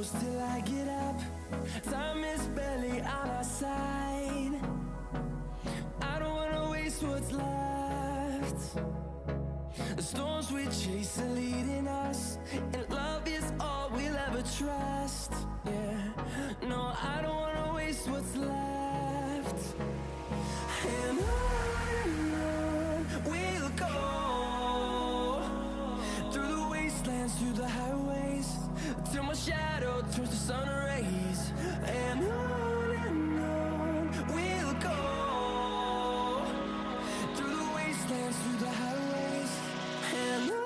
close till I get up. Time is barely on our side. I don't wanna waste what's left. The storms we chase are leading us, and love is all we'll ever trust. Yeah, no, I don't wanna waste what's left. And on we'll go, through the wastelands, through the highways, till my shadow turns to sun rays. And on we'll go, through the wastelands, through the highways, and on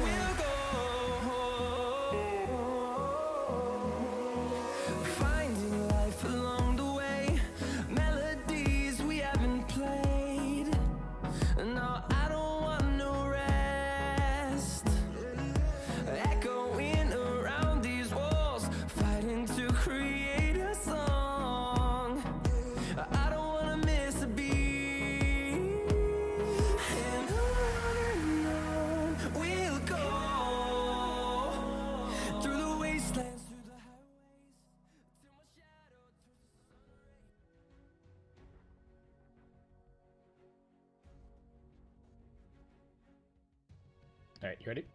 we'll go. Finding life along the way, melodies we haven't played. No, I don't want no rest. Echoing around these walls, fighting to create a song. I don't wanna miss a beat. And on we'll go, through the wastelands, through the highways, till my shadow turns to sun rays. All right, you ready?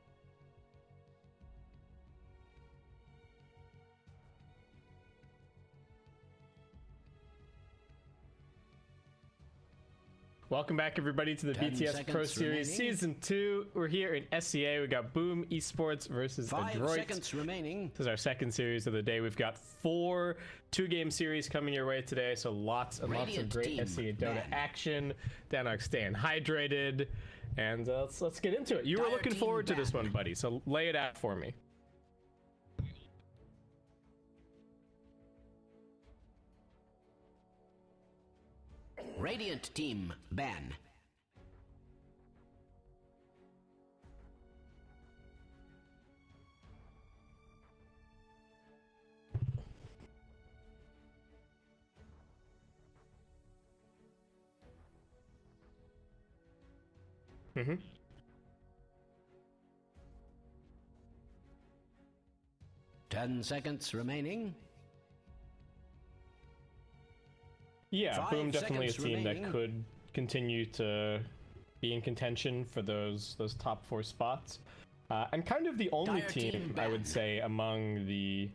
Welcome back, everybody, to the 10 BTS Pro seconds Series remaining. Season 2. We're here in SCA. We got Boom Esports versus 5 ADROIT. seconds remaining. This is our second series of the day. We've got 4 two-game series coming your way today, so lots and lots of Radiant great team, SCA Dota ban. action. Danok staying hydrated, and let's get into it. You were Dire looking team forward to this ban. one, buddy, so lay it out for me. Radiant team ban. Mm-hmm. Ten seconds remaining. Yeah, 5 Boom definitely a seconds team remaining. that could continue to be in contention for those top 4 spots, and kind of the only Dire team team I would ban. say among the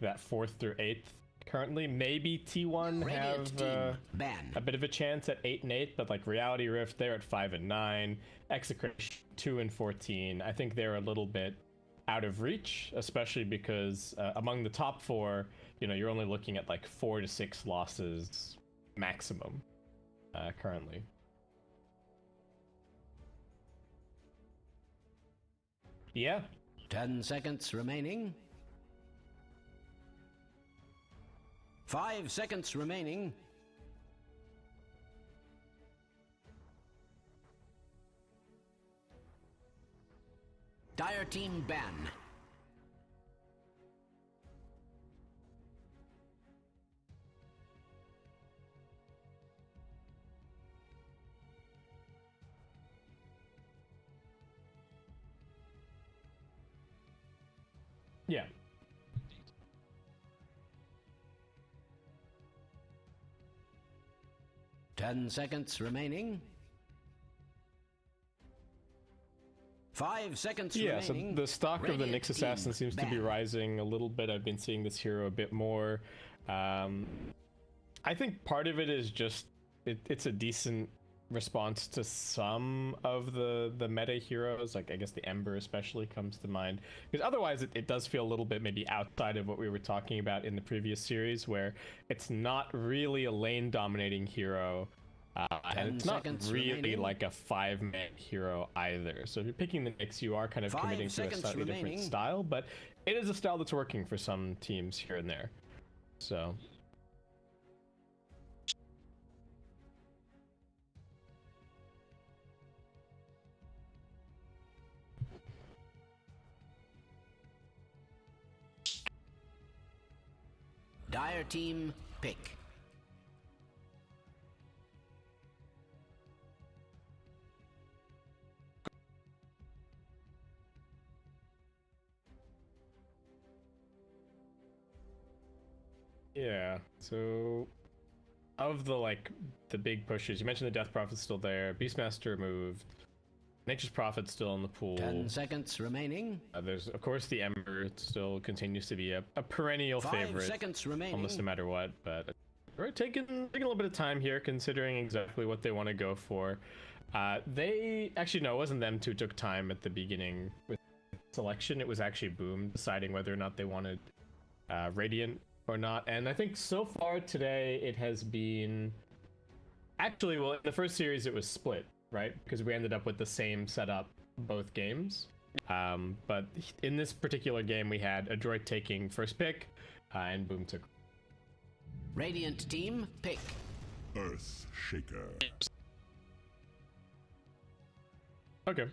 that 4th through 8th currently. Maybe T1 Radiant have team ban. a bit of a chance at 8 and 8, but like Reality Rift, they're at 5 and 9. Execration 2 and 14. I think they're a little bit out of reach, especially because among the top 4, you're only looking at like 4 to 6 losses maximum currently. Yeah. 10 seconds remaining. 5 seconds remaining. Dire team ban. Yeah. Ten seconds remaining. 5 seconds Yeah, so remaining. the stock of the Radiant Nyx Assassin team seems to be ban. rising a little bit. I've been seeing this hero a bit more. I think part of it is just it's a decent response to some of the meta heroes. Like I guess the Ember especially comes to mind, because otherwise it does feel a little bit maybe outside of what we were talking about in the previous series, where it's not really a lane dominating hero. And it's not 10 seconds really remaining. like a 5-man hero either. So if you're picking the Nyx, you are kind of 5 committing to a seconds slightly remaining. different style, but it is a style that's working for some teams here and there. So Dire team, pick. Yeah, so of the big pushes, you mentioned the Death Prophet's still there, Beastmaster moved, Nature's Prophet's still in the pool. 10 seconds remaining. There's of course the Ember. It still continues to be a perennial 5 favorite, seconds remaining. almost no matter what. But we're taking a little bit of time here, considering exactly what they want to go for. They actually, no, it wasn't them who took time at the beginning with selection. It was actually Boom deciding whether or not they wanted Radiant or not. And I think so far today it has been actually, well, in the first series it was split, right? Because we ended up with the same setup both games. But in this particular game we had ADROIT taking first pick and Boom took. Radiant team, pick. Earth Shaker. Okay.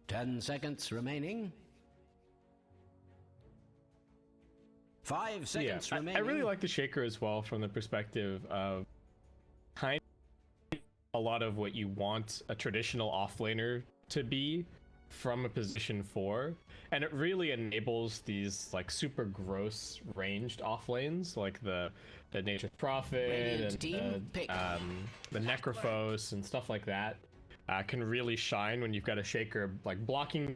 10 seconds remaining. 5 seconds remaining. I really like the Shaker as well from the perspective of kind of a lot of what you want a traditional offlaner to be from a position 4, and it really enables these like super gross ranged offlanes like the Nature's Prophet Radiant team, and pick. the Necrophos and stuff like that can really shine when you've got a Shaker like blocking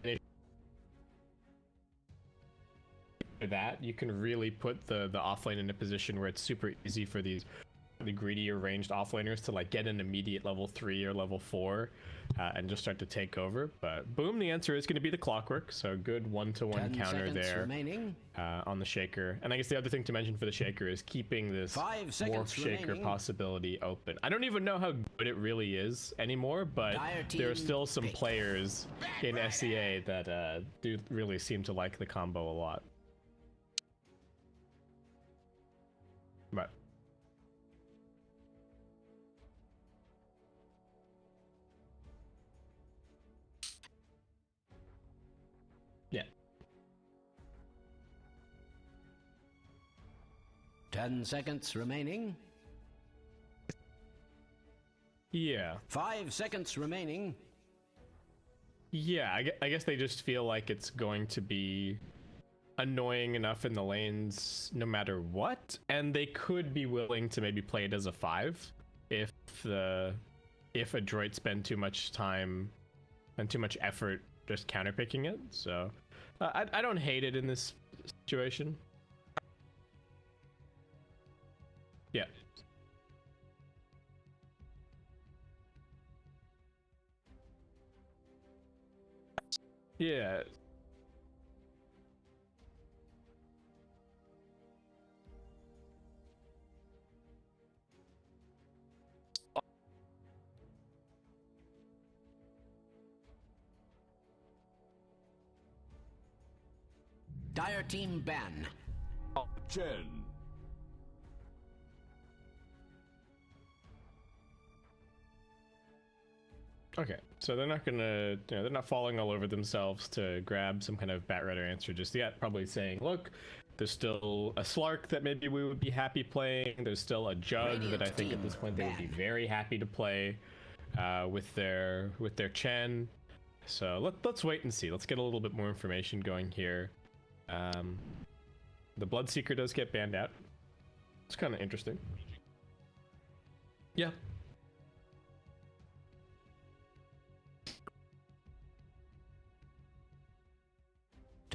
that. You can really put the offlane in a position where it's super easy for these the greedy or ranged offlaners to like get an immediate level 3 or level 4 and just start to take over. But Boom, the answer is going to be the Clockwork, so good 1-to-1 counter there on the Shaker. And I guess the other thing to mention for the Shaker is keeping this Morph Shaker possibility open. I don't even know how good it really is anymore, but there are still some players in SEA that do really seem to like the combo a lot. But yeah, 10 seconds remaining. yeah, 5 seconds remaining. yeah. I guess they just feel like it's going to be annoying enough in the lanes no matter what, and they could be willing to maybe play it as a 5 if ADROIT spend too much time and too much effort just counterpicking it. So I don't hate it in this situation. Yeah. Yeah. Dire team ban. 10. Okay, so they're not gonna, they're not falling all over themselves to grab some kind of Batrider answer just yet. Probably saying, look, there's still a Slark that maybe we would be happy playing. There's still a Jug that I think at this point they would be very happy to play with their Chen. So let's wait and see. Let's get a little bit more information going here. The Bloodseeker does get banned out. It's kind of interesting. Yeah.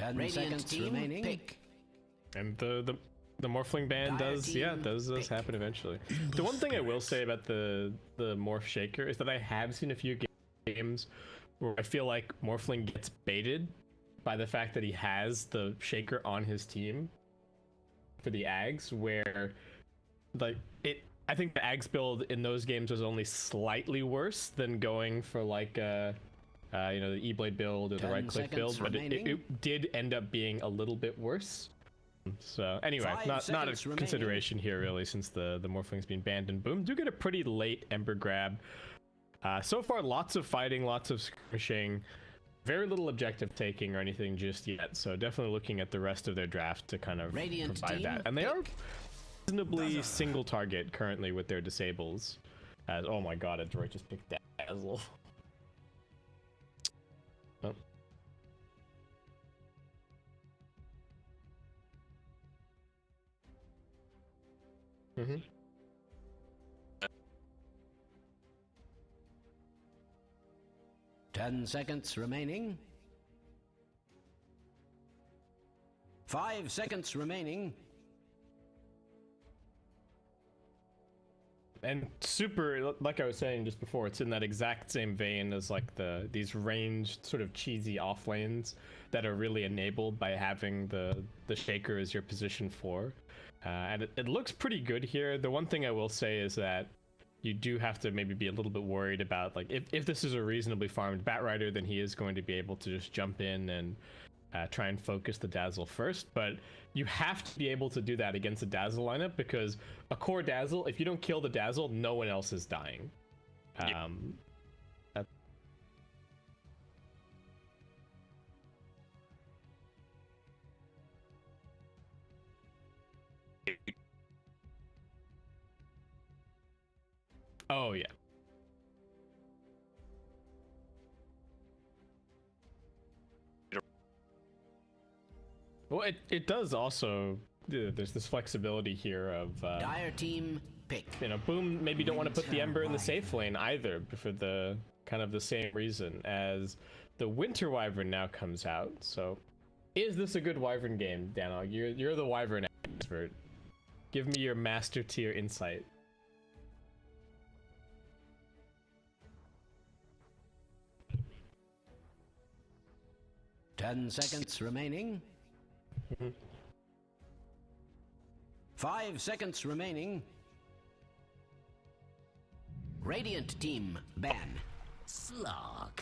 Radiant seconds remaining. Pick. And the Morphling ban does happen eventually. The one thing I will say about the Morph Shaker is that I have seen a few games where I feel like Morphling gets baited by the fact that he has the Shaker on his team for the Ags, where like I think the Ags build in those games was only slightly worse than going for like the E-Blade build or the right click build, but it did end up being a little bit worse. So anyway, 5 not a seconds remaining. consideration here really, since the Morphling's been banned, and Boom do get a pretty late Ember grab. So far, lots of fighting, lots of skirmishing, very little objective taking or anything just yet. So definitely looking at the rest of their draft to kind of Radiant provide team, that. And they are pick. reasonably single target currently with their disables. As oh my god, ADROIT just picked Dazzle. Oh. Mm-hmm. Ten seconds remaining. 5 seconds remaining. And super, like I was saying just before, it's in that exact same vein as like these ranged sort of cheesy off lanes that are really enabled by having the Shaker as your position 4. And it looks pretty good here. The one thing I will say is that you do have to maybe be a little bit worried about, like, if this is a reasonably farmed Batrider, then he is going to be able to just jump in and try and focus the Dazzle first. But you have to be able to do that against a Dazzle lineup, because a core Dazzle, if you don't kill the Dazzle, no one else is dying. Oh yeah. Well, it does also, there's this flexibility here of Dire team pick. you know, Boom maybe don't want to put the Ember in the safe lane either, for the kind of the same reason, as the Winter Wyvern now comes out. So is this a good Wyvern game, Danog? You're the Wyvern expert. Give me your master tier insight. Ten seconds remaining. 5 seconds remaining. Radiant team ban. Slog.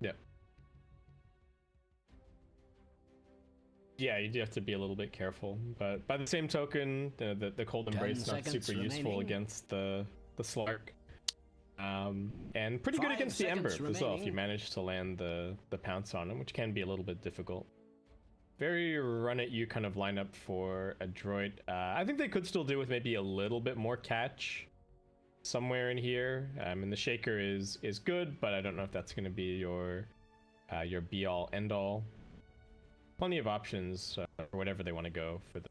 Yeah. Yeah, you do have to be a little bit careful, but by the same token, the Cold Embrace not super useful against the Slark, and pretty good 5 against the Ember seconds as well if you remaining. manage to land the pounce on him, which can be a little bit difficult. Very run at you kind of lineup for ADROIT. I think they could still do with maybe a little bit more catch somewhere in here. And the Shaker is good, but I don't know if that's going to be your be all end all. Plenty of options for whatever they want to go for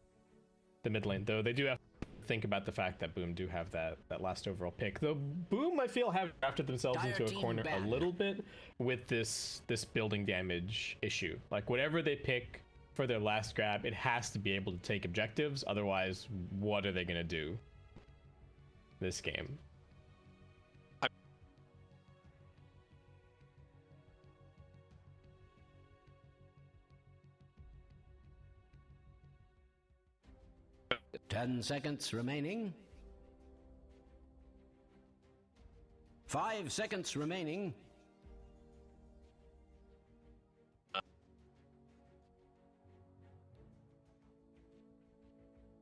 the mid lane, though they do have to think about the fact that Boom do have that last overall pick. Though Boom, I feel, have drafted themselves Dire into a team corner a ban. little bit with this building damage issue. Like, whatever they pick for their last grab, it has to be able to take objectives. Otherwise, what are they going to do this game? Ten seconds remaining. 5 seconds remaining.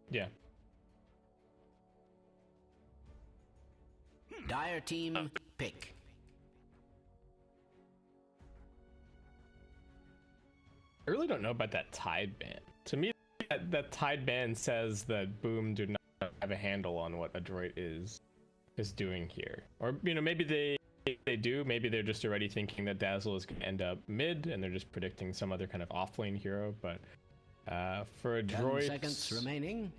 Yeah. Dire team pick. I really don't know about that Tide ban. To me, that Tide ban says that Boom do not have a handle on what ADROIT is doing here. Or, you know, maybe they do. Maybe they're just already thinking that Dazzle is going to end up mid, and they're just predicting some other kind of offlane hero. But for 10 ADROIT, seconds remaining.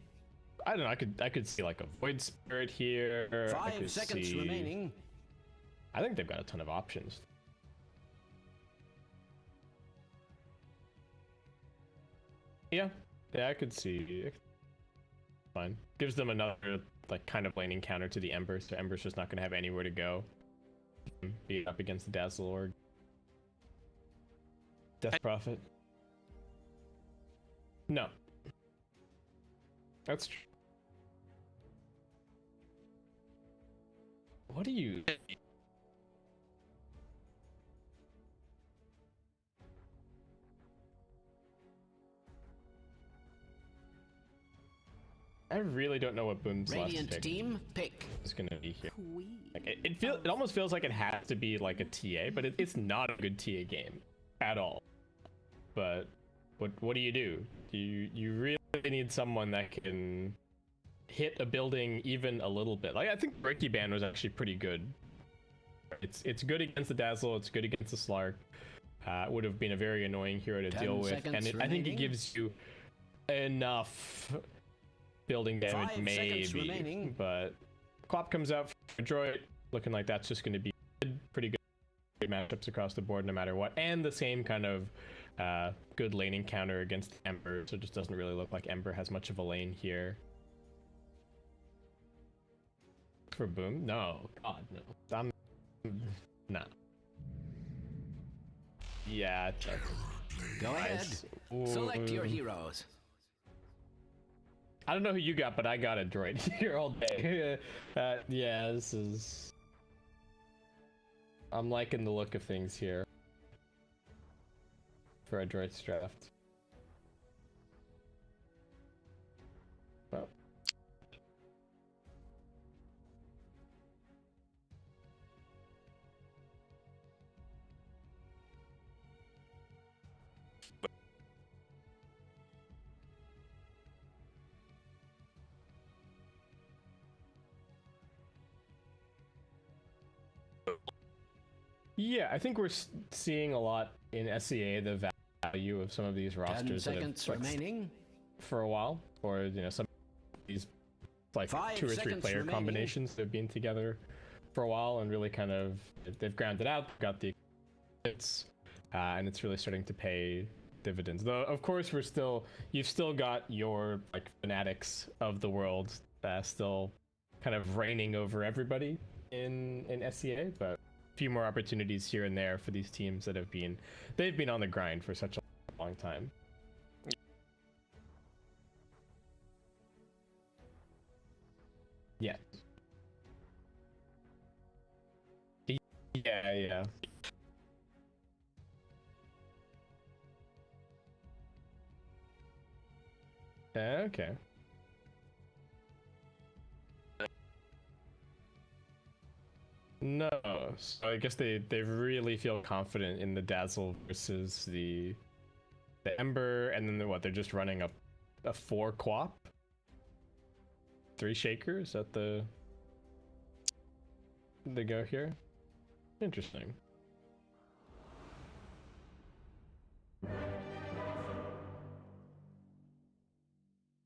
I don't know. I could see like a Void Spirit here. I 5 could seconds see, remaining. I think they've got a ton of options. Yeah, I could see. Fine. Gives them another like kind of laning counter to the Ember, so Ember's just not going to have anywhere to go. Be up against the Dazzle or Death Prophet. No. That's true. What do you? I really don't know what Boom's last Radiant pick team, pick. is gonna be here. Like it almost feels like it has to be like a TA, but it's not a good TA game at all. But what do? You really need someone that can hit a building even a little bit. Like I think Breaky Band was actually pretty good. It's good against the Dazzle. It's good against the Slark. Would have been a very annoying hero to deal with, and I think it gives you enough building damage, 5 seconds maybe. remaining. But Clop comes out for ADROIT, looking like that's just going to be pretty good matchups across the board, no matter what, and the same kind of good laning counter against Ember. So it just doesn't really look like Ember has much of a lane here. For Boom? No, God no. Nah. Yeah. Go ahead. Select your heroes. I don't know who you got, but I got a droid here all day. Yeah, this is... I'm liking the look of things here for a droid's draft. Well. Yeah, I think we're seeing a lot in SEA the value of some of these 10 rosters that have seconds flexed remaining. for a while, or some of these like 5 2 or 3 seconds player remaining. combinations that have been together for a while and really kind of they've grounded out, got the experience, and it's really starting to pay dividends. Though of course you've still got your like fanatics of the world still kind of reigning over everybody in SEA, but a few more opportunities here and there for these teams that they've been on the grind for such a long time. Yeah. Yeah. Okay. No, so I guess they really feel confident in the Dazzle versus the Ember, and then they're just running a 4 Quap, 3 Shaker. Is that the go here? Interesting.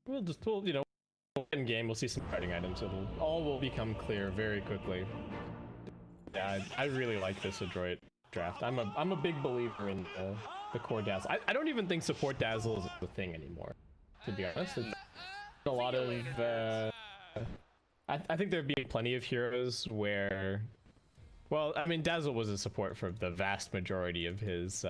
We'll in game we'll see some fighting items. All will become clear very quickly. Yeah, I really like this ADROIT draft. I'm a big believer in the core Dazzle. I don't even think support Dazzle is a thing anymore, to be honest. It's a lot of I think there'd be plenty of heroes where, well, I mean Dazzle was a support for the vast majority of his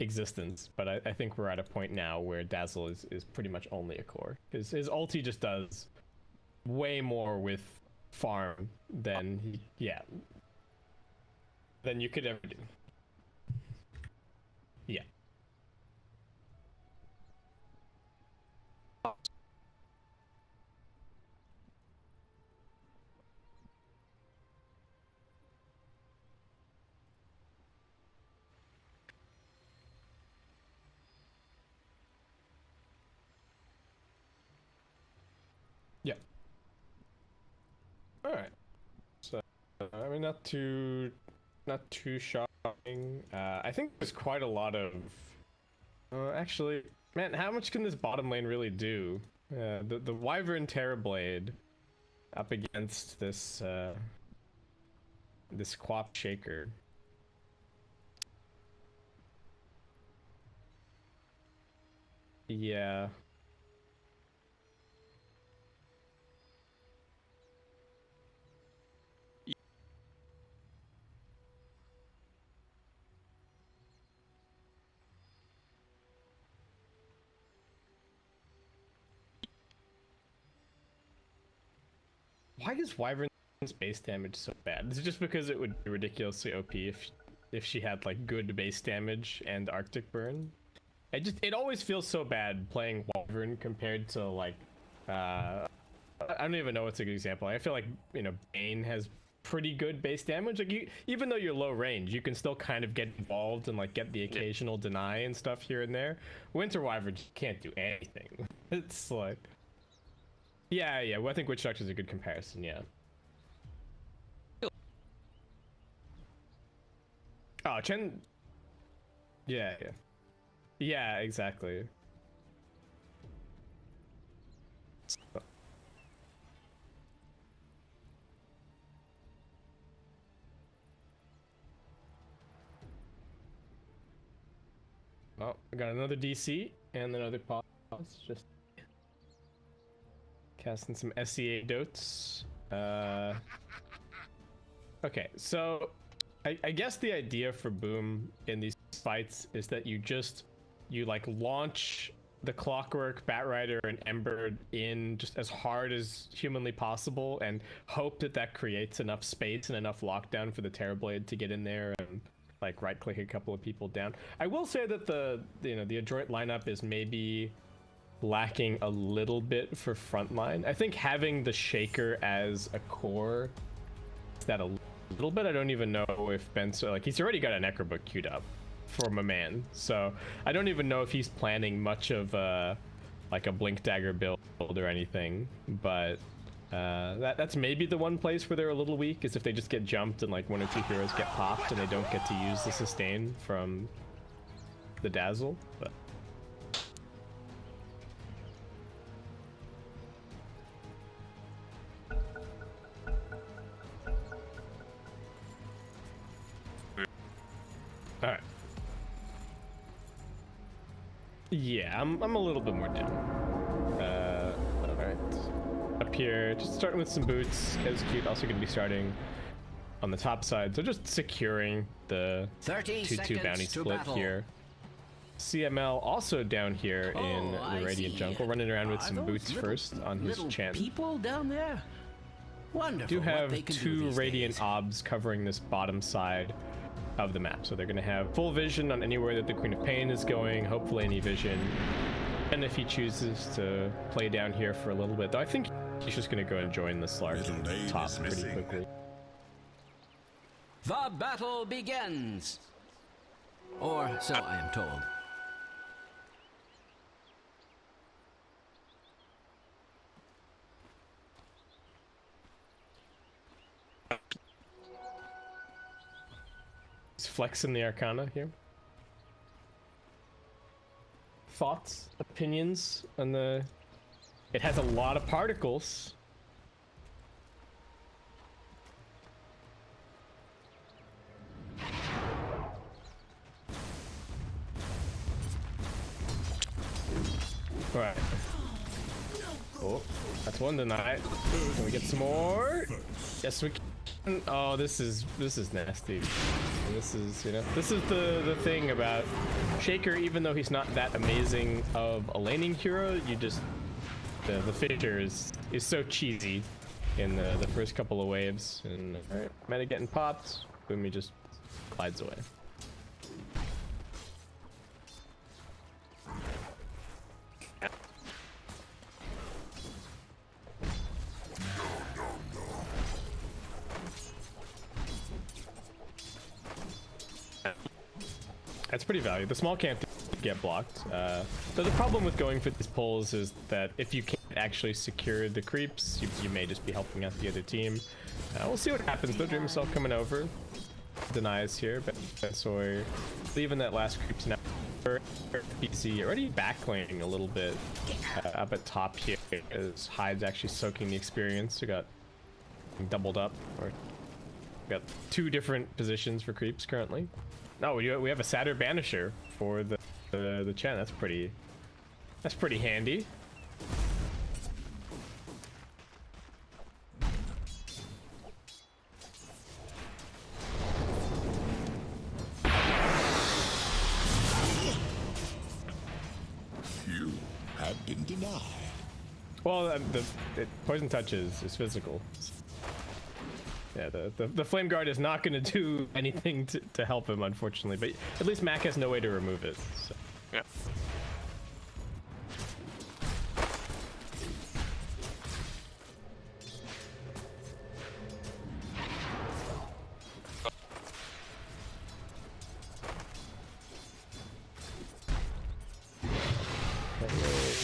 existence, but I think we're at a point now where Dazzle is pretty much only a core. His ulti just does way more with farm than than you could ever do. Yeah. Yeah. All right. So I mean, not too shocking. I think there's quite a lot of. Actually, man, how much can this bottom lane really do? The Wyvern Terrorblade up against this this Quap Shaker. Yeah. Why does Wyvern base damage so bad? Is it just because it would be ridiculously OP if she had like good base damage and Arctic burn? It always feels so bad playing Wyvern compared to like I don't even know what's a good example. I feel like, you know, Bane has pretty good base damage. Like even though you're low range, you can still kind of get involved and like get the occasional deny and stuff here and there. Winter Wyvern can't do anything. It's like, yeah. Well, I think Witch Doctor is a good comparison. Yeah. Oh, Chen. Yeah. Yeah, exactly. Oh, we got another DC and another pause. Just casting some SEA dotes. Okay, so I guess the idea for Boom in these fights is that you like launch the Clockwork, Batrider, and Ember in just as hard as humanly possible and hope that creates enough space and enough lockdown for the Terrorblade to get in there and like right click a couple of people down. I will say that the Adroit lineup is maybe lacking a little bit for frontline. I think having the Shaker as a core is that a little bit. I don't even know if Ben's like, he's already got a Necrobook queued up for my man, so I don't even know if he's planning much of like a Blink Dagger build or anything, but that's maybe the one place where they're a little weak, is if they just get jumped and like one or two heroes get popped and they don't get to use the sustain from the Dazzle. But all right. Yeah, I'm a little bit more down. All right. Up here, just starting with some boots. Execute also going to be starting on the top side, so just securing the 2-2 bounty split here. CML also down here in the Radiant Jungle, running around with some boots first on his Chen. People down there. Wonderful. Do have two Radiant Obs covering this bottom side of the map, so they're going to have full vision on anywhere that the Queen of Pain is going, hopefully any vision, and if he chooses to play down here for a little bit, though I think he's just going to go and join the Slark top pretty quickly. The battle begins, or so I am told. Flexing the Arcana here. Thoughts, opinions on the... It has a lot of particles. Alright. Oh, that's one tonight. Can we get some more? Yes, we can. Oh, this is nasty. This is, you know, this is the thing about Shaker. Even though he's not that amazing of a laning hero, you just the fissure is so cheesy in the first couple of waves. And all right, meta getting popped. Boom, he just glides away. That's pretty valuable. The small can't get blocked. So the problem with going for these pulls is that if you can't actually secure the creeps, you may just be helping out the other team. We'll see what happens though. Dream Assault coming over. Denies here, but Bensoy leaving that last creeps now. BC already backlaning a little bit up at top here as Hyde's actually soaking the experience. We got doubled up, or we got two different positions for creeps currently. No, we have a Satyr Banisher for the Chen. That's pretty handy. You have been denied. Well, poison touch is physical. Yeah, the Flame Guard is not going to do anything to help him, unfortunately. But at least Mac has no way to remove it. So. Yeah.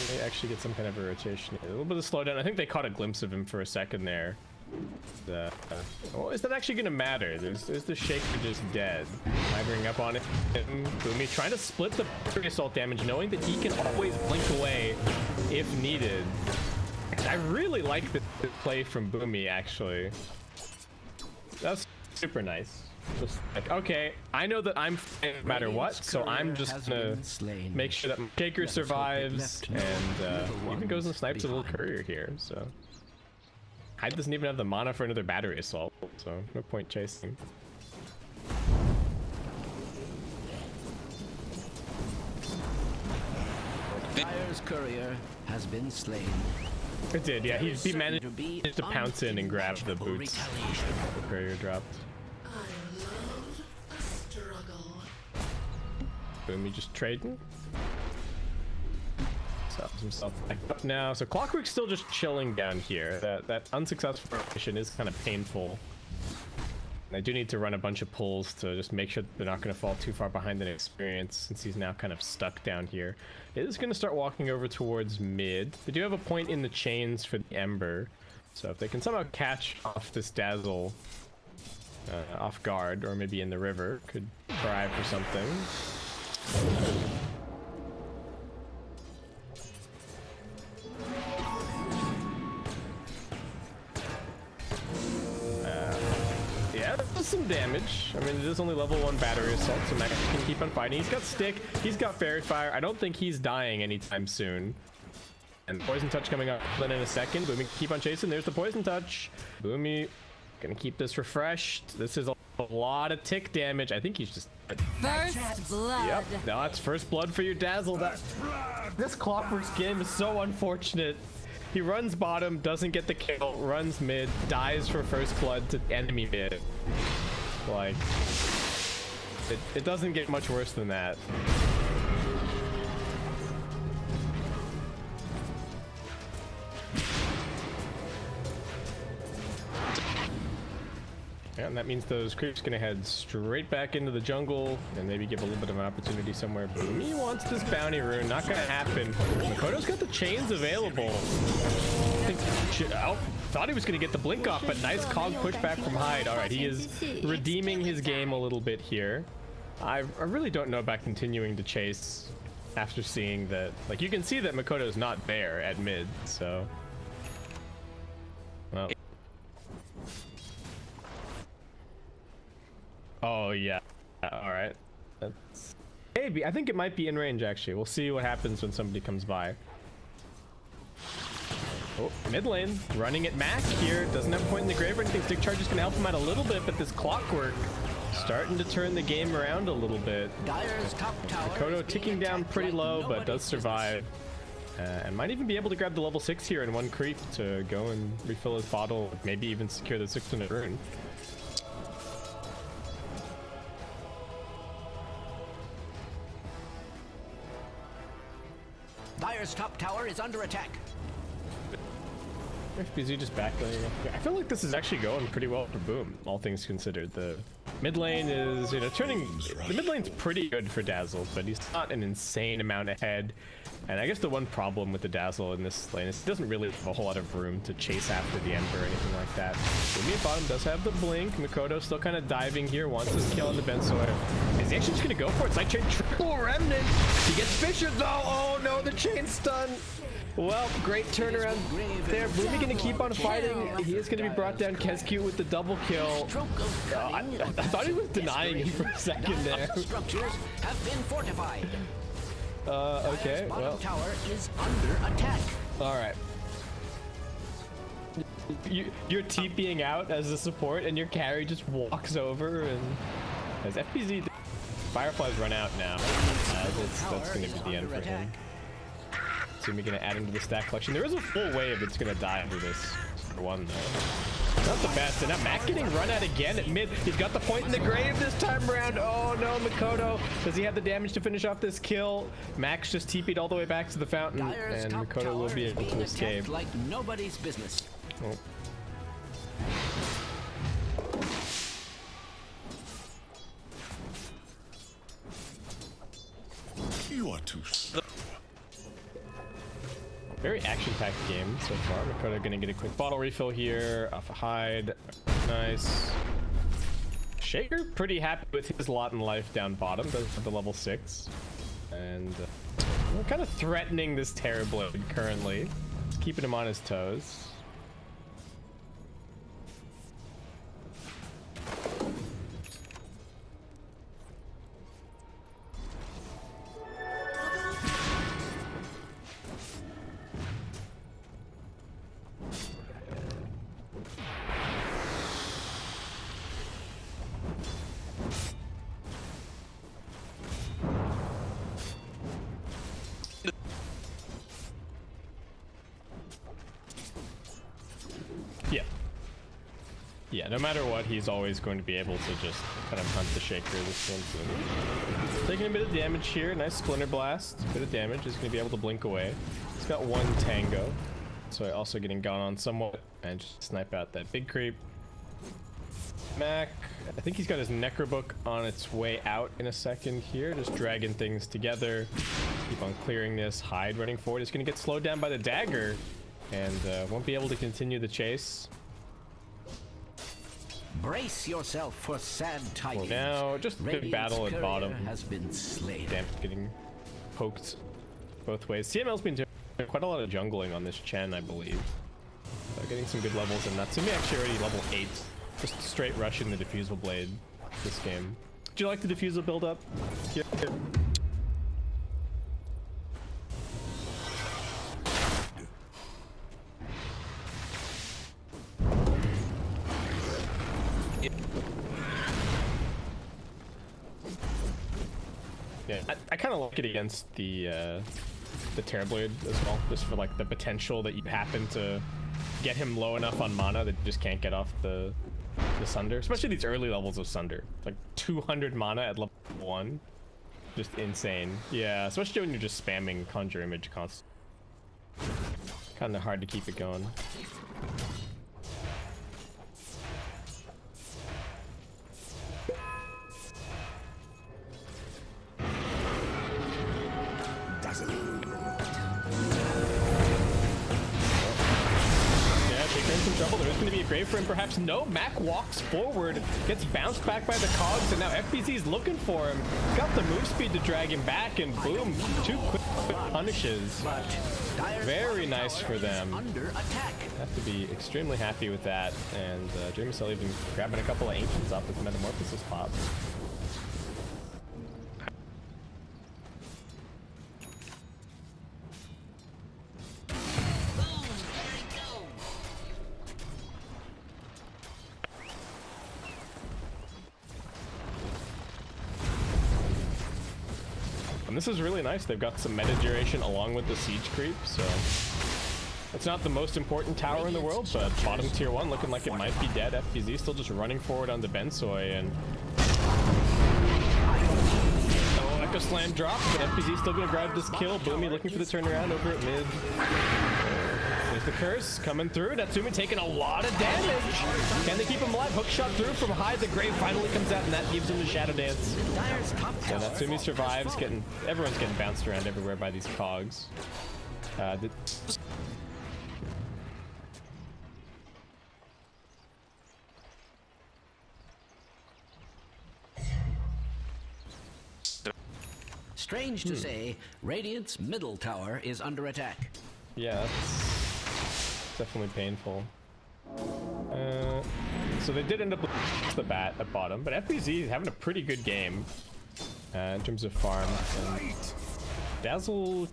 They actually get some kind of a rotation. A little bit of slowdown. I think they caught a glimpse of him for a second there. Oh, is that actually going to matter? There's the Shaker just dead. Laggering up on it. Boomy trying to split the assault damage, knowing that he can always blink away if needed. I really like the play from Boomy, actually. That's super nice. Just like, okay, I know that I'm fine no matter what, so I'm just gonna make sure that my Shaker survives, and even goes and snipes a little courier here, so. Hyde doesn't even have the mana for another battery assault, so no point chasing. Dire's courier has been slain. It did, yeah, he managed to pounce in and grab the boots the courier dropped. Boomy just trading. Stops himself back up now. So Clockwork's still just chilling down here. That unsuccessful mission is kind of painful. And I do need to run a bunch of pulls to just make sure that they're not going to fall too far behind in experience, since he's now kind of stuck down here. It is going to start walking over towards mid. They do have a point in the chains for the Ember. So if they can somehow catch off this Dazzle off guard, or maybe in the river, could try for something. Yeah, that does some damage. I mean, it is only level 1 battery assault, so Max can keep on fighting. He's got stick, he's got fairy fire. I don't think he's dying anytime soon. And poison touch coming up then in a second. Boomy keep on chasing. There's the poison touch. Boomy gonna keep this refreshed. This is a lot of tick damage. I think he's just First blood. Yep, no, that's first blood for your Dazzle. This Clockwork's game is so unfortunate. He runs bottom, doesn't get the kill, runs mid, dies for first blood to enemy mid. Like, it doesn't get much worse than that. Yeah, and that means those creeps gonna head straight back into the jungle and maybe give a little bit of an opportunity somewhere. Boomy wants this bounty rune, not gonna happen. Makoto's got the chains available. Thought he was gonna get the blink off, but nice cog pushback from Hyde. All right, he is redeeming his game a little bit here. I really don't know about continuing to chase after seeing that. Like, you can see that Makoto's not there at mid, so. Well. Oh yeah, all right. That's maybe. I think it might be in range actually. We'll see what happens when somebody comes by. Oh, mid lane, running at Mac here. Doesn't have a point in the grave or anything. Stick charge is gonna help him out a little bit, but this Clockwork starting to turn the game around a little bit. Dire's top tower Makoto ticking down pretty low, but does survive. And might even be able to grab the level 6 here in one creep to go and refill his bottle, maybe even secure the 6-minute rune. Dire's top tower is under attack. FBZ just backlaying. I feel like this is actually going pretty well for Boom, all things considered. The mid lane is, turning. The mid lane's pretty good for Dazzle, but he's not an insane amount ahead. And I guess the one problem with the Dazzle in this lane is he doesn't really have a whole lot of room to chase after the Ember or anything like that. Boomy at bottom does have the blink. Makoto still kind of diving here, wants his kill on the Bensoir. Is he actually just gonna go for it? Side chain triple remnant. He gets Fisher though. Oh no, the chain stun. Well, great turnaround there. Boomy gonna keep on fighting. He is gonna be brought down. Kesku with the double kill. I thought he was denying him for a second there. Structures have been fortified. Okay, well. Bottom tower is under attack. All right. You're TPing out as a support, and your carry just walks over, and as FPZ Fireflies run out now, that's going to be the end for him. Assuming going to add him to the stack collection. There is a full wave that's going to die for this for one though. Not the best. And now Mac getting run at again at mid. He's got the point in the grave this time around. Oh no, Makoto. Does he have the damage to finish off this kill? Max just TP'd all the way back to the fountain, Dyer's and top Makoto will tower be is able being to attacked escape. like nobody's business. Oh. You are too slow. Very action-packed game so far. Makoto gonna get a quick bottle refill here off a hide. Nice. Shaker pretty happy with his lot in life down bottom. Does have the level 6. And we're kind of threatening this Terrorblade currently. Just keeping him on his toes. Yeah, no matter what, he's always going to be able to just kind of hunt the Shaker this game. So taking a bit of damage here. Nice Splinter Blast. Bit of damage. He's going to be able to blink away. He's got one Tango. So also getting gone on somewhat. And just snipe out that big creep. Mac, I think he's got his Necrobook on its way out in a second here. Just dragging things together. Keep on clearing this. Hide running forward. It's going to get slowed down by the dagger. And won't be able to continue the chase. Brace yourself for sad tidings. Now, just a big battle at bottom. Has been slain. Damn, getting poked both ways. CML's been doing quite a lot of jungling on this Chen, I believe. Getting some good levels in Natsumi actually already level 8. Just straight rushing the Diffusal Blade this game. Do you like the Diffusal build up? Here. Yeah, I kind of like it against the Terrorblade as well, just for like the potential that you happen to get him low enough on mana that you just can't get off the Sunder, especially these early levels of Sunder, like 200 mana at level 1, just insane. Yeah, especially when you're just spamming Conjure Image constantly. Kind of hard to keep it going. There's going to be a grave for him, perhaps. No, Mac walks forward, gets bounced back by the cogs, and now FBZ's looking for him. Got the move speed to drag him back, and boom, 2 quick punishes. Very nice for them. Have to be extremely happy with that, and Jameson even grabbing a couple of Ancients off with Metamorphosis pop. And this is really nice. They've got some meta duration along with the siege creep, so it's not the most important tower in the world, but bottom tier 1 looking like it might be dead. FBZ still just running forward on the Bensoy, and oh, Echo Slam drops, but FBZ still gonna grab this kill. Boomy looking for the turnaround over at mid. There's the curse coming through. Natsumi taking a lot of damage. Can they keep him alive? Hook shot through from high. The grave finally comes out, and that gives him the Shadow Dance. So Natsumi survives. Everyone's getting bounced around everywhere by these cogs. Strange to say, Radiant's middle tower is under attack. Yeah, that's definitely painful. So they did end up with the bat at bottom, but FBZ is having a pretty good game in terms of farm. And Dazzle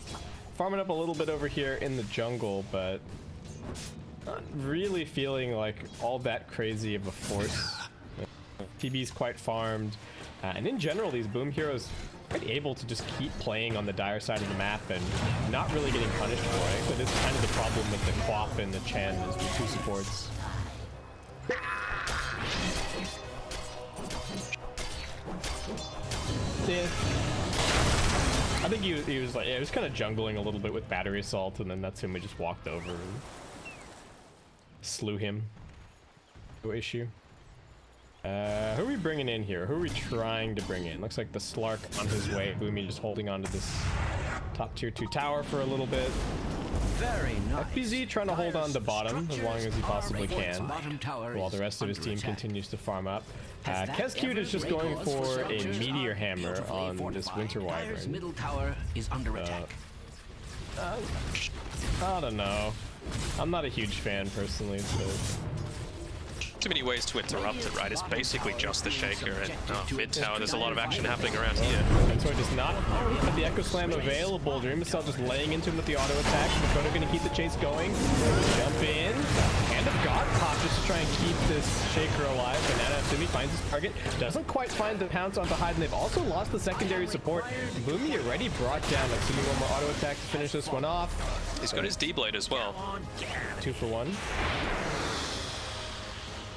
farming up a little bit over here in the jungle, but not really feeling like all that crazy of a force. TB's quite farmed, and in general, these Boom heroes quite able to just keep playing on the dire side of the map and not really getting punished for it. But it's kind of the problem with the Quap and the Chen as the 2 supports. I think he was like, yeah, he was kind of jungling a little bit with battery assault, and then Natsumi just walked over and slew him. No issue. Who are we bringing in here? Who are we trying to bring in? Looks like the Slark on his way. Boomy just holding on to this top tier 2 tower for a little bit. Very nice. FBZ trying to hold on to bottom as long as he possibly can, Bottom tower while the rest of his team continues to farm up. Kescute is just going for a meteor hammer on this winter wyvern. Middle tower is under attack. I don't know. I'm not a huge fan personally, so Too many ways to interrupt it, right? It's basically just the Shaker and mid tower. There's a lot of action happening around here. And so it does not have the Echo Slam available. Dream Cell just laying into him with the auto attack. Makoto gonna keep the chase going. Jump in. Hand of God pop just to try and keep this Shaker alive. And now Natsumi finds his target. Doesn't quite find the pounce onto Hyde, and they've also lost the secondary support. Boomy already brought down Natsumi. One more auto attack to finish this one off. He's got his D-Blade as well. 2 for 1.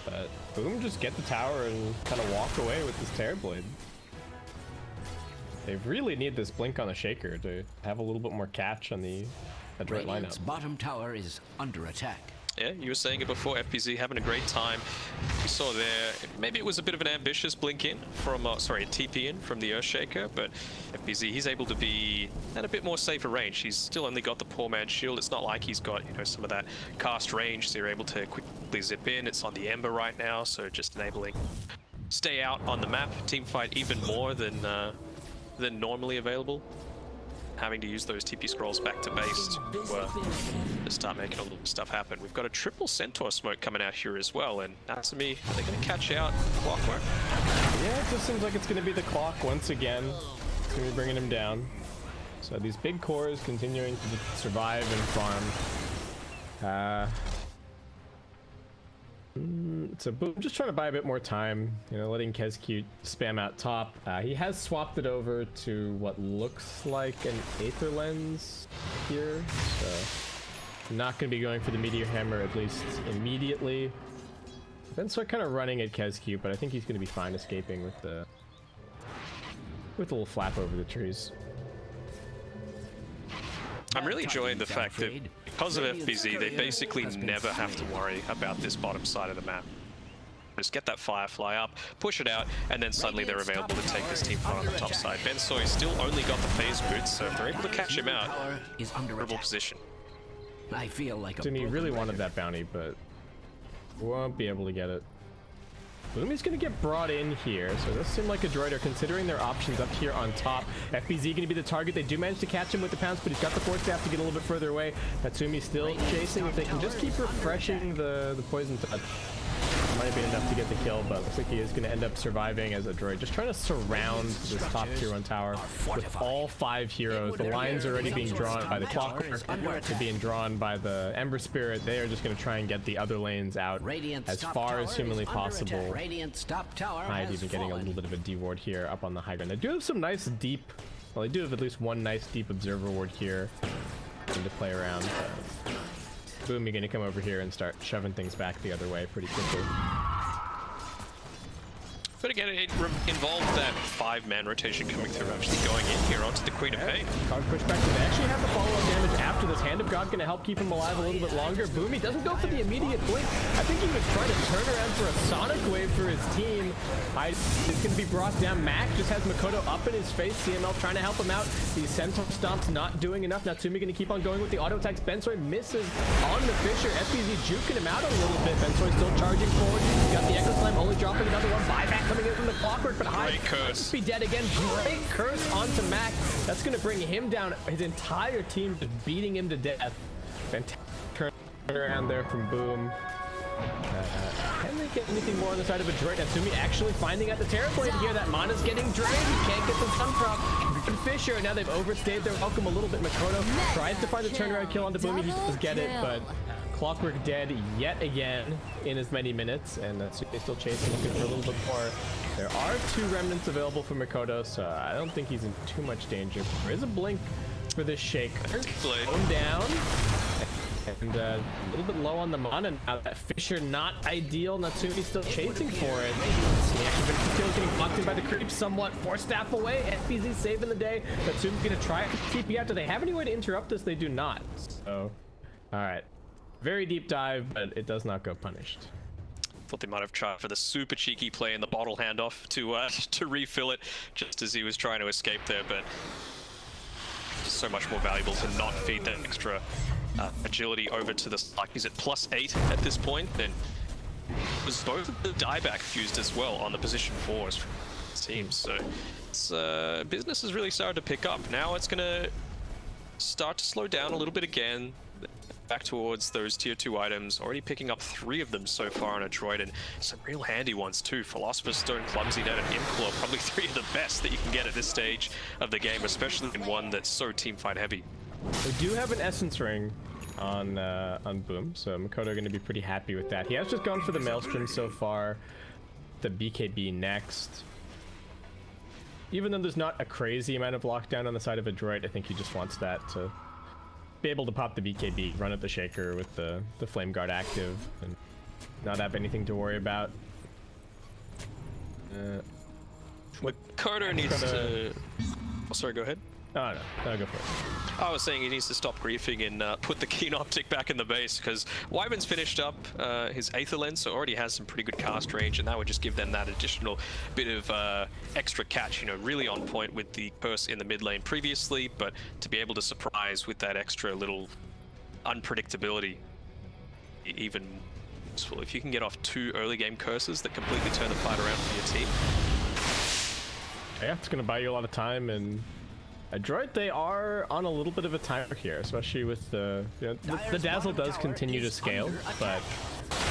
But Boom just get the tower and kind of walk away with this Terror Blade. They really need this blink on the Shaker to have a little bit more catch on the ADROIT lineup. Bottom tower is under attack. Yeah, you were saying it before, FPZ having a great time. You saw there, maybe it was a bit of an ambitious blink in from, sorry, a TP in from the Earthshaker, but FPZ, he's able to be at a bit more safer range. He's still only got the poor man's shield. It's not like he's got, you know, some of that cast range, so you're able to quickly zip in. It's on the Ember right now, so just enabling stay out on the map, team fight even more than normally available. Having to use those TP scrolls back to base to start making a little stuff happen. We've got a triple Centaur smoke coming out here as well, and Natsumi, are they going to catch out Clockwork? Yeah, it just seems like it's going to be the clock once again. It's going to be bringing him down. So these big cores continuing to survive and farm. So Boom just trying to buy a bit more time, you know, letting Kescute spam out top. He has swapped it over to what looks like an Aether Lens here, so not going to be going for the Meteor Hammer at least immediately. Then start kind of running at Kescute, but I think he's going to be fine escaping with a little flap over the trees. I'm really enjoying the fact that because of FBZ, they basically never have to worry about this bottom side of the map. Just get that Firefly up, push it out, and then suddenly they're available to take this team fight on the top side. Bensoy's still only got the phase boots, so if they're able to catch him out, terrible position. I feel like He really wanted that bounty, but won't be able to get it. Boomy's gonna get brought in here, so this seems like ADROIT are considering their options up here on top. FBZ gonna be the target. They do manage to catch him with the pounce, but he's got the force staff to get a little bit further away. Natsumi's still chasing. If they can just keep refreshing the poison touch, might be enough to get the kill, but looks like he is gonna end up surviving as ADROIT. Just trying to surround this top tier 1 tower with all 5 heroes. The lines are already being drawn by the Clockwork. They're being drawn by the Ember Spirit. They are just gonna try and get the other lanes out as far as humanly possible. Hyde even getting a little bit of a D ward here up on the high ground. They do have some nice deep, well, they do have at least one nice deep observer ward here to play around. Boom, you're gonna come over here and start shoving things back the other way pretty quickly. But again, it involved that 5-man rotation coming through, actually going in here onto the Queen of Pain. Cog pushback. They actually have the follow-up damage after this. Hand of God gonna help keep him alive a little bit longer. Boomy doesn't go for the immediate blink. I think he was trying to turn around for a Sonic Wave for his team. Hyde is gonna be brought down. Mac just has Makoto up in his face. CML trying to help him out. These Centaur stomps not doing enough. Natsumi gonna keep on going with the auto attacks. Bensoy misses on the Fisher. FBZ juking him out a little bit. Bensoy still charging forward. He's got the Echo Slam, only dropping another one. Buyback coming in from the Clockwork, but Hyde curse. be dead again. Great curse onto Mac. That's gonna bring him down. His entire team just beating him to death. Fantastic turn around there from Boom. Can they get anything more on the side of ADROIT? Natsumi actually finding out the Terror Blade here. That mana's getting drained. He can't get the stun prop. Fisher, now they've overstayed their welcome a little bit. Makoto tries to find the turnaround kill onto Boomy. He does get it, but Clockwork dead yet again in as many minutes, and Natsumi still chasing, looking for a little bit more. There are 2 remnants available for Makoto, so I don't think he's in too much danger. There is a blink for this Shaker. Going down. And a little bit low on the mana now. That Fisher not ideal. Natsumi still chasing for it. The actually still getting blocked in by the creep somewhat. 4 staff away. FBZ saving the day. Natsumi's gonna try to TP out. Do they have any way to interrupt this? They do not. So, alright. Very deep dive, but it does not go punished. Thought they might have tried for the super cheeky play in the bottle handoff to refill it just as he was trying to escape there, but so much more valuable to not feed that extra agility over to the like he's at +8 at this point. Then was both of the dieback fused as well on the position 4s from the team. So it's, business has really started to pick up. Now it's gonna start to slow down a little bit again. Back towards those tier 2 items, already picking up 3 of them so far on ADROIT, and some real handy ones too. Philosopher's Stone, Clumsy Net, and Implore, probably 3 of the best that you can get at this stage of the game, especially in one that's so teamfight heavy. We do have an Essence Ring on Boom, so Makoto going to be pretty happy with that. He has just gone for the Maelstrom so far, the BKB next. Even though there's not a crazy amount of lockdown on the side of ADROIT, I think he just wants that to be able to pop the BKB, run at the Shaker with the Flame Guard active, and not have anything to worry about. Makoto needs to... Oh, sorry, go ahead. Oh, no, go for it. I was saying he needs to stop griefing and put the Keen Optic back in the base, because Wyvern's finished up his Aether Lens, so already has some pretty good cast range, and that would just give them that additional bit of extra catch, you know, really on point with the curse in the mid lane previously, but to be able to surprise with that extra little unpredictability, even useful. If you can get off 2 early game curses that completely turn the fight around for your team. Yeah, it's going to buy you a lot of time, and ADROIT, they are on a little bit of a timer here, especially with the Dazzle does continue to scale, but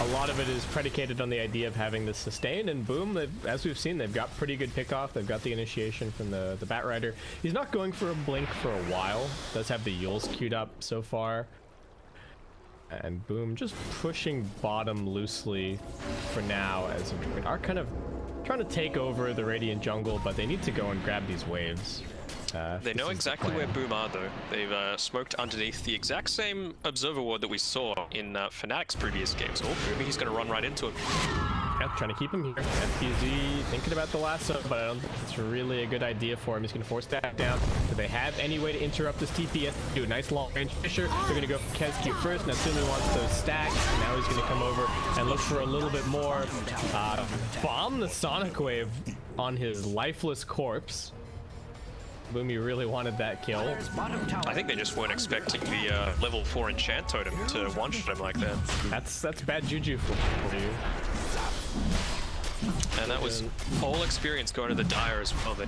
a lot of it is predicated on the idea of having the sustain, and Boom, as we've seen, they've got pretty good pickoff. They've got the initiation from the Bat Rider. He's not going for a blink for a while. Does have the Yules queued up so far. And Boom just pushing bottom loosely for now, as ADROIT are kind of trying to take over the Radiant jungle, but they need to go and grab these waves. They know exactly where Boom are, though. They've smoked underneath the exact same Observer Ward that we saw in Fnatic's previous games. Oh, Boom, he's going to run right into him. Yep, trying to keep him here. FPZ thinking about the lasso, but I don't think it's really a good idea for him. He's going to force that down. Do they have any way to interrupt this TPS? Do a nice long-range Fisher. They're going to go for KezQ first. Natsumi wants those stacks. Now he's going to come over and look for a little bit more. Bomb the Sonic Wave on his lifeless corpse. Boomy really wanted that kill. I think they just weren't expecting the level 4 enchant totem to one-shot him like that. That's bad juju for you. And that was all experience going to the Dire as well. They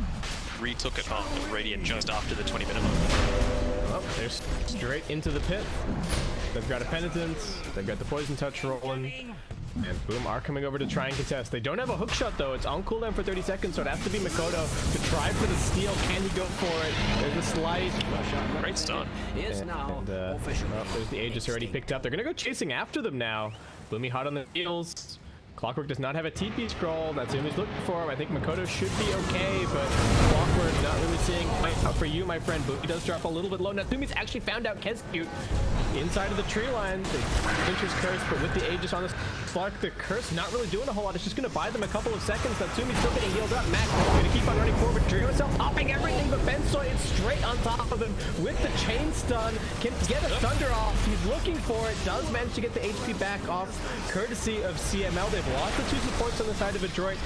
retook it on Radiant just after the 20-minute mark. Well, they're straight into the pit. They've got a Penitence. They've got the Poison Touch rolling. And Boom are coming over to try and contest. They don't have a hook shot though. It's on cooldown for 30 seconds, so it has to be Makoto to try for the steal. Can he go for it? There's a slide. Great stun. Well, there's the Aegis already picked up. They're gonna go chasing after them now. Boomy hot on the heels. Clockwork does not have a TP scroll. Natsumi's looking for him. I think Makoto should be okay, but Clockwork not really seeing quite out for you, my friend. Boomy does drop a little bit low. Natsumi's actually found out KezQ inside of the tree line. Fincher's curse, but with the Aegis on the Slark, the curse not really doing a whole lot. It's just going to buy them a couple of seconds. Natsumi's still getting healed up. Max going to keep on running forward. Drew himself popping everything, but Bensoy is straight on top of him with the chain stun. Can get a thunder off. He's looking for it. Does manage to get the HP back off, courtesy of CML. They've lost the 2 supports on the side of ADROIT.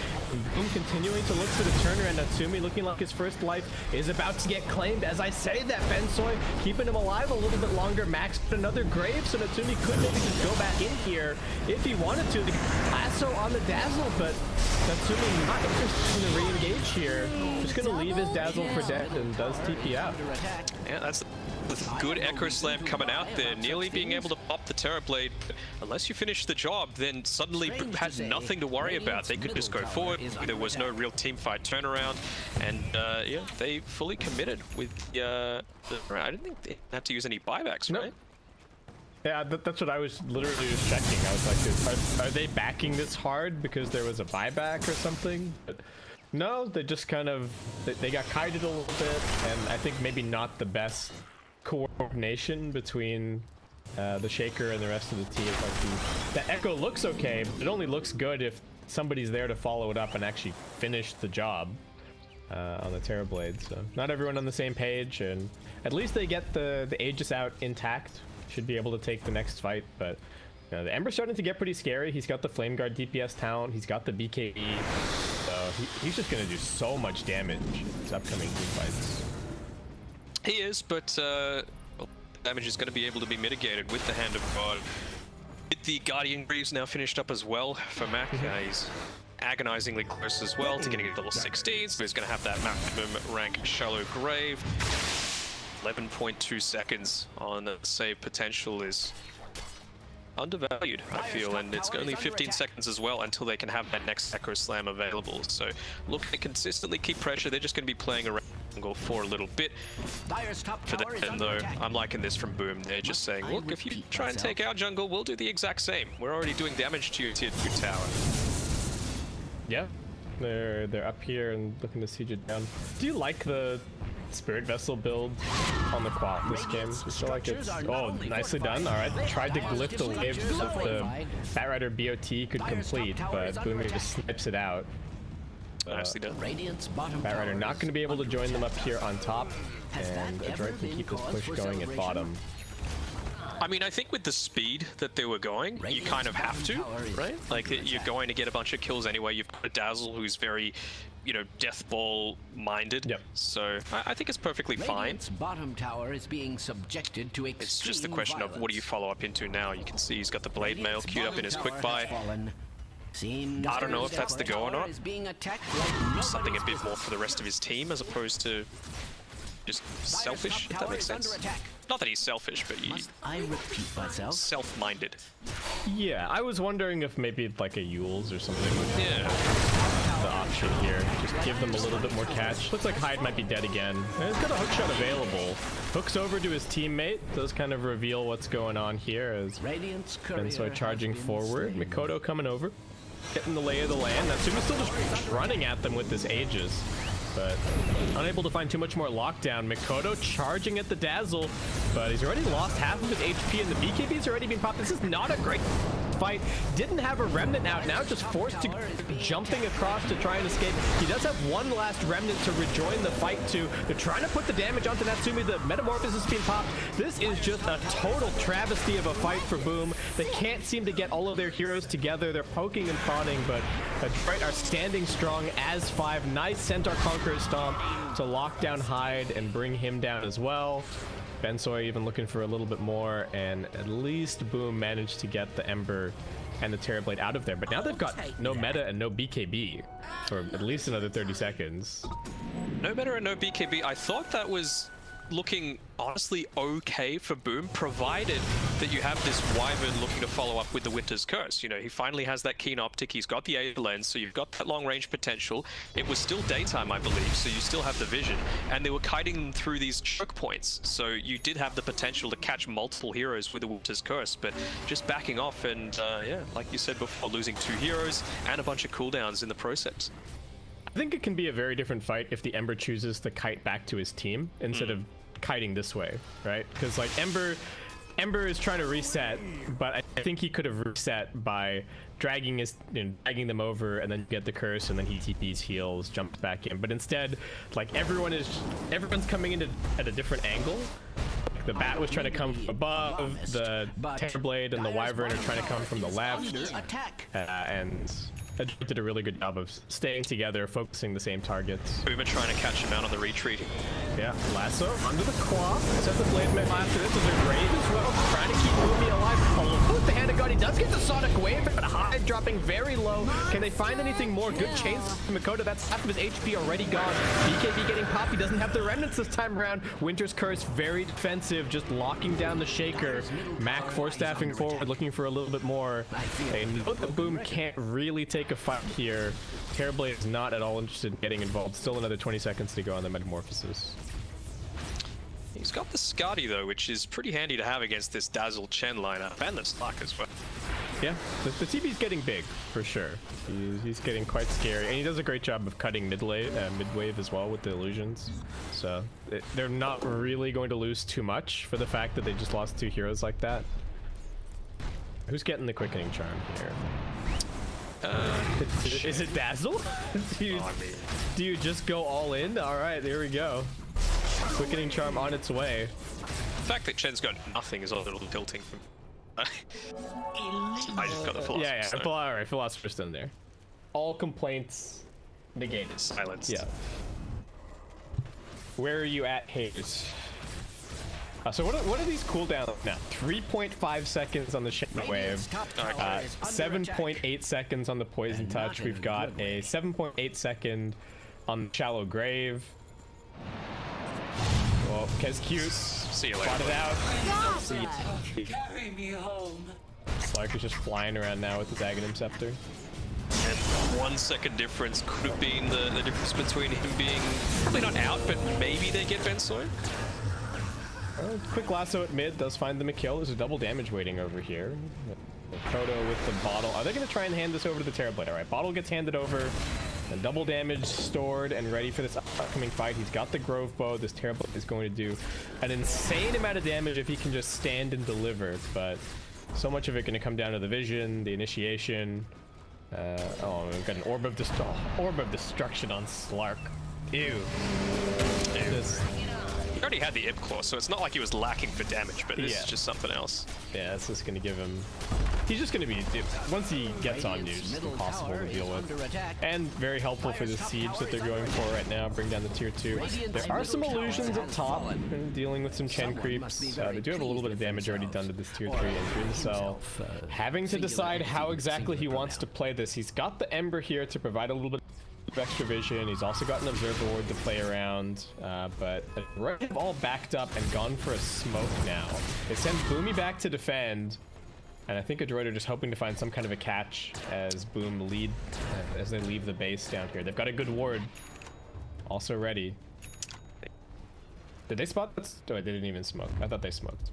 Boom continuing to look for the turnaround. Natsumi looking like his first life is about to get claimed. As I say that, Bensoy keeping him alive a little bit longer. Max put another grave, so Natsumi could maybe just go back in here if he wanted to. The lasso on the Dazzle, but Natsumi not interested in the re-engage here. Just gonna leave his Dazzle for dead and does TP out. Yeah, that's good Echo Slam coming out there, nearly being able to pop the Terror Blade. But unless you finish the job, then suddenly had nothing to worry about. They could just go forward. There was no real team fight turnaround, and yeah, they fully committed with I didn't think they had to use any buybacks, right? Yeah, that's what I was literally just checking. I was like, are they backing this hard because there was a buyback or something? But no, they just kind of, they got kited a little bit, and I think maybe not the best coordination between the Shaker and the rest of the team. Like the Echo looks okay, but it only looks good if somebody's there to follow it up and actually finish the job on the Terrorblade. So not everyone on the same page, and at least they get the Aegis out intact. Should be able to take the next fight, but the Ember's starting to get pretty scary. He's got the Flame Guard DPS talent. He's got the BKE. So he's just going to do so much damage in these upcoming team fights. He is, but well, damage is going to be able to be mitigated with the Hand of God. With the Guardian Greaves now finished up as well for Mac. He's agonizingly close as well to getting a level 16, so he's going to have that maximum rank Shallow Grave. 11.2 seconds on the save potential is undervalued, I feel, and it's only 15 seconds as well until they can have that next Echo Slam available. So look, they consistently keep pressure. They're just going to be playing around jungle for a little bit. For them, though, I'm liking this from Boom. They're just saying, look, if you try and take our jungle, we'll do the exact same. We're already doing damage to your tier 2 tower. Yeah, they're up here and looking to siege it down. Do you like the Spirit Vessel build on the quad this game? I feel like it's nicely done. All right, tried to glyph the wave so the Batrider BOT could complete, but Boomy just snipes it out. Nicely done. Batrider not going to be able to join them up here on top, and ADROIT can keep this push going at bottom. I mean, I think with the speed that they were going, you kind of have to, right? Like, you're going to get a bunch of kills anyway. You've got a Dazzle who's very, death ball minded. Yep. So I think it's perfectly fine. Bottom tower is being subjected to extreme It's just a question of what do you follow up into now. You can see he's got the Blade Mail queued up in his quick buy. I don't know if that's the go or not. Something a bit more for the rest of his team as opposed to just selfish, if that makes sense. Not that he's selfish, but he's self-minded. Yeah, I was wondering if maybe like a Yule's or something would be the option here. Just give them a little bit more catch. Looks like Hyde might be dead again. And he's got a hookshot available. Hooks over to his teammate. Does kind of reveal what's going on here as Bensoy charging forward. Mikoto coming over. Getting the lay of the land. Natsuma's still just running at them with this Aegis, but unable to find too much more lockdown. Mikoto charging at the Dazzle, but he's already lost half of his HP and the BKB's already been popped. This is not a great fight. Didn't have a Remnant out, now just forced to jumping across to try and escape. He does have one last Remnant to rejoin the fight too. They're trying to put the damage onto Natsumi. The Metamorphosis being popped. This is just a total travesty of a fight for Boom. They can't seem to get all of their heroes together. They're poking and prodding, but ADROIT are standing strong as 5. Nice Centaur Conqueror stomp to lock down Hyde and bring him down as well. Bensoy even looking for a little bit more, and at least Boom managed to get the Ember and the Terrorblade out of there. But now they've got no meta and no BKB for at least another 30 seconds. No meta and no BKB. I thought that was looking honestly okay for Boom, provided that you have this Wyvern looking to follow up with the Winter's Curse. He finally has that keen optic. He's got the A lens, so you've got that long range potential. It was still daytime, I believe, so you still have the vision. And they were kiting them through these choke points, so you did have the potential to catch multiple heroes with the Winter's Curse, but just backing off and, yeah, like you said before, losing 2 heroes and a bunch of cooldowns in the process. I think it can be a very different fight if the Ember chooses to kite back to his team instead of kiting this way, right? Because like Ember is trying to reset, but I think he could have reset by dragging dragging them over, and then get the curse, and then he TPs, heals, jumps back in. But instead, like everyone's coming in at a different angle. Like, the Bat was trying to come from above, the Terrorblade and the Wyvern are trying to come from the left, and ADROIT did a really good job of staying together, focusing the same targets. Boomer trying to catch him out on the retreat. Yeah, lasso under the claw. Set the blade mail after this as a grave as well. Trying to keep Boomy alive. Oh, with the Hand of God, he does get the Sonic Wave, but Hyde dropping very low. Can they find anything more? Good chase from Mikoto. That's half of his HP already gone. BKB getting popped. He doesn't have the Remnants this time around. Winter's Curse, very defensive, just locking down the Shaker. Mac force-staffing forward, looking for a little bit more. They know that Boom can't really take a fight here. Terrorblade is not at all interested in getting involved. Still another 20 seconds to go on the Metamorphosis. He's got the Skadi though, which is pretty handy to have against this Dazzle Chen lineup, and the Slark as well. Yeah, the TB's getting big for sure. He's getting quite scary, and he does a great job of cutting mid-wave as well with the illusions. So they're not really going to lose too much for the fact that they just lost 2 heroes like that. Who's getting the quickening charm here? Is it Dazzle? do you just go all in? All right, there we go. Quickening charm on its way. The fact that Chen's got nothing is a little tilting for me. I just got the philosopher. Yeah. All right, philosopher's stone there. All complaints negated. Silenced. Yeah. Where are you at, Hayes? So what are these cooldowns now? 3.5 seconds on the Shadow Wave, 7.8 seconds on the Poison Touch. We've got a 7.8 second on the Shallow Grave. Well, Kez cute. See you later. Spotted out. Carry me home. Slark is just flying around now with his Aghanim Scepter. And 1 second difference could have been the difference between him being probably not out, but maybe they get Bensoy. Quick lasso at mid does find them a kill. There's a double damage waiting over here. Kodo with the bottle. Are they going to try and hand this over to the Terrorblade? All right, bottle gets handed over. And double damage stored and ready for this upcoming fight. He's got the Grove Bow. This Terrorblade is going to do an insane amount of damage if he can just stand and deliver. But so much of it going to come down to the vision, the initiation. Oh, we've got an Orb of Destruction on Slark. Ew. He already had the Ib Claw, so it's not like he was lacking for damage, but this is just something else. Yeah, this is going to give him... He's just going to be... Once he gets on you, it's impossible to deal with. And very helpful for the siege that they're going for right now. Bring down the tier 2. There are some illusions up top, dealing with some Chen creeps. They do have a little bit of damage already done to this tier 3. And Dreamcell having to decide how exactly he wants to play this. He's got the Ember here to provide a little bit of extra vision. He's also got an Observer Ward to play around, but right have all backed up and gone for a smoke now. They send Boomy back to defend, and I think ADROIT are just hoping to find some kind of a catch as Boom lead as they leave the base down here. They've got a good ward also ready. Did they spot that? Oh, they didn't even smoke. I thought they smoked.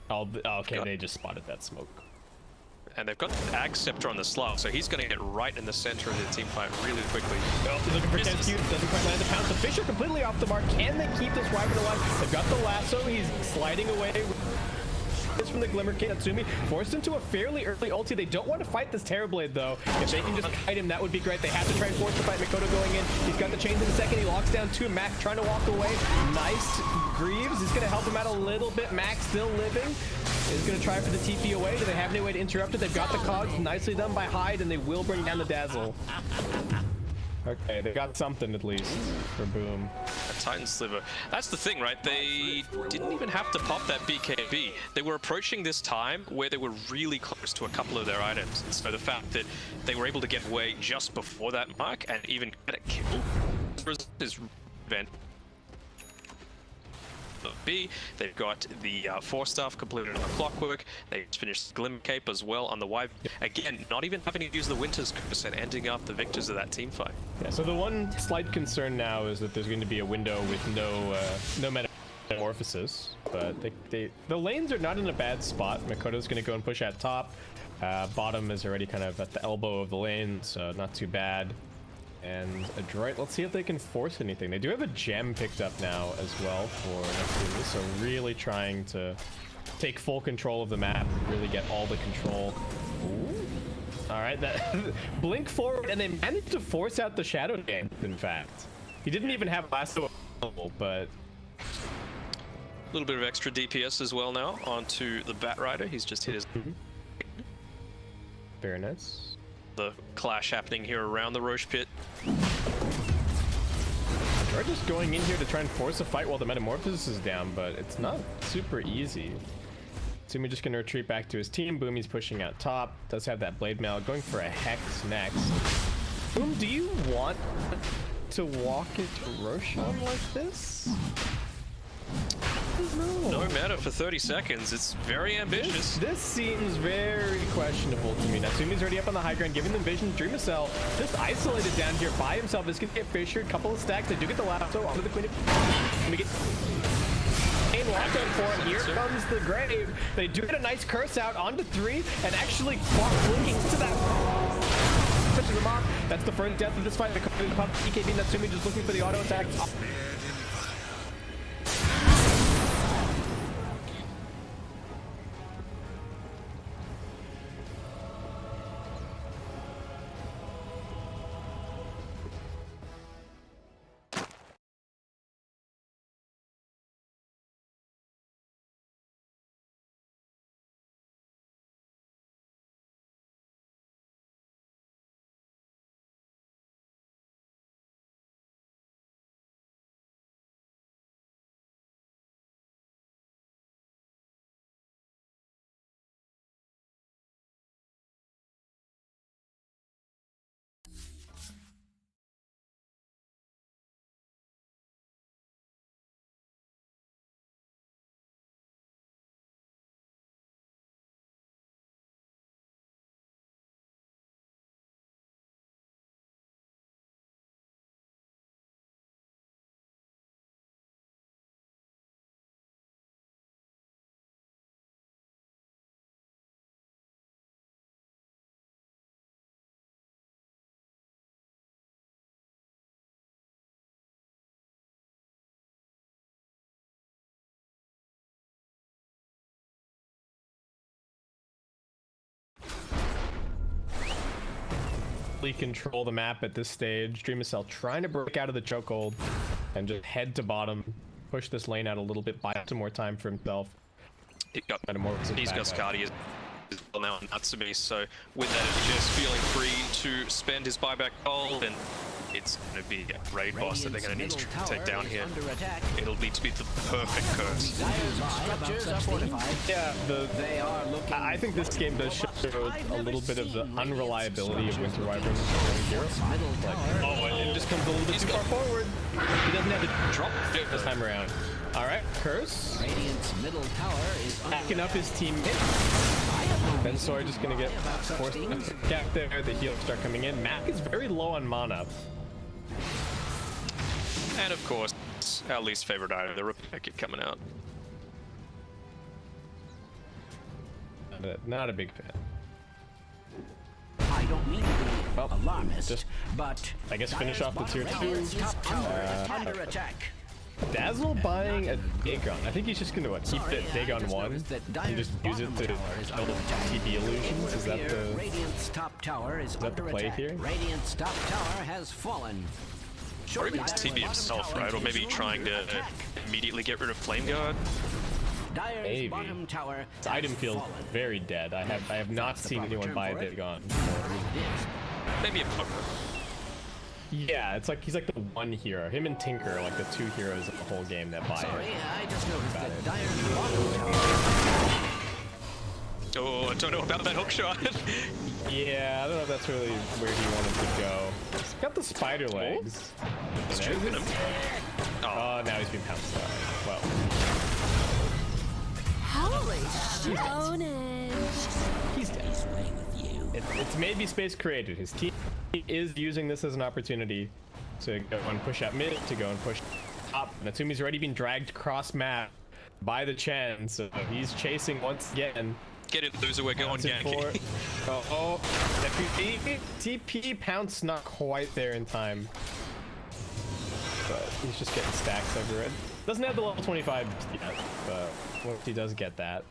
Oh, okay, they just spotted that smoke. And they've got the Ag Scepter on the slough, so he's going to get right in the center of the team fight really quickly. Oh, looking for Kenscute, doesn't quite land the pounce. The Fisher completely off the mark. Can they keep this Wyvern alive? They've got the lasso. He's sliding away. This from the Glimmer King Natsumi, forced into a fairly early ulti. They don't want to fight this Terrorblade though. If they can just kite him, that would be great. They have to try and force the fight. Mikoto going in. He's got the chains in a second. He locks down 2. Max trying to walk away. Nice. Greaves is going to help him out a little bit. Max still living. Is going to try for the TP away. Do they have any way to interrupt it? They've got the cogs. Nicely done by Hyde, and they will bring down the Dazzle. Okay, they got something at least for Boom. A Titan Sliver. That's the thing, right? They didn't even have to pop that BKB. They were approaching this time where they were really close to a couple of their items. And so the fact that they were able to get away just before that mark and even get a kill is event. B. They've got the Force Staff completed on the Clockwork. They just finished Glimmer Cape as well on the Wyvern. Again, not even having to use the Winter's Curse and ending up the victors of that team fight. Yeah, so the one slight concern now is that there's going to be a window with no metamorphosis, but the lanes are not in a bad spot. Makoto's going to go and push at top. Bottom is already kind of at the elbow of the lane, so not too bad. And ADROIT, let's see if they can force anything. They do have a gem picked up now as well for next season, so really trying to take full control of the map, really get all the control. Ooh. All right, that blink forward, and they managed to force out the Shadow Dance, in fact. He didn't even have lasso available, but... A little bit of extra DPS as well now onto the Bat Rider. He's just hit his... Very nice. The clash happening here around the Roche Pit. They're just going in here to try and force a fight while the Metamorphosis is down, but it's not super easy. Tsumi just gonna retreat back to his team. Boomy's pushing out top. Does have that Blade Mail, going for a Hex next. Boom, do you want to walk into Roshan like this? No matter for 30 seconds. It's very ambitious. This seems very questionable to me. Natsumi's already up on the high ground, giving them vision. Dreamcell just isolated down here by himself. This could get fissured. Couple of stacks. They do get the lasso onto the Queen of... Let me get... lockdown for him. Here comes the grave. They do get a nice curse out onto 3 and actually blinking to that. Pushes him off. That's the first death of this fight. The pop EKB Natsumi just looking for the auto attack. Control the map at this stage. Dreamcell trying to break out of the chokehold and just head to bottom, push this lane out a little bit, buy some more time for himself. He's got Scardy as well now on Natsumi, so with that just feeling free to spend his buyback gold, and it's going to be a raid boss that they're going to need to take down here. It'll need to be the perfect curse. Yeah, I think this game does show a little bit of the unreliability of Winter Wyvern here. Oh, and it just comes a little bit too far forward. He doesn't have to drop it this time around. All right, curse. Backing up his teammate. Then Sora just going to get forced gap there. The heals start coming in. Mac is very low on mana. And of course, our least favorite item, the repair kit coming out. Not a big fan. I don't mean to be alarmist, just, but I guess finish off the tier 2. Under attack. Dazzle buying a Dagon. I think he's just gonna keep the Dagon 1 and just use it to build TP illusions. Is that the Radiant's top tower is the play here? Radiant's top tower has fallen. Or even just TP himself, right? Or maybe trying to immediately get rid of Flame Guard. Maybe. This item feels very dead. I have not seen anyone buy a Dagon before. Maybe a poker. Yeah, it's like he's like the one hero. Him and Tinker are like the 2 heroes of the whole game that buy it. I just noticed that Dire's Oh, I don't know about that hook shot. Yeah, I don't know if that's really where he wanted to go. He's got the spider legs. It's true. Oh, now he's being pounced out. Well. Holy stonage. He's dead. It's maybe space created. His team is using this as an opportunity to go and push out mid, to go and push up. Natsumi's already been dragged cross map by the Chen, so he's chasing once again. Get it, loser, we're going Yankee. Oh, TP pounce not quite there in time. But he's just getting stacks over it. Doesn't have the level 25 yet, but once he does get that.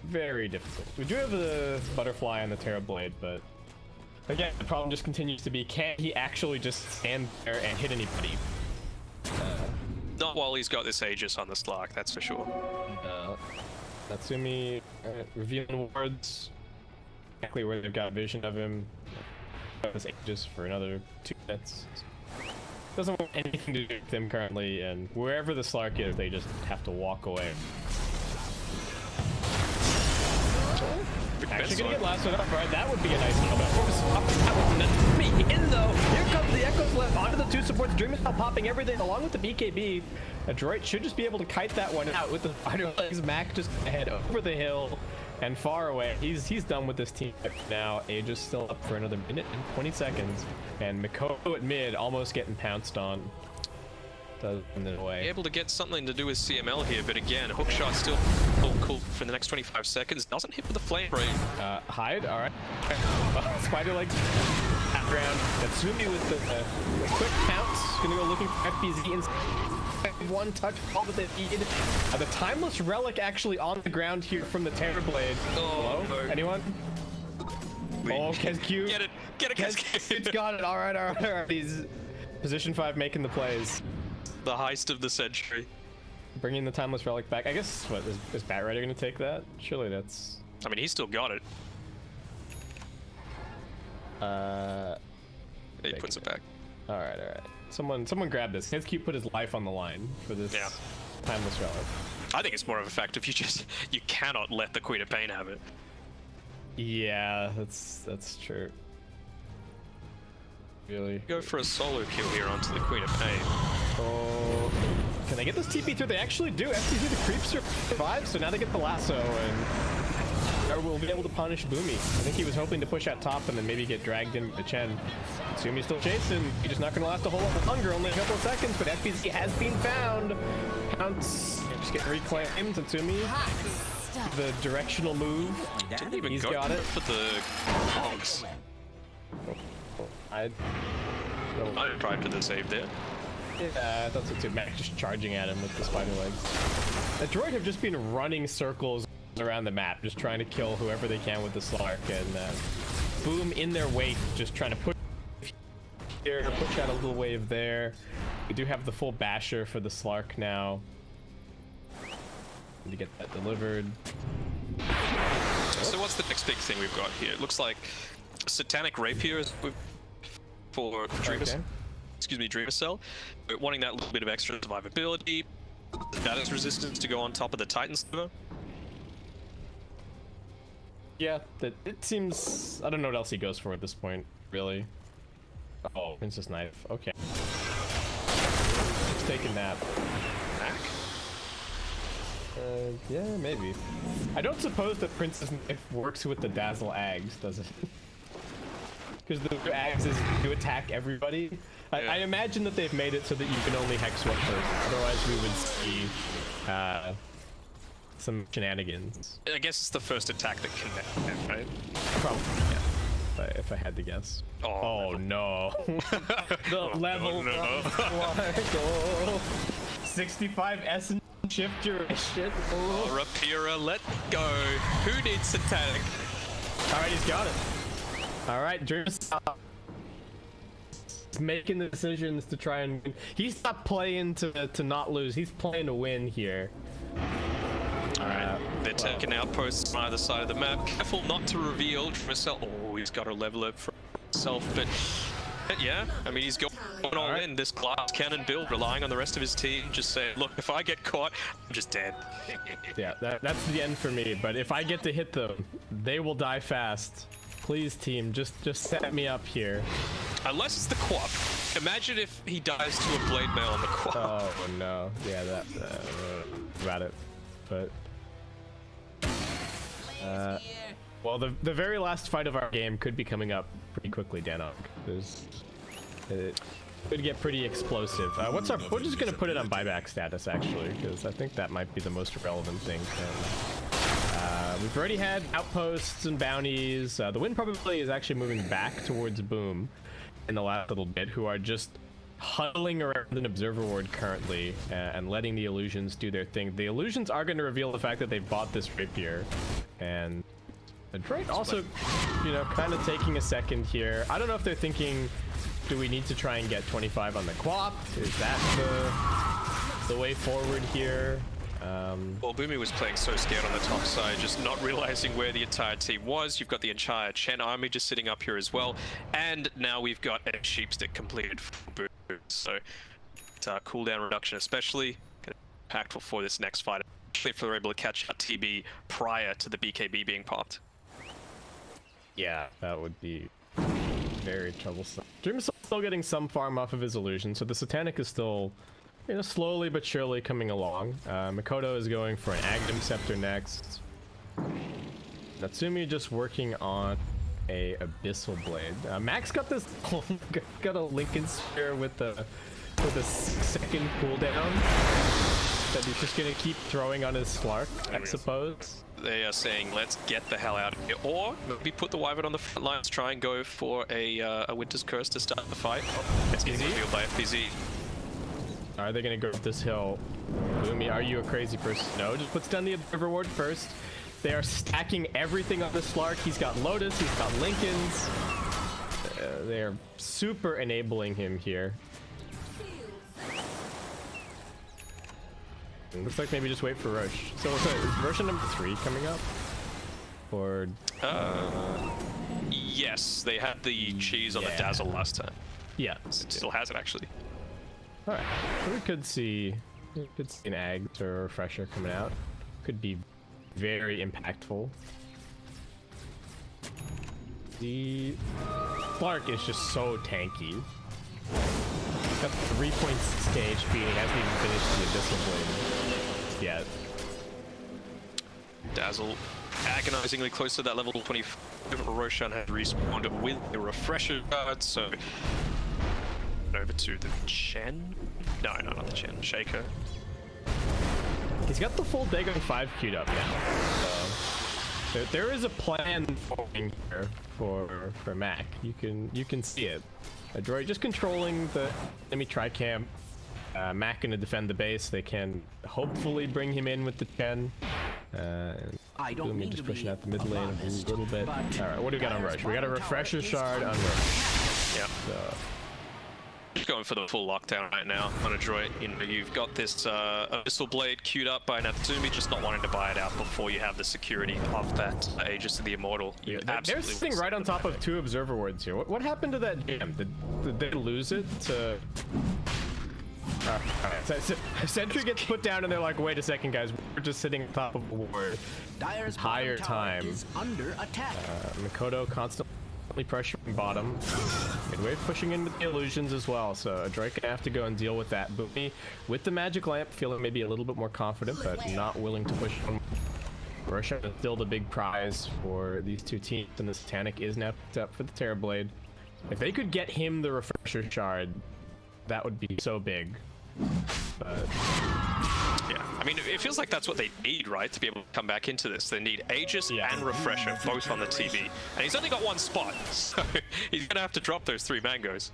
Very difficult. We do have the butterfly on the Terra Blade, but again, the problem just continues to be, can he actually just stand there and hit anybody? Not while he's got this Aegis on the Slark, that's for sure. Natsumi revealing wards, exactly where they've got vision of him. This Aegis for another 2 minutes. Doesn't want anything to do with them currently, and wherever the Slark is, they just have to walk away. Actually gonna get last one up, right? That would be a nice kill. That would not be in though. Here comes the Echo's left onto the 2 supports. Dream is now popping everything along with the BKB. ADROIT should just be able to kite that one out with the spider legs. Mac just ahead over the hill and far away. He's done with this team now. Aegis still up for another minute and 20 seconds. And Miko at mid almost getting pounced on. does in the way. Able to get something to do with CML here, but again, hookshot still cool for the next 25 seconds. Doesn't hit with the flame ray. Hide, all right. Spider legs background. Natsumi with the quick counts. Gonna go looking for FBZ inside. One touch, all that they need. The timeless relic actually on the ground here from the Terrorblade. Oh, hello? no. Anyone? Oh, KezQ. Get it, KezQ. It's got it. All right. He's position 5 making the plays. The heist of the century. Bringing the timeless relic back. I guess, what, is Bat Rider gonna take that? Surely that's... I mean, he's still got it. He puts it back. All right. Someone grab this. KezQ put his life on the line for this timeless relic. I think it's more of a fact if you cannot let the Queen of Pain have it. Yeah, that's true. Really? Go for a solo kill here onto the Queen of Pain. Oh, can they get this TP through? They actually do. FTZ the creeps survive, so now they get the lasso and we'll be able to punish Boomy. I think he was hoping to push out top and then maybe get dragged in to Chen. Sumi's still chasing. He's just not going to last a whole lot longer, only a couple of seconds, but FBZ has been found. Counts just get reclaimed. Tatsumi, the directional move. Didn't even He's go got it. for the honks. I tried for the save there. Yeah, that's what too. Mac just charging at him with the spider legs. The droid have just been running circles around the map, just trying to kill whoever they can with the Slark, and Boom in their wake, just trying to push here, push out a little wave there. We do have the full basher for the Slark now. Need to get that delivered. So what's the next big thing we've got here? It looks like Satanic Rapier is for Dreamer. Okay. Excuse me, Dreamer Cell. But wanting that little bit of extra survivability, status resistance to go on top of the Titan server. Yeah, it seems... I don't know what else he goes for at this point, really. Oh, Princess Knife. Okay. He's taking that. Back? Yeah, maybe. I don't suppose that Princess Knife works with the Dazzle Ags, does it? Because the Ags is to attack everybody. Yeah. I imagine that they've made it so that you can only hex one person. Otherwise, we would see some shenanigans. I guess it's the first attack that can, right? Probably, yeah. If I had to guess. Oh no. The level. No. 65 S shift duration. Oh, Rapira, let go. Who needs Satanic? Alright, he's got it. Alright, Dream making the decisions to try and win. He's not playing to not lose. He's playing to win here. Alright, they're taking outposts on either side of the map. Careful not to reveal Trimicel. Oh, he's got to level it for himself, but yeah, I mean, he's going all in. This glass cannon build, relying on the rest of his team, just saying, look, if I get caught, I'm just dead. Yeah, that's the end for me, but if I get to hit them, they will die fast. Please, team, just set me up here. Unless it's the Quap. Imagine if he dies to a blade mail on the Quap. Oh no, yeah, that about it, but well, the very last fight of our game could be coming up pretty quickly, Danog. It could get pretty explosive. We're just gonna put it on buyback status actually, because I think that might be the most relevant thing. We've already had outposts and bounties. The wind probably is actually moving back towards Boom in the last little bit, who are just huddling around an observer ward currently and letting the illusions do their thing. The illusions are going to reveal the fact that they bought this rapier, and ADROIT also, you know, kind of taking a second here. I don't know if they're thinking, do we need to try and get 25 on the Quap? Is that the way forward here? Well, Boomy was playing so scared on the top side, just not realizing where the entire team was. You've got the entire Chen army just sitting up here as well, and now we've got a Sheepstick completed for Boom. So, cooldown reduction especially impactful for this next fight, especially if they're able to catch a TB prior to the BKB being popped. Yeah, that would be very troublesome. Dream's still getting some farm off of his illusion, so the Satanic is still, you know, slowly but surely coming along. Makoto is going for an Aghanim Scepter next. Natsumi just working on a Abyssal Blade. Max got this, got a Lincoln Sphere with the with a 6-second cooldown that he's just gonna keep throwing on his Slark, I suppose. They are saying, let's get the hell out of here. Or maybe put the Wyvern on the front lines, try and go for a Winter's Curse to start the fight. It's getting revealed by FPZ. Are they gonna go up this hill? Boomy, are you a crazy person? No, just puts down the Observer Ward first. They are stacking everything on the Slark. He's got Lotus, he's got Lincolns. They're super enabling him here. Looks like maybe just wait for Roche. So is version number 3 coming up? Or yes, they had the cheese on the Dazzle last time. yeah, It still has it actually. all right. So we could see an Ag or a Refresher coming out. Could be very impactful. The Clark is just so tanky. Got 3.6 HP and he hasn't even finished the Abyssal Blade yet. Dazzle agonizingly close to that level 25. Roshan had respawned with the refresher guard, so over to the Chen. No, not the Chen. Shaker. He's got the full Dagon 5 queued up now. So there is a plan forming here for Mac. You can see it. ADROIT just controlling the enemy tri-camp. Mac gonna defend the base. They can hopefully bring him in with the Chen. I don't mean just to pushing be out the mid lane a alarmist, little bit. but All right, what do we got on Rush? We got a Refresher Shard on Rush. Yeah. So, Just going for the full lockdown right now on ADROIT. You know, you've got this Abyssal Blade queued up by Natsumi, just not wanting to buy it out before you have the security of that Aegis of the Immortal. You they're absolutely sitting right on top of 2 Observer Wards here. What happened to that jam? Did they lose it to... So Sentry gets put down and they're like, wait a second guys, we're just sitting on top of a ward. Dire's Higher bottom tower time. is under attack. Mikoto constantly pressuring bottom. Midwave pushing in with the illusions as well, so ADROIT gonna have to go and deal with that. Boomy with the magic lamp, feeling maybe a little bit more confident, but not willing to push on. Roshan is still the big prize for these two teams, and the Satanic is now picked up for the Terrorblade. If they could get him the Refresher Shard, that would be so big. But Yeah, I mean, it feels like that's what they need, right, to be able to come back into this. They need Aegis and Refresher, both on the TV. And he's only got one spot, so he's gonna have to drop those 3 mangoes.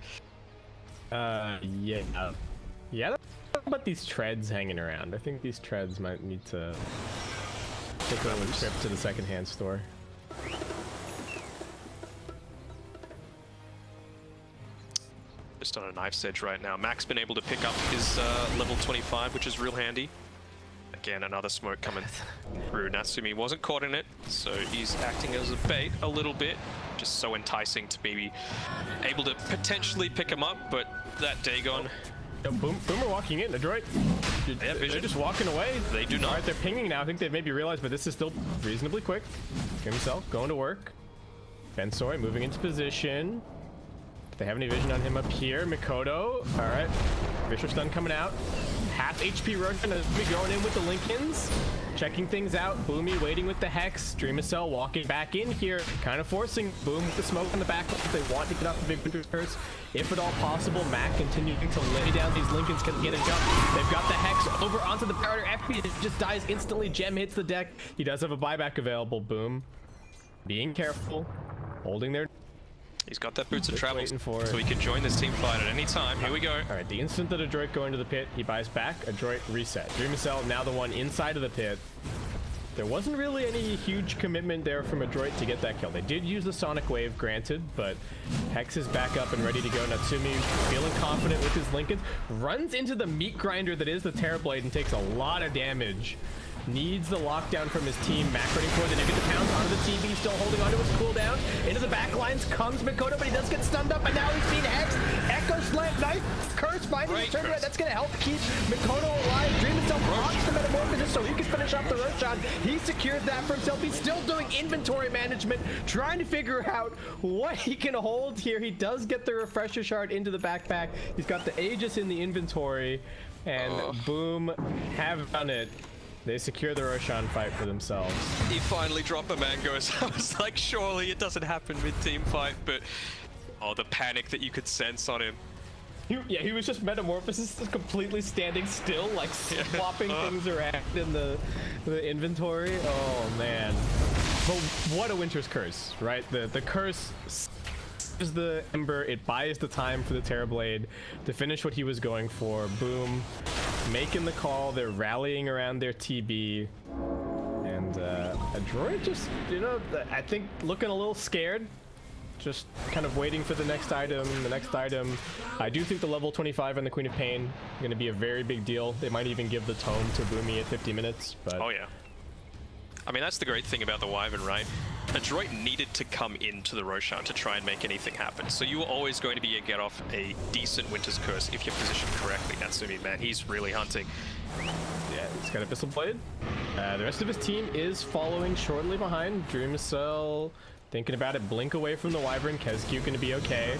yeah. Yeah, but these treads hanging around. I think these treads might need to take a little trip to the secondhand store. Just on a knife's edge right now. Mac's been able to pick up his level 25, which is real handy. Again, another smoke coming through. Natsumi wasn't caught in it, so he's acting as a bait a little bit. Just so enticing to be able to potentially pick him up, but that Dagon... Yo, Boomer walking in, ADROIT. They're just walking away. They do not. Alright, they're pinging now. I think they've maybe realized, but this is still reasonably quick. Himself going to work. Fensoy moving into position. They have any vision on him up here. Mikoto. Alright. Vicious Stun coming out. Half HP Roshan is going in with the Lincolns. Checking things out. Boomy waiting with the Hex. Dreamacell walking back in here. Kind of forcing Boom with the smoke on the back. They want to get off the big Winter's Curse. If at all possible, Mac continuing to lay down these Lincolns can get a jump. They've got the Hex over onto the Parader. FP just dies instantly. Gem hits the deck. He does have a buyback available. Boom. Being careful. Holding their... He's got that Boots of Travel, for so he can join this team fight at any time. Here we go. All right, the instant that ADROIT go into the pit, he buys back. ADROIT reset. Dreamacell now the one inside of the pit. There wasn't really any huge commitment there from ADROIT to get that kill. They did use the Sonic Wave, granted, but Hex is back up and ready to go. Natsumi feeling confident with his Lincoln. Runs into the meat grinder that is the Terrorblade and takes a lot of damage. Needs the lockdown from his team. Mac ready for the negative pounds onto the TV, still holding onto his cooldown. Into the back lines comes Mikoto, but he does get stunned up, and now he's being hexed. Echo Slant Knife, Curse finding his turn around. That's going to help keep Mikoto alive. Dreamacell blocks the Metamorphosis so he can finish off the Roshan. He secures that for himself. He's still doing inventory management, trying to figure out what he can hold here. He does get the Refresher Shard into the backpack. He's got the Aegis in the inventory, and Boom have done it. They secure the Roshan fight for themselves. He finally dropped the mangoes. I was like, surely it doesn't happen mid-team fight, but oh, the panic that you could sense on him. He was just Metamorphosis, just completely standing still, like swapping things around in the inventory. Oh man! But what a Winter's Curse, right? The curse is the Ember. It buys the time for the Terrorblade to finish what he was going for. Boom, making the call. They're rallying around their TB, and ADROIT just, you know, I think looking a little scared. Just kind of waiting for the next item, I do think the level 25 and the Queen of Pain are going to be a very big deal. They might even give the tome to Boomy at 50 minutes, but... Oh yeah. I mean, that's the great thing about the Wyvern, right? ADROIT needed to come into the Roshan to try and make anything happen. So you were always going to be a get off a decent Winter's Curse if you're positioned correctly. Natsumi, man, he's really hunting. Yeah, he's got a Pistol Blade. The rest of his team is following shortly behind. Dreamcell... Thinking about it, blink away from the Wyvern. Kezcue gonna be okay.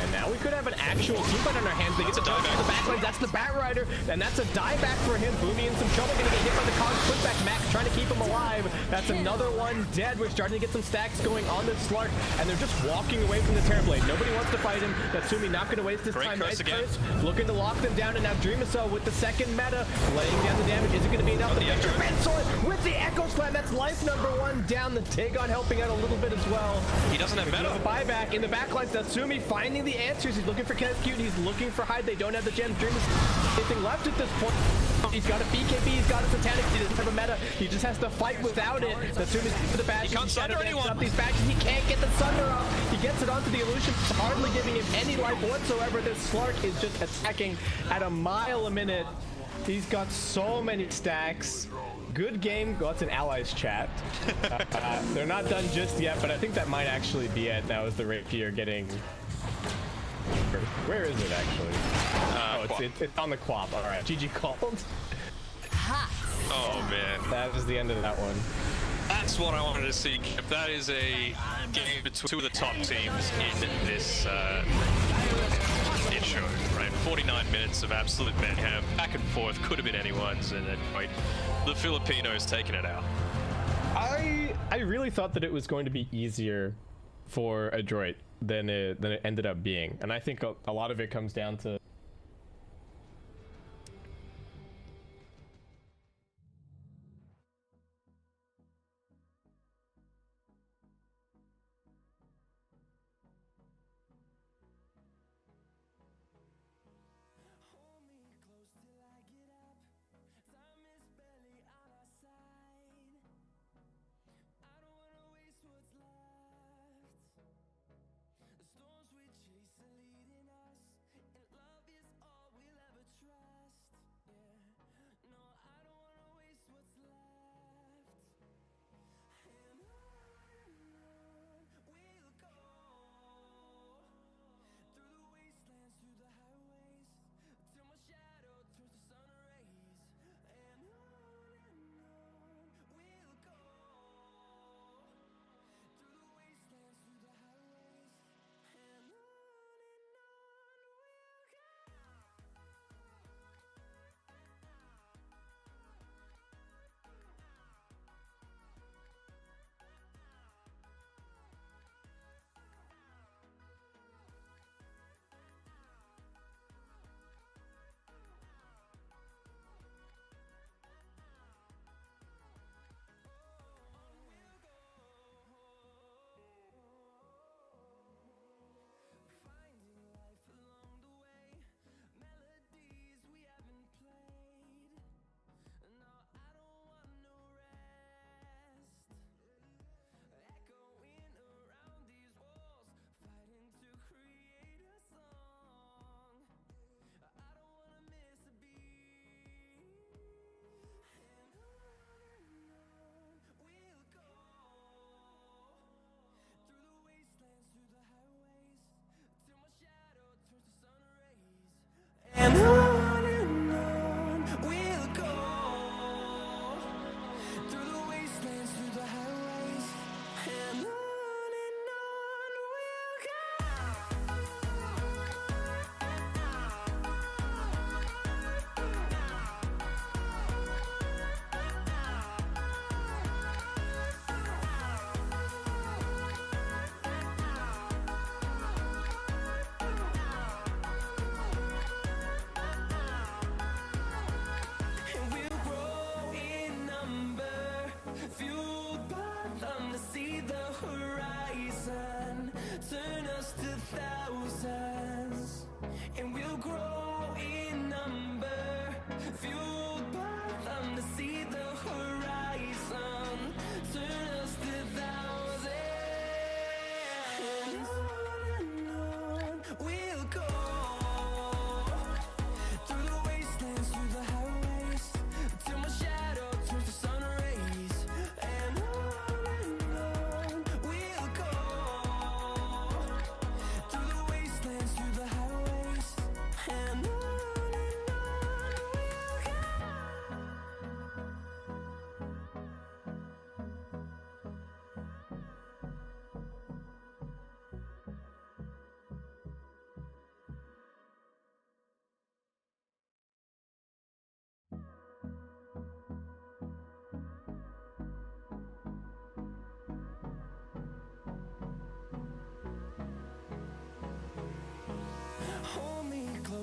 And now we could have an actual teamfight on our hands. They get the dieback. The backline, that's the Bat Rider, and that's a dieback for him. Boomy in some trouble, gonna get hit by the Cog. Putback Max trying to keep him alive. That's another one dead. We're starting to get some stacks going on this Slark, and they're just walking away from the Terrorblade. Nobody wants to fight him. Natsumi not gonna waste his time. Nice curse, looking to lock them down, and now Dreamcell with the second meta, laying down the damage. Is it gonna be enough? The Red Sword with the Echo Slam. That's life number 1 down. The Dagon helping out a little bit as well. He doesn't have meta. Buyback in the backline. Natsumi finding the answers. He's looking for Kezcue. He's looking for Hyde. They don't have the gems. Dream is anything left at this point. He's got a BKB. He's got a Satanic. He doesn't have a meta. He just has to fight without it. Natsumi's to the bash. He can't sunder anyone. Up these bashes. He can't get the Sunder up. He gets it onto the illusion. Hardly giving him any life whatsoever. This Slark is just attacking at a mile a minute. He's got so many stacks. Good game. Well, that's an allies chat. They're not done just yet, but I think that might actually be it. That was the rapier getting... Where is it actually? It's on the Quap. All right. GG called. Oh man. That was the end of that one. That's what I wanted to see, Kip. That is a game between two of the top teams in this intro, right? 49 minutes of absolute mayhem, back and forth, could have been anyone's, and then the Filipinos taking it out. I really thought that it was going to be easier for ADROIT than it ended up being, and I think a lot of it comes down to The storms we chase are leading us, and love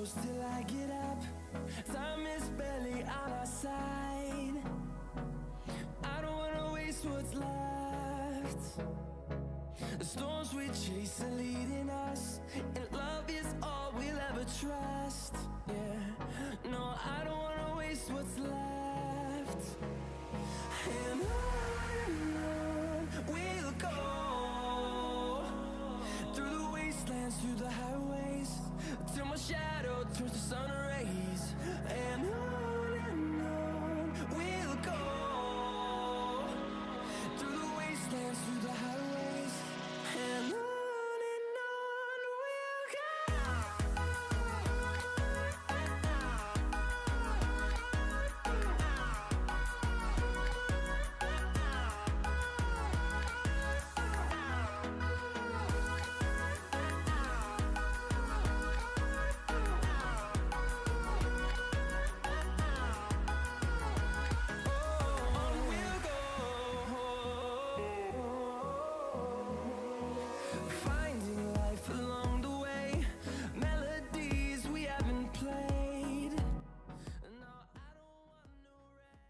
close till I get up. Time is barely on our side. I don't wanna waste what's left. The storms we chase are leading us, and love is all we'll ever trust. Yeah, no, I don't wanna waste what's left. And on we'll go, through the wastelands, through the highways, till my shadow turns to sun rays. And on we'll go, through the wastelands, through the highways, and on we'll go. Finding life along the way, melodies we haven't played. No, I don't want no rest.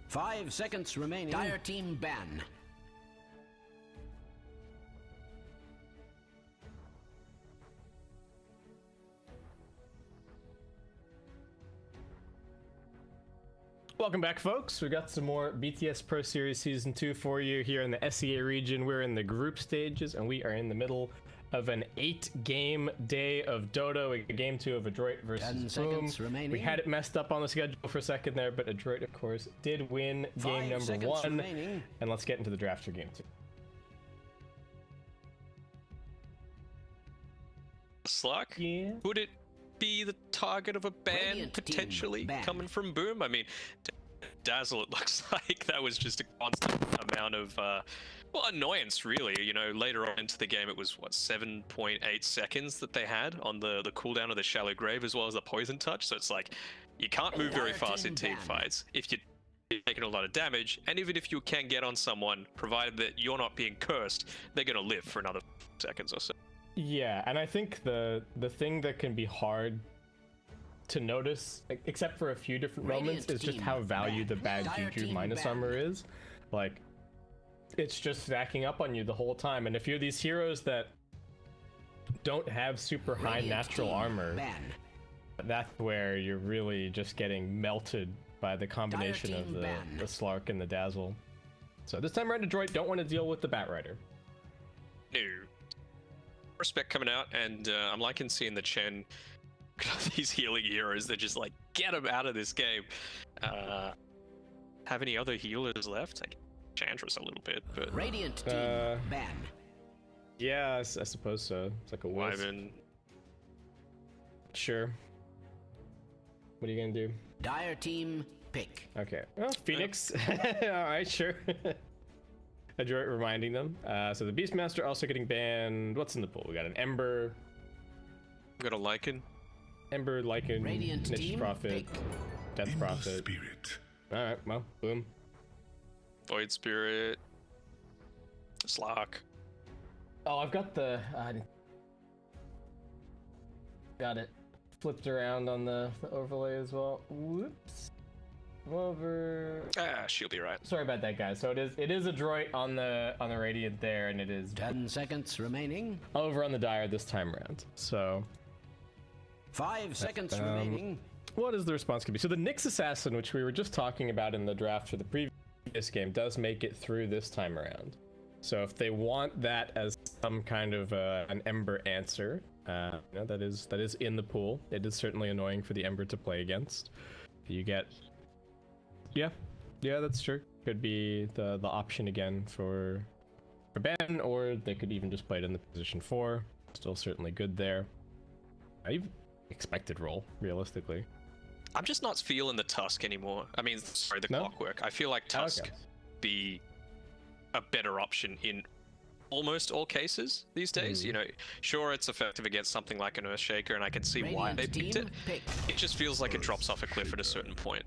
Five seconds remaining. Dire team ban. Welcome back, folks. We got some more BTS Pro Series Season 2 for you here in the SEA region. We're in the group stages, and we are in the middle of an 8-game day of Dota. We got Game 2 of ADROIT versus 10 seconds Boom. remaining. We had it messed up on the schedule for a second there, but ADROIT, of course, did win game 5 number seconds 1. remaining. And let's get into the draft for Game 2. Sluck? Yeah. Would it be the target of a ban Radiant team potentially ban. coming from Boom? I mean, Dazzle, it looks like that was just a constant amount of, well, annoyance, really. You know, later on into the game, it was, what, 7.8 seconds that they had on the cooldown of the Shallow Grave as well as the Poison Touch. So it's like, you can't move very fast in team fights if you're taking a lot of damage. And even if you can get on someone, provided that you're not being cursed, they're going to live for another seconds or so. Yeah, and I think the thing that can be hard to notice, except for a few different moments, is just how valued the bad Juju minus armor is. Like, it's just stacking up on you the whole time, and if you're these heroes that don't have super high natural armor, that's where you're really just getting melted by the combination of the Slark and the Dazzle. So this time around, ADROIT don't want to deal with the Batrider. No. Respect coming out, and I'm liking seeing the Chen, these healing heroes. They're just like, get them out of this game. Have any other healers left? Like Chantress a little bit, but Radiant team ban. Yeah, I suppose so. It's like a wisp. Wyvern. Sure. What are you gonna do? Dire team pick. Okay. Well, Phoenix. All right, sure. ADROIT reminding them. So the Beastmaster also getting banned. What's in the pool? We got an Ember. Got a Lycan. Ember, Lycan, Radiant Niche team Prophet, pick. Death In the Prophet. spirit. All right, well, boom. Void Spirit. Slark. Oh, I've got the. Got it flipped around on the overlay as well. Whoops. Over. She'll be right. Sorry about that, guys. So it is ADROIT on the Radiant there, and it is 10 seconds remaining. over on the Dire this time around. So 5 seconds remaining. what is the response gonna be? So the Nyx Assassin, which we were just talking about in the draft for the previous game, does make it through this time around. So if they want that as some kind of an Ember answer, you know, that is in the pool. It is certainly annoying for the Ember to play against. You get, yeah, that's true. Could be the option again for Ben, or they could even just play it in the position 4. Still certainly good there. I expected role realistically. I'm just not feeling the Tusk anymore. I mean, sorry, the No? Clockwork. I feel like Tusk Okay. be a better option in almost all cases these days. You know, sure, it's effective against something like an Earthshaker, and I can see why they picked it. It just feels like it drops off a cliff at a certain point.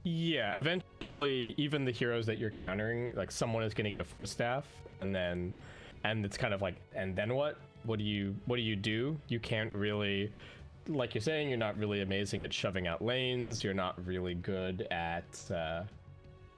Yeah, eventually, even the heroes that you're countering, like someone is getting a staff, and it's kind of like, and then what? What do you do? You can't really, like you're saying, you're not really amazing at shoving out lanes. You're not really good at.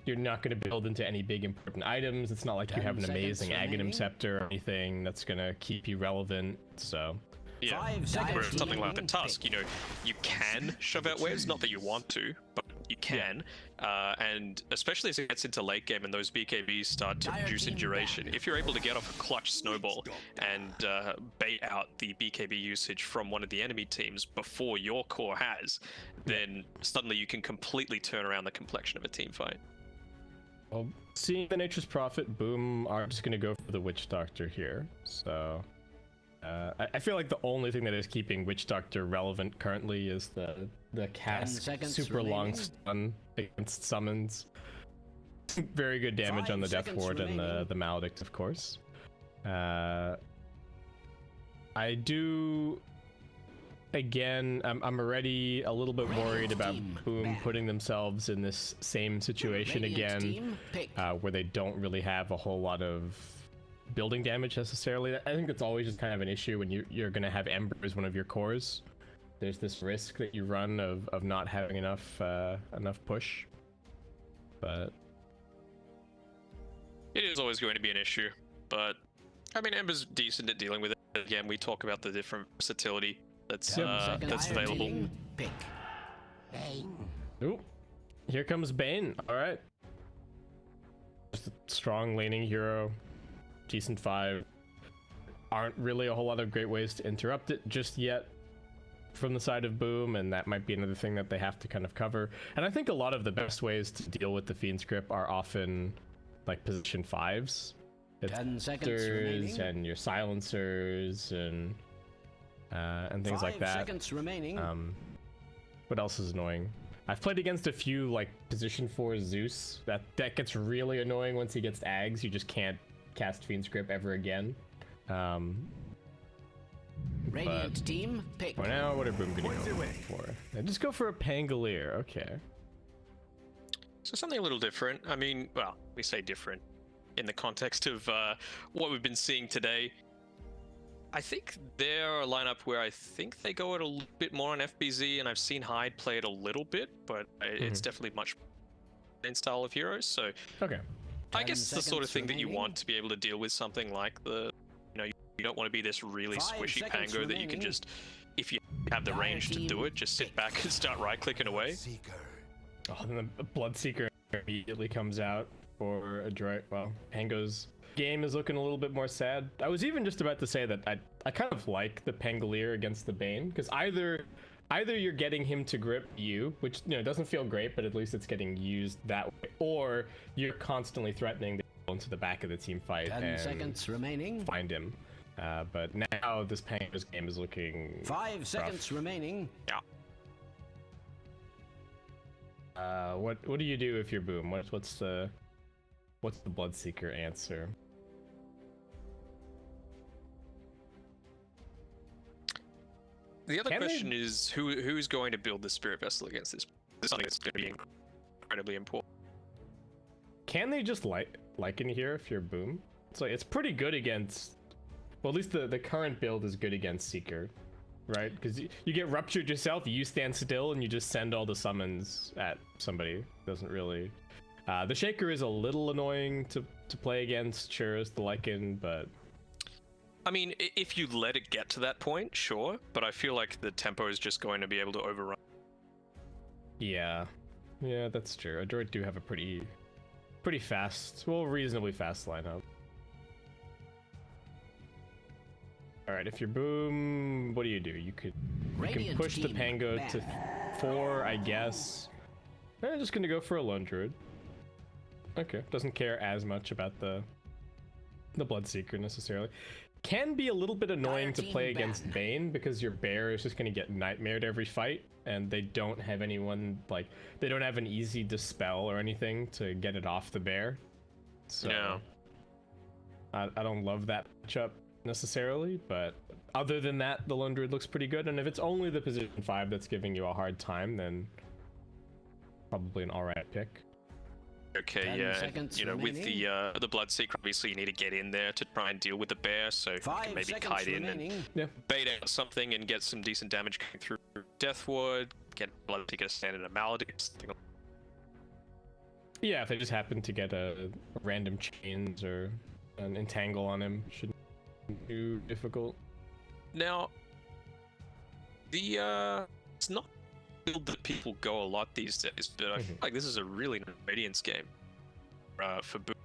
You're not going to build into any big important items. It's not like you have an 10 amazing seconds Aghanim remaining. Scepter or anything that's going to keep you relevant. So. Yeah, 5 seconds whereas something like the remaining. Tusk, you know, you can shove out waves, not that you want to, but you can. And especially as it gets into late game and those BKBs start to Dire reduce in team duration, ban. if you're able to get off a clutch snowball and bait out the BKB usage from one of the enemy teams before your core has, then suddenly you can completely turn around the complexion of a team fight. Well, seeing the Nature's Prophet, Boom are just going to go for the Witch Doctor here. So, I feel like the only thing that is keeping Witch Doctor relevant currently is the cast seconds super long remaining. stun against summons. Very good damage 5 on the Death seconds Ward and remaining. the Maledict, of course. I do. Again, I'm already a little bit worried about team Boom ban. putting themselves in this same situation Radiant again, team pick. where they don't really have a whole lot of building damage necessarily. I think that's always just kind of an issue when you're going to have Ember as one of your cores. There's this risk that you run of not having enough push. But It is always going to be an issue, but I mean, Ember's decent at dealing with it. Again, we talk about the different versatility that's 10 seconds available. remaining. Pick. Oop. Here comes Bane. All right. Just a strong laning hero. Decent 5. Aren't really a whole lot of great ways to interrupt it just yet from the side of Boom, and that might be another thing that they have to kind of cover. And I think a lot of the best ways to deal with the Fiend's Grip are often like position 5s. 10 seconds remaining. And your silencers and things like that. 5 seconds remaining. What else is annoying? I've played against a few like position 4 Zeus. That gets really annoying once he gets Ags. You just can't cast Fiend's Grip ever again. Radiant team, pick. For now, what are Boom gonna go for? Just go for a Pangolier. Okay. So something a little different. I mean, well, we say different in the context of what we've been seeing today. I think they're a lineup where I think they go it a little bit more on FBZ, and I've seen Hyde play it a little bit, but it's definitely much in style of heroes. So okay. I guess it's the sort of thing that you want to be able to deal with something like the, you don't want to be this really squishy Pango that you can just, if you have the range to do it, just sit back and start right-clicking away. Oh, and the Bloodseeker immediately comes out for ADROIT. Well, Pango's game is looking a little bit more sad. I was even just about to say that I kind of like the Pangolier against the Bane, because either you're getting him to grip you, which doesn't feel great, but at least it's getting used that way, or you're constantly threatening to go into the back of the team fight 10 and seconds remaining. find him. But now this Pango's game is looking 5 seconds remaining. Yeah. What do you do if you're Boom? What's the Bloodseeker answer? The other question is who's going to build the Spirit Vessel against this? This is something that's going to be incredibly important. Can they just Lycan here if you're Boom? It's pretty good against. Well, at least the current build is good against Seeker, right? Because you get ruptured yourself, you stand still, and you just send all the summons at somebody. Doesn't really. The Shaker is a little annoying to play against, sure, as the Lycan, but. I mean, if you let it get to that point, sure, but I feel like the tempo is just going to be able to overrun. Yeah, that's true. ADROIT do have a pretty fast, well, reasonably fast lineup. All right, if you're Boom, what do? You can push the Pango to 4, I guess. I'm just gonna go for a Lone Druid. Okay, doesn't care as much about the Bloodseeker necessarily. Can be a little bit annoying to play against Bane because your bear is just gonna get nightmared every fight, and they don't have anyone they don't have an easy dispel or anything to get it off the bear. So yeah. I don't love that matchup necessarily, but other than that, the Lone Druid looks pretty good. And if it's only the position 5 that's giving you a hard time, then probably an alright pick. Okay, yeah, and, with the Bloodseeker, obviously you need to get in there to try and deal with the bear, so you can maybe kite in and bait out something and get some decent damage coming through Deathward, get Bloodseeker to stand in a Malady. Yeah, if they just happen to get a random chains or an entangle on him, shouldn't be too difficult. Now, it's not build that people go a lot these days, but I feel like this is a really nice Radiance game for Boom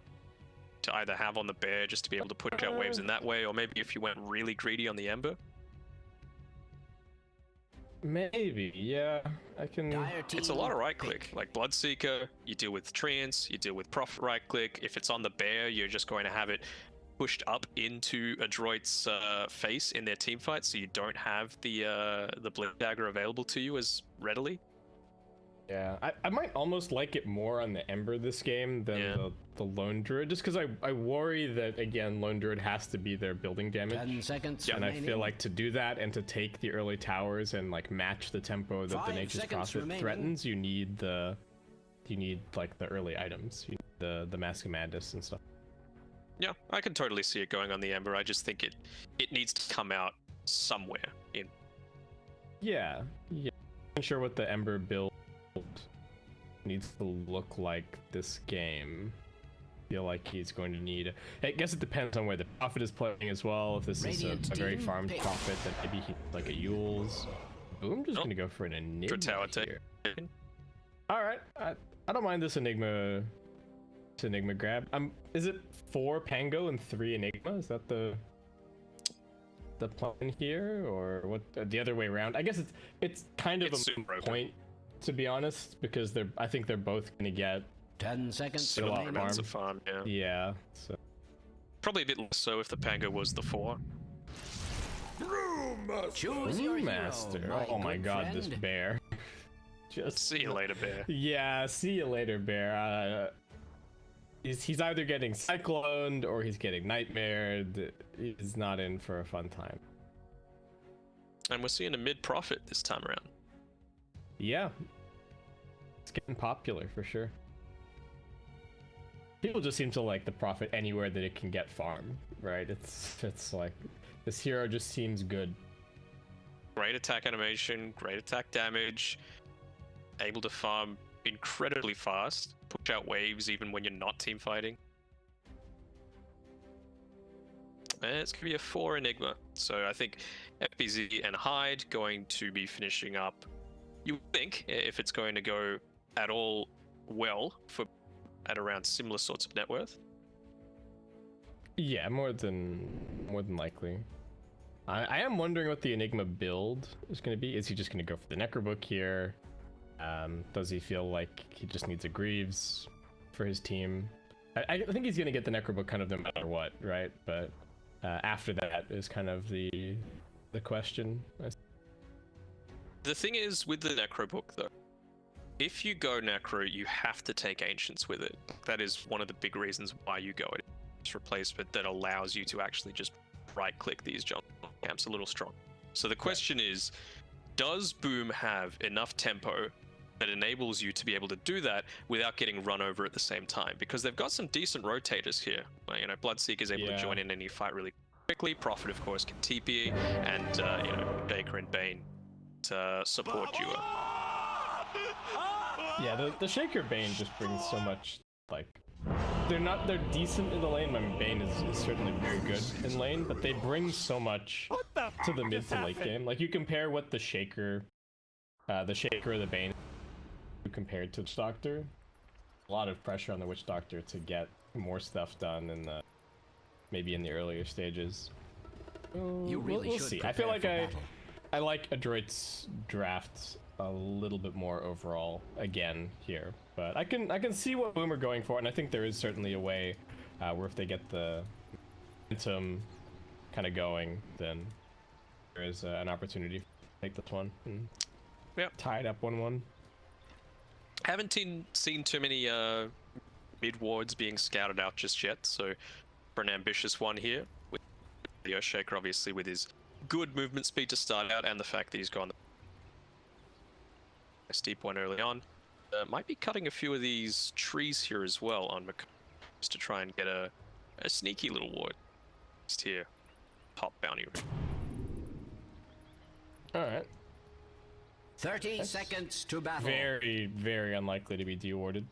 to either have on the bear just to be able to push out waves in that way, or maybe if you went really greedy on the Ember. Maybe, yeah, I can. It's a lot of right click, like Bloodseeker, you deal with Treants, you deal with Prophet right click. If it's on the bear, you're just going to have it pushed up into ADROIT's face in their team fight, so you don't have the Blink Dagger available to you as readily. Yeah, I might almost like it more on the Ember this game than the Lone Druid, just because I worry that, again, Lone Druid has to be their building damage. 10 seconds and remaining. I feel like to do that and to take the early towers and match the tempo that the Nature's Prophet threatens, you need the early items, you need the Mask of Madness and stuff. Yeah, I can totally see it going on the Ember. I just think it needs to come out somewhere in. Yeah. I'm not sure what the Ember build needs to look like this game. I feel like he's going to need. I guess it depends on where the Prophet is playing as well. If this is a very farmed Prophet, then maybe he's like a Yule's. Ooh, I'm just gonna go for an Enigma here. All right, I don't mind this Enigma. This Enigma grab. Is it 4 Pango and 3 Enigma? Is that the plan here, or what? The other way around? I guess it's kind of It's a super open. point, to be honest, because I think they're both gonna get 10 seconds Still a lot remaining. Amounts of farm, yeah. yeah. So Probably a bit less so if the Pango was the 4. Choose your hero, Brewmaster. Oh my good god, this friend. bear. Just See you later, Bear. yeah. See you later, bear. He's either getting cycloned or he's getting nightmared. He's not in for a fun time. And we're seeing a mid-profit this time around. Yeah, it's getting popular for sure. People just seem to like the Prophet anywhere that it can get farm, right? It's like this hero just seems good. Great attack animation, great attack damage, able to farm incredibly fast, push out waves even when you're not team fighting. And it's going to be a 4 Enigma, so I think FBZ and Hyde going to be finishing up, you would think, if it's going to go at all well, for at around similar sorts of net worth. Yeah, more than likely. I am wondering what the Enigma build is going to be. Is he just going to go for the Necrobook here? Does he feel like he just needs a Greaves for his team? I think he's going to get the Necrobook kind of no matter what, right? But after that is kind of the question. The thing is with the Necrobook though, if you go Necro, you have to take Ancients with it. That is one of the big reasons why you go it. It's replacement that allows you to actually just right-click these jump camps a little strong. So the question is, does Boom have enough tempo that enables you to be able to do that without getting run over at the same time? Because they've got some decent rotators here. Like, you know, Bloodseeker is able to join in any fight really quickly. Prophet, of course, can TP, and you know, Baker and Bane to support duo. Yeah, the Shaker Bane just brings so much, like, they're decent in the lane. I mean, Bane is certainly very good in lane, but they bring so much to the mid to late game. Like, you compare what the Shaker or the Bane compared to Witch Doctor, a lot of pressure on the Witch Doctor to get more stuff done in the maybe in the earlier stages. You really we'll should see. I feel prepare like for battle. I like ADROIT's draft a little bit more overall again here, but I can see what Boom are going for, and I think there is certainly a way where if they get the momentum kind of going, then there is an opportunity to take this one and tie it up 1-1. Haven't seen too many mid wards being scouted out just yet, so for an ambitious one here, with the Earthshaker obviously with his good movement speed to start out, and the fact that he's gone a steep one early on, might be cutting a few of these trees here as well on Mc, just to try and get a sneaky little ward just here, top bounty ring. All right. 30 seconds to battle. Very, very unlikely to be dewarded.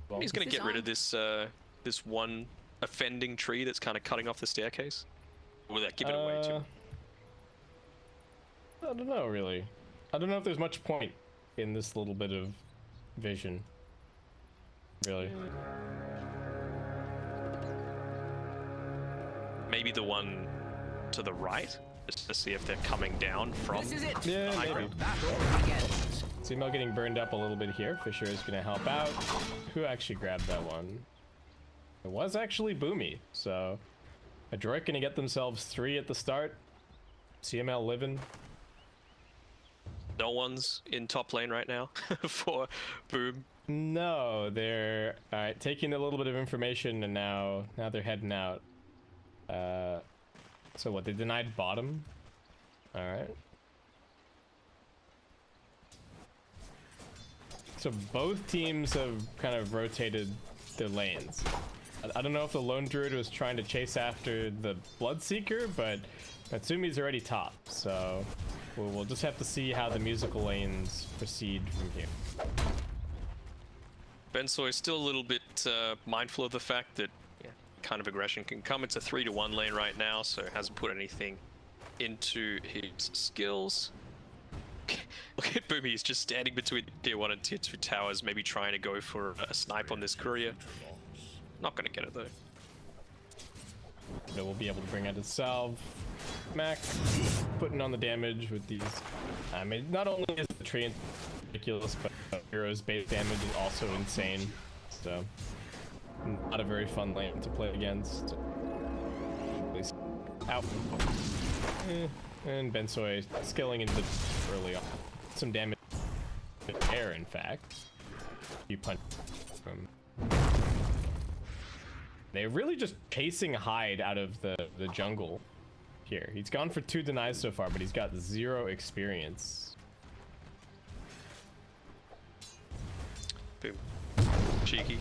Well, He's going to Is get this rid on? of this this one offending tree that's kind of cutting off the staircase. Or will that give it away to him? I don't know, really. I don't know if there's much point in this little bit of vision. Really. Maybe the one to the right, just to see if they're coming down from. This is it. Yeah, high maybe. ground. Battle begins. Seemo getting burned up a little bit here. Fisher is going to help out. Who actually grabbed that one? It was actually Boomy. So, ADROIT going to get themselves 3 at the start. CML living. No one's in top lane right now for Boom. No, they're taking a little bit of information, and now they're heading out. So what? They denied bottom. All right. So both teams have kind of rotated their lanes. I don't know if the Lone Druid was trying to chase after the Bloodseeker, but Natsumi's already top, so we'll just have to see how the musical lanes proceed from here. Bensoy is still a little bit mindful of the fact that kind of aggression can come. It's a 3-to-1 lane right now, so hasn't put anything into his skills. Look at Boomy, he's just standing between tier 1 and tier 2 towers, maybe trying to go for a snipe on this courier. Not gonna get it though. But we'll be able to bring out his salve. Mac putting on the damage with these. I mean, not only is the tree ridiculous, but Hero's base damage is also insane. So, not a very fun lane to play against. At least out. And Bensoy scaling into early on. Some damage in air, in fact. You punch from. They're really just chasing Hyde out of the jungle here. He's gone for 2 denies so far, but he's got 0 experience. Boom. Cheeky.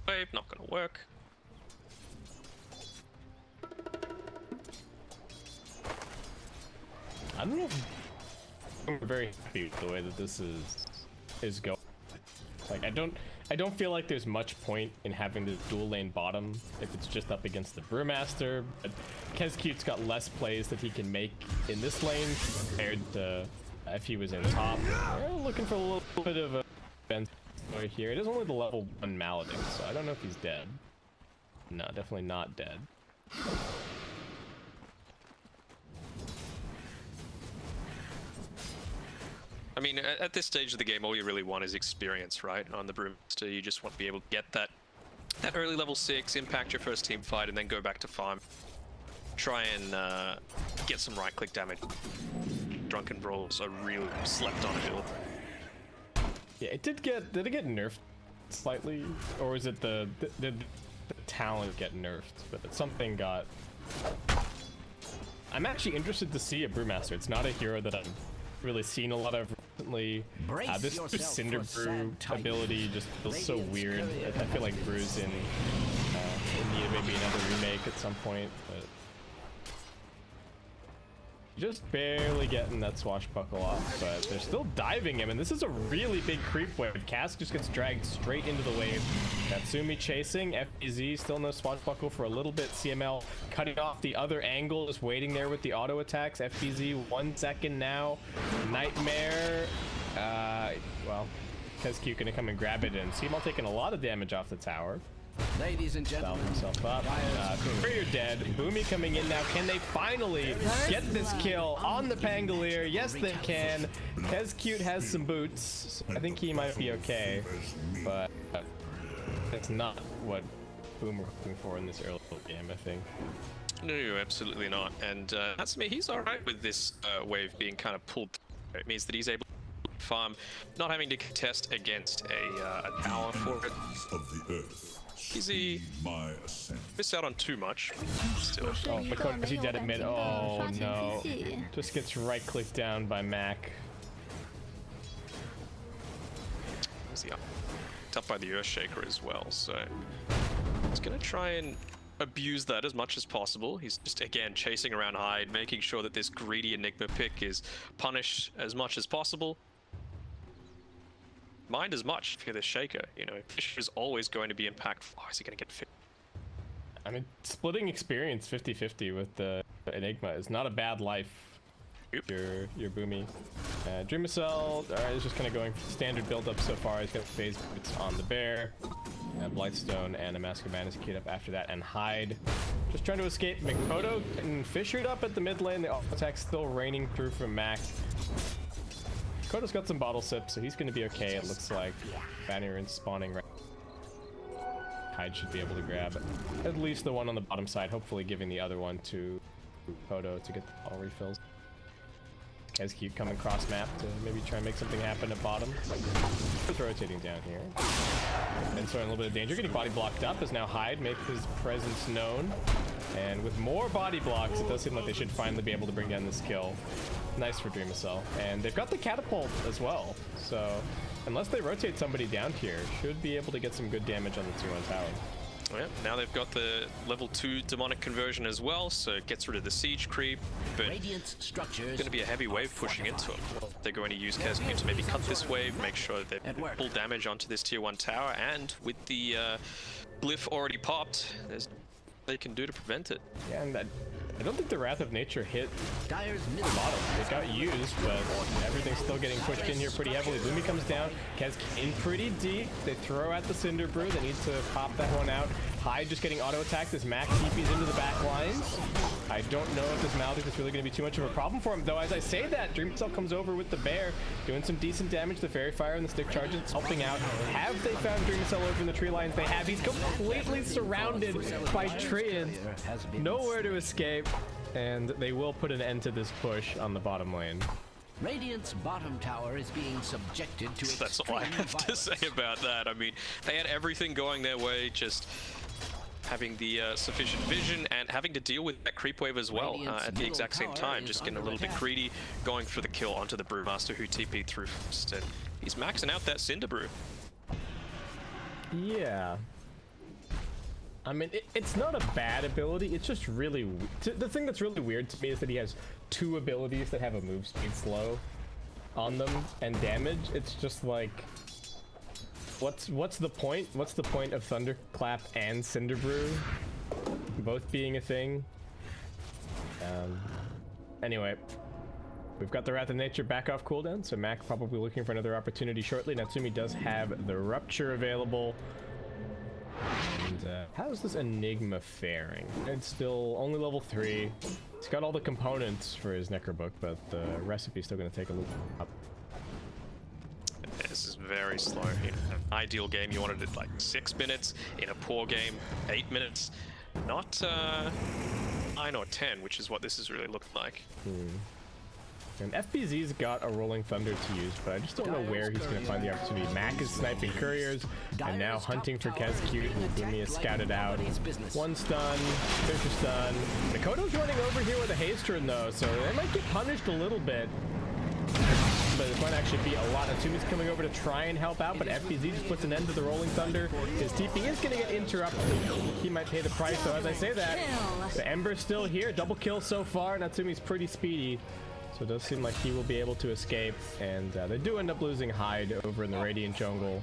Wave, not gonna work. I don't know if I'm very happy with the way that this is going. Like, I don't feel like there's much point in having this dual lane bottom if it's just up against the Brewmaster, but Kezcute's got less plays that he can make in this lane compared to if he was in top. Looking for a little bit of a bench here. It is only the level 1 Maledicts, so I don't know if he's dead. No, definitely not dead. I mean, at this stage of the game, all you really want is experience, right? On the Brewmaster, you just want to be able to get that early level 6, impact your first team fight, and then go back to farm. Try and get some right-click damage. Drunken Brawls are really slept on build. Yeah, did it get nerfed slightly? Or was it the talent get nerfed? But something got... I'm actually interested to see a Brewmaster. It's not a hero that I've really seen a lot of recently. This Cinder Brew ability just feels so weird. I feel like Brew's in need of maybe another remake at some point, but just barely getting that swashbuckle off, but they're still diving him, and this is a really big creep wave. Cask just gets dragged straight into the wave. Natsumi chasing, FBZ still no swashbuckle for a little bit. CML cutting off the other angle, just waiting there with the auto attacks. FBZ 1 second now. Nightmare, well, Kezcute gonna come and grab it, and CML taking a lot of damage off the tower. Ladies and Salve gentlemen, himself up. Courier dead. Boomy coming in now. Can they finally get this kill on the Pangolier? Yes, they can. Kezcute has some boots. I think he might be okay, but that's not what Boom were hoping for in this early game, I think. No, absolutely not. And Natsumi, he's alright with this wave being kind of pulled. It means that he's able to farm, not having to contest against a tower for it. Of the earth. Easy. Miss out on too much. Still. Oh, because he dead at mid. Oh no. Just gets right clicked down by Mac. Easy up. Up by the Earthshaker as well, so he's gonna try and abuse that as much as possible. He's just again chasing around Hyde, making sure that this greedy Enigma pick is punished as much as possible. Mind as much for this Shaker, you know, Fisher is always going to be impactful. Oh, is he going to get fit? I mean, splitting experience 50-50 with the Enigma is not a bad life. Yep. Your Boomy. Dreamcell is just kind of going for standard build up so far. He's got phase boots on the bear. Blightstone and a Mask of Madness queued up after that, and Hyde just trying to escape. Mikoto and Fishered up at the mid lane. The auto attack still raining through from Mac. Koto's got some bottle sips, so he's going to be okay, it looks like. Banner spawning right. Hyde should be able to grab at least the one on the bottom side, hopefully giving the other one to Koto to get the bottle refills. Kezcute coming cross map to maybe try and make something happen at bottom. Just rotating down here. And so in a little bit of danger, getting body blocked up as now Hyde makes his presence known. And with more body blocks, it does seem like they should finally be able to bring down this kill. Nice for Dreamcell. And they've got the catapult as well. So unless they rotate somebody down here, should be able to get some good damage on the 2-1 tower. Yeah, now they've got the level 2 demonic conversion as well, so it gets rid of the siege creep, but it's going to be a heavy wave pushing into them. They're going to use Kezcute to maybe cut this wave, make sure that they pull damage onto this tier 1 tower, and with the glyph already popped, there's they can do to prevent it. Yeah, and I don't think the Wrath of Nature hit Dyer's middle bottom. It got used, but everything's still getting pushed in here pretty heavily. Lumi comes down, Kez in pretty deep. They throw out the Cinder Brew. They need to pop that one out. Hyde just getting auto attacked as Mac TP's into the back lines. I don't know if this Maldic is really going to be too much of a problem for him, though. As I say that, Dream Cell comes over with the Bear, doing some decent damage. The Fairy Fire and the Stick Charges helping out. Have they found Dream Cell over in the tree lines? They have. He's completely surrounded by Treants. Nowhere to escape. And they will put an end to this push on the bottom lane. Radiant's bottom tower is being subjected to That's all I extreme have to say violence. about that. I mean, they had everything going their way, just having the sufficient vision and having to deal with that creep wave as well at the exact same time. Just getting a little bit greedy, going for the kill onto the Brewmaster who TP'd through first. And he's maxing out that Cinder Brew. Yeah. I mean, it's not a bad ability. It's just really... The thing that's really weird to me is that he has two abilities that have a move speed slow on them and damage. It's just like... What's the point? What's the point of Thunderclap and Cinder Brew both being a thing? Anyway, we've got the Wrath of Nature back off cooldown, so Mac probably looking for another opportunity shortly. Natsumi does have the Rupture available. And how's this Enigma faring? It's still only level 3. He's got all the components for his Necrobook, but the recipe's still going to take a little up. This is very slow. In an ideal game, you wanted it like 6 minutes. In a poor game, 8 minutes. Not 9 or 10, which is what this is really looking like. And FBZ's got a Rolling Thunder to use, but I just don't know where he's going to find the opportunity. Mac is sniping couriers, and now hunting for Kezcute, who Gloomy has scouted out. One stun, there's a stun. Makoto's running over here with a Hasterin though, so they might get punished a little bit. But it might actually be a lot. Natsumi's coming over to try and help out, but FBZ just puts an end to the Rolling Thunder. His TP is going to get interrupted. He might pay the price, though. As I say that, the Ember's still here. Double kill so far. Natsumi's pretty speedy. So it does seem like he will be able to escape, and they do end up losing Hyde over in the Radiant jungle,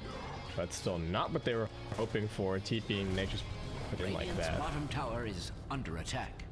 but still not what they were hoping for. TPing, they just put in like Radiant's that. bottom tower is under attack.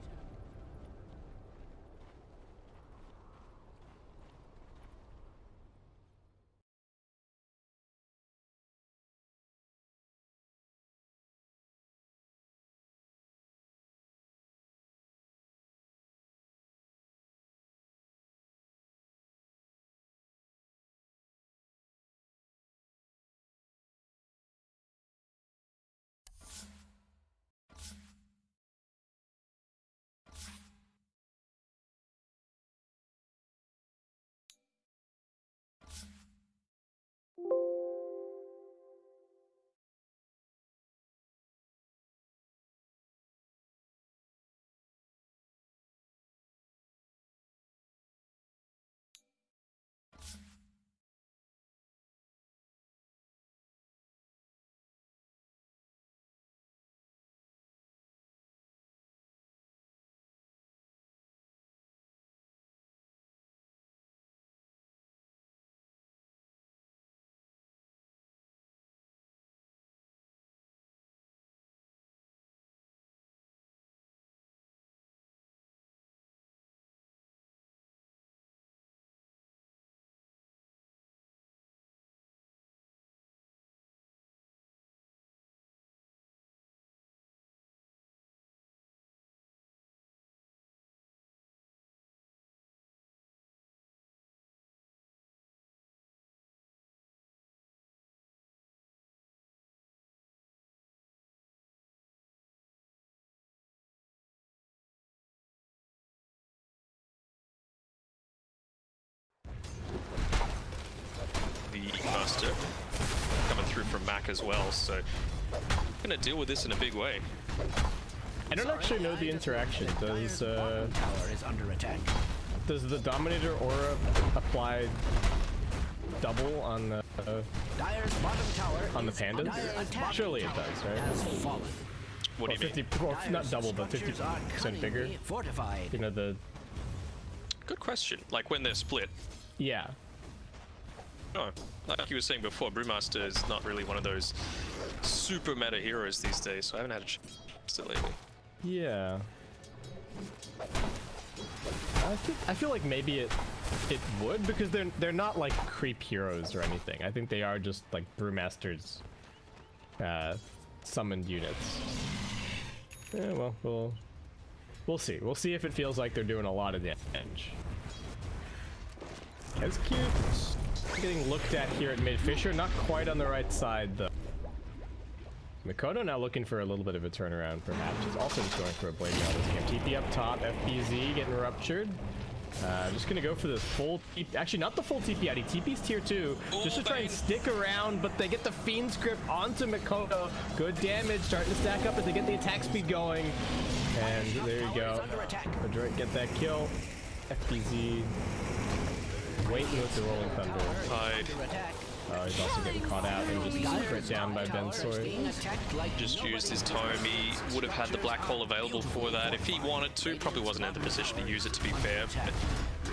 The Master coming through from Mac as well, so gonna deal with this in a big way. I don't actually know the interaction. Does Tower is under attack. does the Dominator aura apply double on the Dyer's bottom tower on the is under pandas? attack. Surely it does, right? Has fallen. What do you mean? 50, well, not Dyer's double, but structures are 50% bigger. cunningly fortified. You know, the Good question. Like when they're split. yeah. No, like you were saying before, Brewmaster is not really one of those super meta heroes these days, so I haven't had a chance to lately. Yeah. I feel like maybe it would, because they're not like creep heroes or anything. I think they are just like brewmasters summoned units. Yeah, well, we'll see. We'll see if it feels like they're doing a lot of damage. That's cute. Getting looked at here at mid. Fisher not quite on the right side though. Mikoto now looking for a little bit of a turnaround, perhaps. He's also just going for a blade mail this game. TP up top, FBZ getting ruptured. Just gonna go for the full TP. Actually, not the full TP out. He TP's tier 2 just to try and stick around, but they get the Fiend's Grip onto Mikoto. Good damage, starting to stack up as they get the attack speed going. And there you go. ADROIT get that kill. FBZ waiting with the Rolling Thunder. Hide. He's also getting caught out and just sprint down by Bensoy. Just used his tome. He would have had the black hole available for that if he wanted to. Probably wasn't in the position to use it, to be fair. But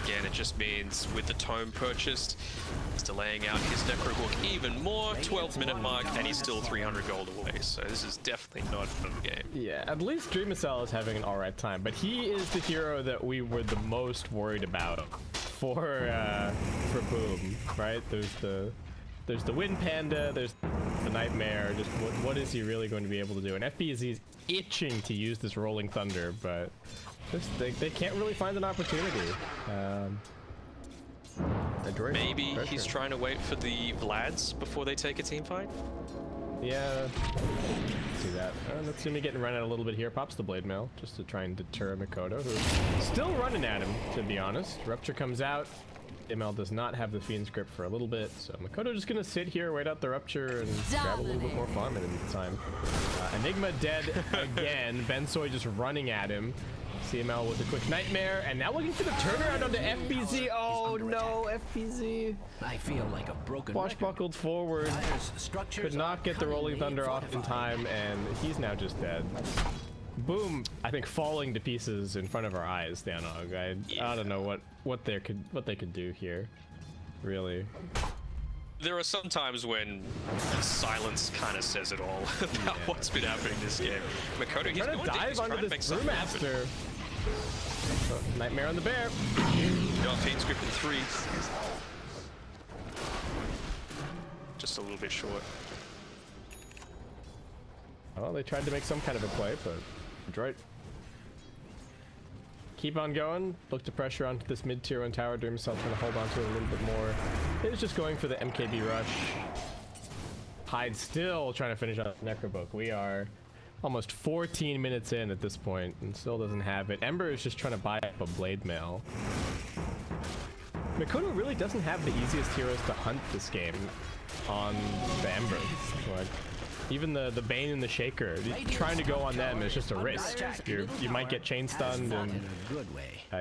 again, it just means with the tome purchased, he's delaying out his Necrobook even more. 12-minute mark, and he's still 300 gold away. So this is definitely not a fun game. Yeah, at least Dreamcell is having an alright time, but he is the hero that we were the most worried about for Boom, right? There's the Wind Panda, there's the Nightmare. Just what is he really going to be able to do? And FBZ is itching to use this Rolling Thunder, but they can't really find an opportunity. Maybe he's trying to wait for the Vlads before they take a team fight? Yeah, see that. Natsumi getting run out a little bit here. Pops the Blade Mail just to try and deter Mikoto, who's still running at him, to be honest. Rupture comes out. ML does not have the Fiend's Grip for a little bit, so Mikoto just gonna sit here, wait out the Rupture, and grab a little bit more farm in the time. Enigma dead again. Bensoy just running at him. CML with a quick Nightmare, and now looking for the turnaround onto FBZ. Oh no, FBZ. I feel like a broken Swashbuckled forward. Could not get the Rolling Thunder off in time, and he's now just dead. Boom, I think falling to pieces in front of our eyes, Thanog. I don't know what they could do here, really. There are some times when silence kind of says it all about what's been happening this game. Mikoto, he's going to dive onto this Brewmaster. Nightmare on the bear. Got Fiend's Grip in 3. Just a little bit short. Well, they tried to make some kind of a play, but ADROIT keep on going. Look to pressure onto this mid-tier 1 tower. Dreamcell trying to hold on to it a little bit more. He's just going for the MKB rush. Hyde still trying to finish up Necrobook. We are almost 14 minutes in at this point and still doesn't have it. Ember is just trying to buy up a Blade Mail. Mikoto really doesn't have the easiest heroes to hunt this game on the Ember. Like, even the Bane and the Shaker, trying to go on them is just a risk. You might get chain stunned, and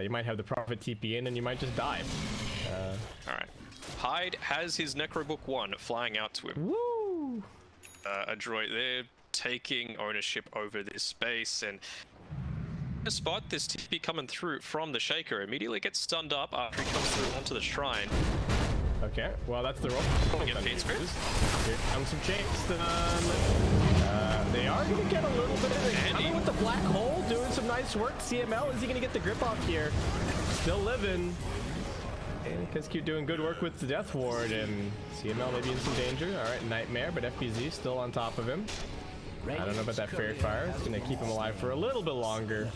you might have the Prophet TP in, and you might just die. Alright. Hyde has his Necrobook 1 flying out to him. Woo! ADROIT, they're taking ownership over this space, and a spot this TP coming through from the Shaker immediately gets stunned up after he comes through onto the shrine. Okay, well that's the roll. Get Fiend's Grip. Here comes some chain stun. They are going to get a little bit of it. Coming with the black hole, doing some nice work. CML, is he going to get the grip off here? Still living. And Kizkyu doing good work with the Death Ward, and CML maybe in some danger. Alright, Nightmare, but FBZ still on top of him. I don't know about that Fairy Fire. It's going to keep him alive for a little bit longer.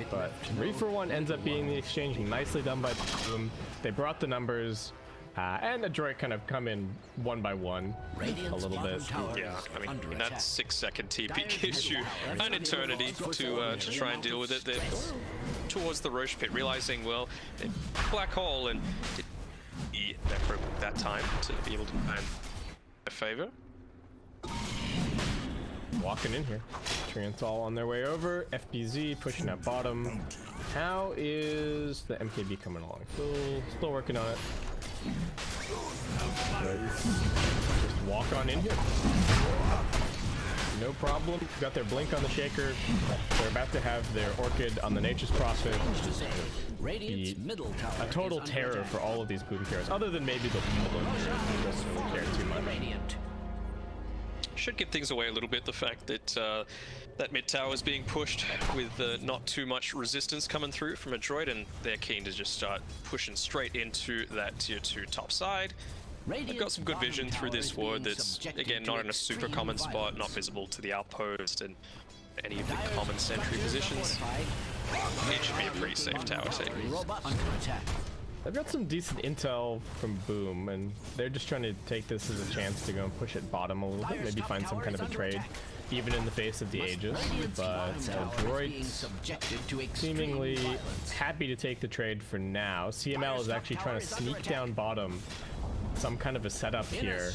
But 3 for 1 ends up being the exchange. Nicely done by Boom. They brought the numbers. And ADROIT kind of come in one by one a little bit. Yeah, I mean, that 6-second TP gives you an eternity to try and deal with it. They're towards the Roche Pit, realizing, well, black hole, and that time to be able to find a favor. Walking in here. Trance all on their way over. FBZ pushing at bottom. How is the MKB coming along? Still working on it. Just walk on in here. No problem. Got their blink on the Shaker. They're about to have their Orchid on the Nature's Prophet. A total terror for all of these Boom heroes, other than maybe the Blink. Who doesn't really care too much. should give things away a little bit. The fact that that mid tower is being pushed with not too much resistance coming through from ADROIT, and they're keen to just start pushing straight into that tier 2 top side. They've got some good vision through this ward that's, again, not in a super common spot, not visible to the outpost and any of the common sentry positions. It should be a pretty safe tower take. They've got some decent intel from Boom, and they're just trying to take this as a chance to go and push it bottom a little bit, maybe find some kind of a trade, even in the face of the Aegis. But ADROIT seemingly happy to take the trade for now. CML is actually trying to sneak down bottom. Some kind of a setup here.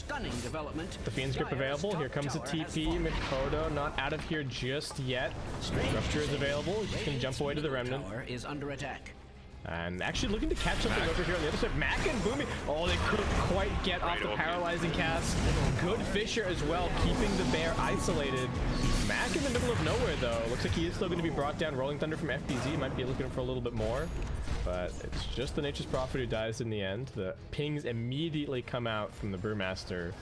The Fiend's Grip available. Here comes a TP. Mikoto not out of here just yet. Rupture is available. You can jump away to the Remnant. Is under attack. And actually looking to catch something over here on the other side. Mac and Boomy. Oh, they couldn't quite get off the paralyzing cast. Good Fisher as well, keeping the bear isolated. Mac in the middle of nowhere, though. Looks like he is still going to be brought down. Rolling Thunder from FBZ. Might be looking for a little bit more. But it's just the Nature's Prophet who dies in the end. The pings immediately come out from the Brewmaster.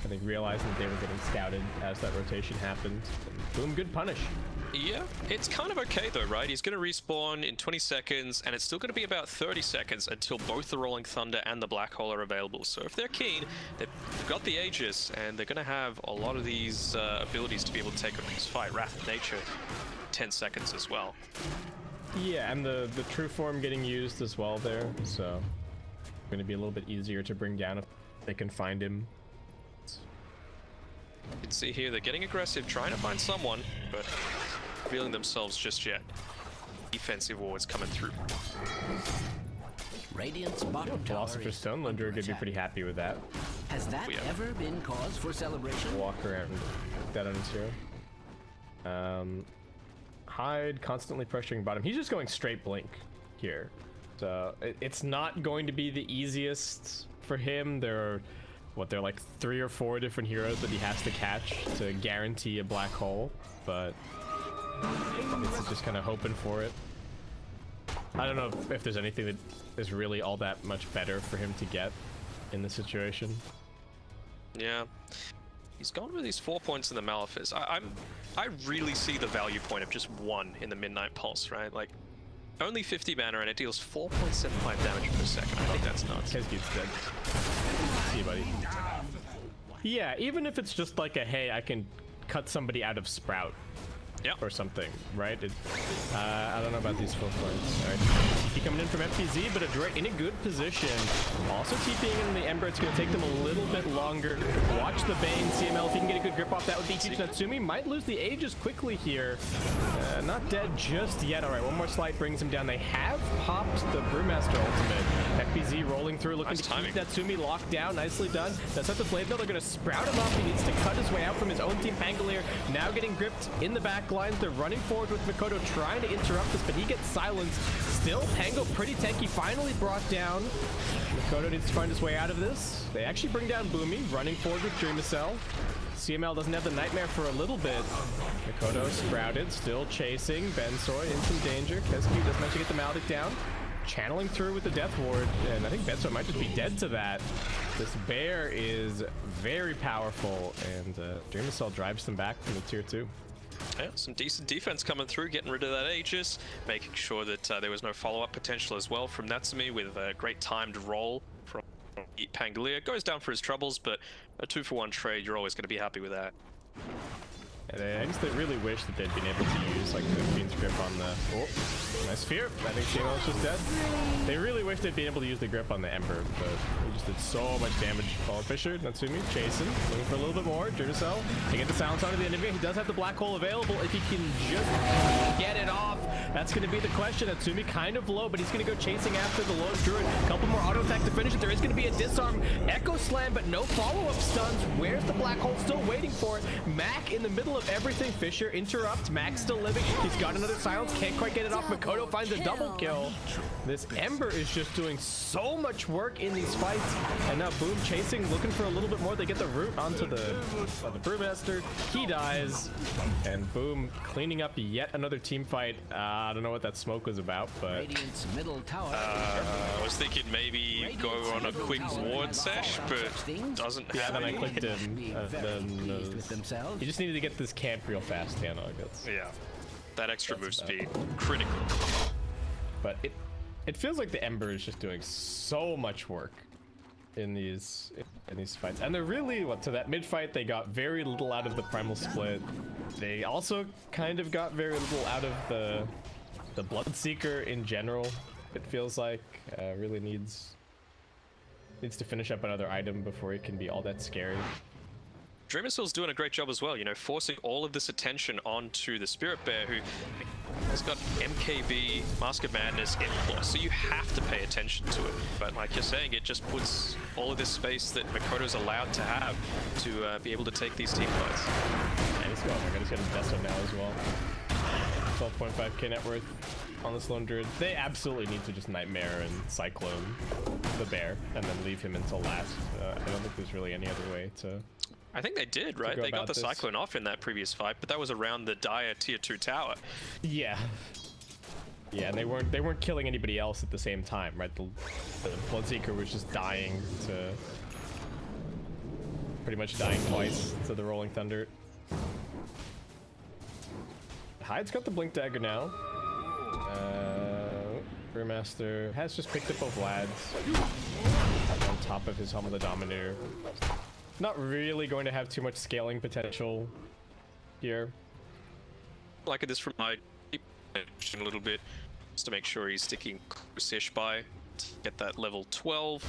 I think realizing that they were getting scouted as that rotation happened. And boom, good punish. Yeah, it's kind of okay though, right? He's going to respawn in 20 seconds, and it's still going to be about 30 seconds until both the Rolling Thunder and the Black Hole are available. So if they're keen, they've got the Aegis, and they're going to have a lot of these abilities to be able to take up this fight. Wrath of Nature, 10 seconds as well. Yeah, and the True Form getting used as well there, so going to be a little bit easier to bring down if they can find him. You can see here they're getting aggressive, trying to find someone, but revealing themselves just yet. Defensive wards coming through. Radiant's bottom Philosopher's Stone, Lundra could be pretty happy with that. Has that ever been cause for celebration? Walk around that on his hero. Hyde constantly pressuring bottom. He's just going straight blink here. So it's not going to be the easiest for him. There are they're like 3 or 4 different heroes that he has to catch to guarantee a black hole, but it's just kind of hoping for it. I don't know if there's anything that is really all that much better for him to get in this situation. Yeah, he's gone with these 4 points in the Malefice. I really see the value point of just 1 in the Midnight Pulse, right? Like, only 50 mana and it deals 4.75 damage per second. I think that's nuts. Kesgut's dead. See you, buddy. Yeah, even if it's just like a, hey, I can cut somebody out of Sprout. Yep. Or something, right? I don't know about these 4 points. All right. TP coming in from FBZ, but ADROIT in a good position. Also TPing in the Ember. It's going to take them a little bit longer. Watch the Bane. CML, if he can get a good grip off that would be huge. Natsumi might lose the Aegis quickly here. Not dead just yet. All right, one more slight brings him down. They have popped the Brewmaster ultimate. FBZ rolling through, looking to keep Natsumi locked down. Nicely done. That's not the Blade Mill. They're going to sprout him up. He needs to cut his way out from his own team. Pangolier now getting gripped in the back lines. They're running forward with Mikoto trying to interrupt this, but he gets silenced. Still, Pango pretty tanky, finally brought down. Mikoto needs to find his way out of this. They actually bring down Boomy, running forward with Dreamacell. CML doesn't have the Nightmare for a little bit. Mikoto sprouted, still chasing. Bensoy in some danger. Kesku doesn't actually get the Maldic down. Channeling through with the Death Ward, and I think Bensoy might just be dead to that. This bear is very powerful, and Dreamacell drives them back from the tier 2. Yeah, some decent defense coming through, getting rid of that Aegis, making sure that there was no follow-up potential as well from Natsumi with a great timed roll from Pangolier. Goes down for his troubles, but a 2-for-1 trade, you're always going to be happy with that. And I guess they really wish that they'd been able to use like the Fiend's Grip on the... Oh, nice fear. I think CML is just dead. They really wish they'd been able to use the grip on the Ember, but he just did so much damage. Paul Fisher, Natsumi, chasing, looking for a little bit more. Dreamacell, they get the silence onto the end of it. He does have the black hole available. If he can just get it off, that's going to be the question. Natsumi kind of low, but he's going to go chasing after the Lone Druid. A couple more auto attack to finish it. There is going to be a disarm. Echo Slam, but no follow-up stuns. Where's the black hole? Still waiting for it. Mac in the middle of everything. Fisher interrupts. Max still living. He's got another silence. Can't quite get it off. Makoto finds a double kill. This Ember is just doing so much work in these fights. And now Boom chasing, looking for a little bit more. They get the root onto the Brewmaster. He dies. And Boom cleaning up yet another team fight. I don't know what that smoke was about, but... Radiant's middle tower. I was thinking maybe go on a quick ward sesh, but doesn't Yeah, have then I any. clicked him. You just needed to get this camp real fast, Hannah. Yeah, that extra move speed, critical. But it feels like the Ember is just doing so much work in these fights, and they're really to that mid fight. They got very little out of the primal split. They also kind of got very little out of the Bloodseeker in general. It feels like really needs to finish up another item before it can be all that scary. Dreamerstill's doing a great job as well, you know, forcing all of this attention onto the Spirit Bear, who has got MKB, Mask of Madness, Impulse, so you have to pay attention to it. But like you're saying, it just puts all of this space that Makoto's allowed to have to be able to take these team fights. And he's going, he's getting Deso now as well. 12.5k net worth on this Lone Druid. They absolutely need to just Nightmare and Cyclone the bear and then leave him until last. I don't think there's really any other way to... I think they did, right? They got the Cyclone off in that previous fight, but that was around the Dire tier 2 tower. Yeah. Yeah, and they weren't killing anybody else at the same time, right? The Bloodseeker was just dying to... pretty much dying twice to the Rolling Thunder. Hyde's got the Blink Dagger now. Brewmaster has just picked up a Vlad's on top of his Helm of the Dominator. Not really going to have too much scaling potential here. Like this from my a little bit, just to make sure he's sticking close-ish by to get that level 12.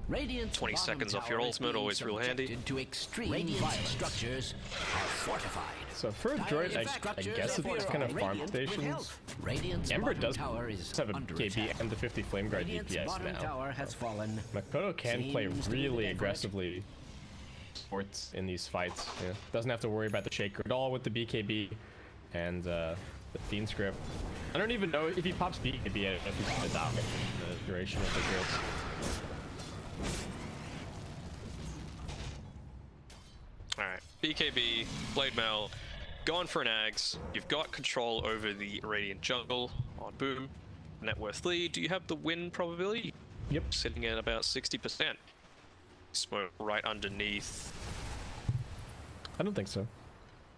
Radiant's 20 seconds off your ultimate, always real handy. To extreme structures are fortified. So for Droid, I guess it's kind of farm stations. Ember does have a KB and the 50 Flame Guard DPS now. Makoto can play really aggressively sports in these fights. Yeah. Doesn't have to worry about the Shaker at all with the BKB and the Fiend Script. I don't even know if he pops BKB if he's going to dominate the duration of the drills. Alright, BKB, Blade Mail, going for an Ags. You've got control over the Radiant jungle on Boom. Net worth lead. Do you have the win probability? Yep. Sitting at about 60%. Smoke right underneath. I don't think so.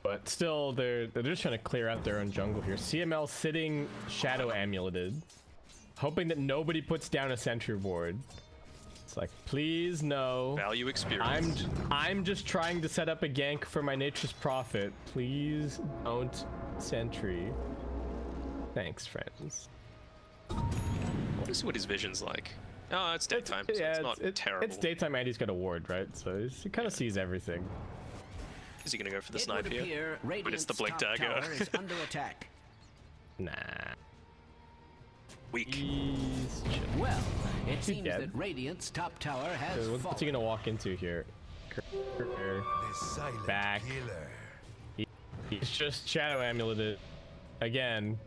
But still, they're just trying to clear out their own jungle here. CML sitting Shadow Amuleted, hoping that nobody puts down a sentry ward. It's like, please no. Value experience. I'm just trying to set up a gank for my Nature's Prophet. Please don't sentry. Thanks, friends. Let's see what his vision's like. Oh, it's daytime, so it's not terrible. It's daytime and he's got a ward, right? So he kind of sees everything. Is he gonna go for the snipe here? But it's the Blink Dagger. Under attack. Nah. Weak. Well, it seems dead. that Radiant's top tower has What's he fallen. gonna walk into here? Back. He's just Shadow Amuleted again.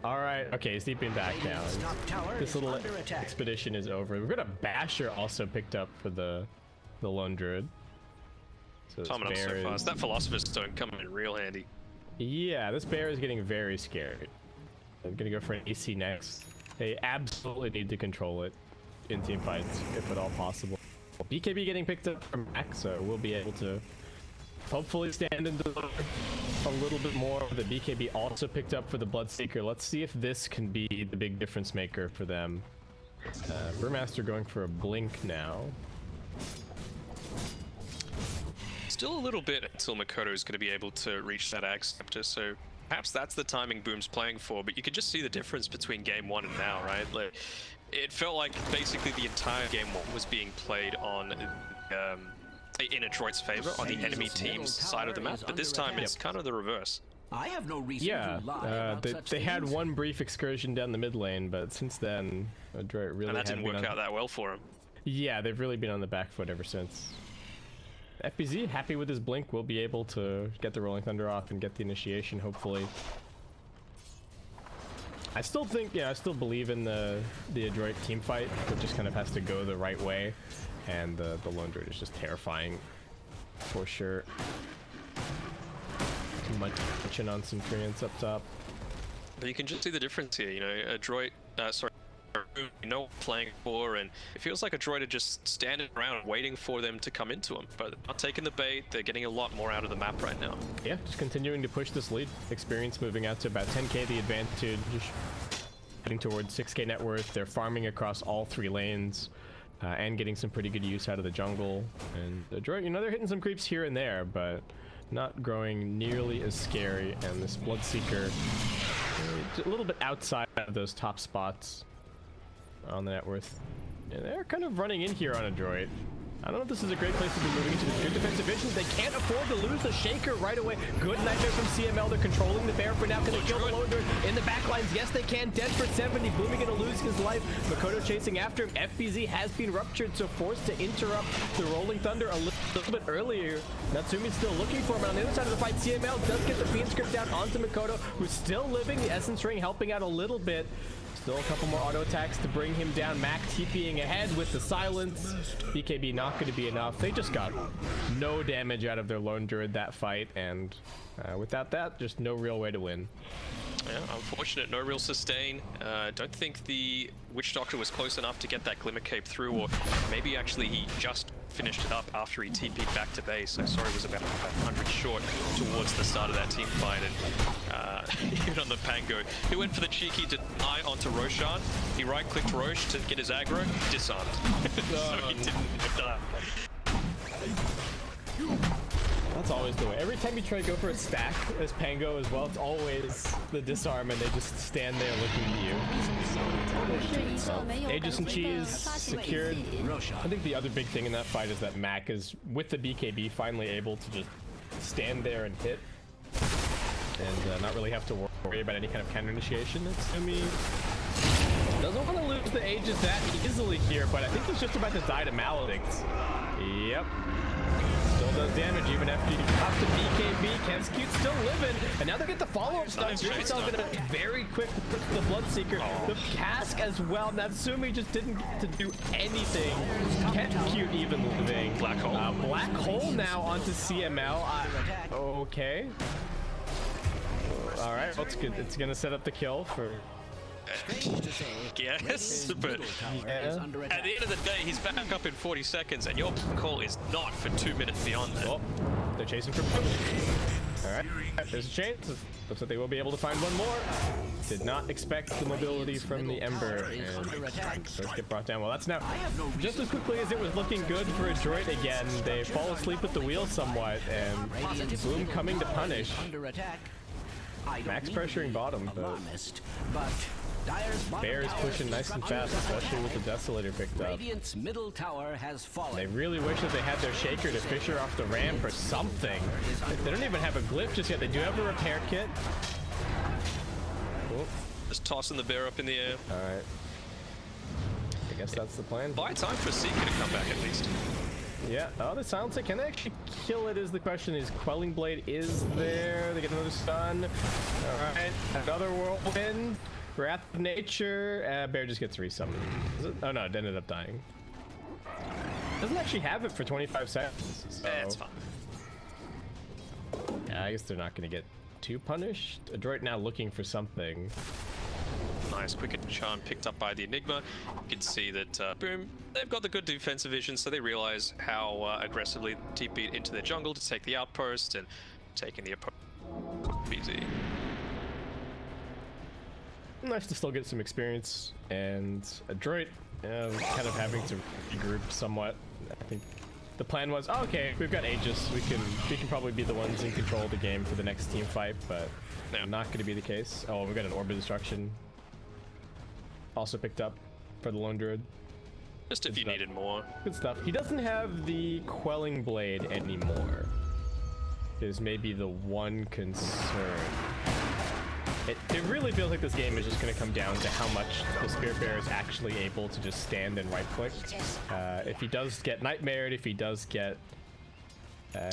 All right. Okay, he's deeping back now. Radiant's top tower This is little under attack. expedition is over. We've got a Basher also picked up for the Lone Druid. So Timing up so fast. That Philosopher's Stone coming in real handy. Yeah, this bear is getting very scared. I'm gonna go for an AC next. They absolutely need to control it in team fights, if at all possible. BKB getting picked up from Max, so we'll be able to hopefully stand and deliver a little bit more. The BKB also picked up for the Bloodseeker. Let's see if this can be the big difference maker for them. Brewmaster going for a blink now. Still a little bit until Makoto is going to be able to reach that Ag Scepter, so perhaps that's the timing Boom's playing for, but you can just see the difference between game 1 and now, right? Like, it felt like basically the entire game 1 was being played on in ADROIT's favor, on the enemy team's side of the map, but this time it's kind of the reverse. I have no reason Yeah, to lie about such they had things. one brief excursion down the mid lane, but since then, ADROIT really And that didn't hadn't been work on... out that well for him. Yeah, they've really been on the back foot ever since. FBZ, happy with his blink, will be able to get the Rolling Thunder off and get the initiation, hopefully. I still think, I still believe in the Adroit team fight. It just kind of has to go the right way. And the Lone Druid is just terrifying, for sure. Too much attention on some treants up top. But you can just see the difference here, Adroit, playing for, and it feels like Adroit are just standing around waiting for them to come into them, but not taking the bait. They're getting a lot more out of the map right now. Yeah, just continuing to push this lead. Experience moving out to about 10k the advantage, heading towards 6k net worth. They're farming across all 3 lanes and getting some pretty good use out of the jungle. And Adroit, they're hitting some creeps here and there, but not growing nearly as scary. And this Bloodseeker, a little bit outside of those top spots on the net worth. And they're kind of running in here on Adroit. I don't know if this is a great place to be moving into. Good defensive visions. They can't afford to lose the Shaker right away. Good nightmare from CML. They're controlling the bear for now. Can they kill the Lone Druid in the back lines? Yes, they can. Dead for 70. Bloomy gonna lose his life. Makoto chasing after him. FBZ has been ruptured, so forced to interrupt the Rolling Thunder a little bit earlier. Natsumi's still looking for him. And on the other side of the fight, CML does get the Fiend script down onto Makoto, who's still living. The Essence Ring helping out a little bit. Still a couple more auto attacks to bring him down. Mac TPing ahead with the silence. BKB not going to be enough. They just got no damage out of their Lone Druid that fight, and without that, just no real way to win. Yeah, unfortunate, no real sustain. Don't think the Witch Doctor was close enough to get that Glimmer Cape through, or maybe actually he just finished it up after he TP'd back to base. So sorry, was about 100 short towards the start of that team fight. And even on the Pango, he went for the cheeky deny onto Roshan. He right-clicked Roche to get his aggro, disarmed. So he didn't die. That's always the way. Every time you try to go for a stack as Pango as well, it's always the disarm and they just stand there looking at you. Aegis and Cheese secured. I think the other big thing in that fight is that Mac is, with the BKB, finally able to just stand there and hit. And not really have to worry about any kind of counter initiation. Natsumi doesn't want to lose the Aegis that easily here, but I think he's just about to die to Maledicts. Yep. Still does damage even after you pop the BKB. Kenscute still living, and now they get the follow-up stun. Yourself in a very quick the Bloodseeker. The cask as well. Natsumi just didn't get to do anything. Kenscute even living. Black hole. Black hole now onto CML. Okay. All right, well, it's good. It's gonna set up the kill for. Yes, but at the end of the day, he's back up in 40 seconds, and your call is not for 2 minutes beyond that. Oh, they're chasing for. All right, there's a chance. Looks like they will be able to find one more. Did not expect the mobility from the Ember, and does get brought down. Well, that's now just as quickly as it was looking good for Adroit again. They fall asleep at the wheel somewhat, and Bloom coming to punish. Max pressuring bottom, but Bear is pushing nice and fast, especially with the Desolator picked up. Middle tower has fallen. They really wish that they had their Shaker to fish her off the ramp or something. They don't even have a glyph just yet. They do have a repair kit. Cool. Just tossing the Bear up in the air. All right. I guess that's the plan. Buy time for Seeker to come back at least. Yeah, oh, the silencer, can they actually kill it is the question. Is Quelling Blade is there? They get another stun. All right, another whirlwind. Wrath of Nature. Bear just gets resummoned. Oh no, it ended up dying. Doesn't actually have it for 25 seconds. So. That's fine. Yeah, I guess they're not going to get too punished. Adroit now looking for something. Nice, quick charm picked up by the Enigma. You can see that, boom, they've got the good defensive vision, so they realize how aggressively TP'd into their jungle to take the outpost and taking the opponent easy. Nice to still get some experience, and Adroit kind of having to regroup somewhat. I think the plan was, oh, okay, we've got Aegis, we can probably be the ones in control of the game for the next team fight, but not going to be the case. Oh, we've got an Orb of Destruction also picked up for the Lone Druid. Just if you needed more. Good stuff. He doesn't have the Quelling Blade anymore. Is maybe the one concern. It really feels like this game is just going to come down to how much the Spirit Bearer is actually able to just stand and right click. If he does get Nightmared, if he does get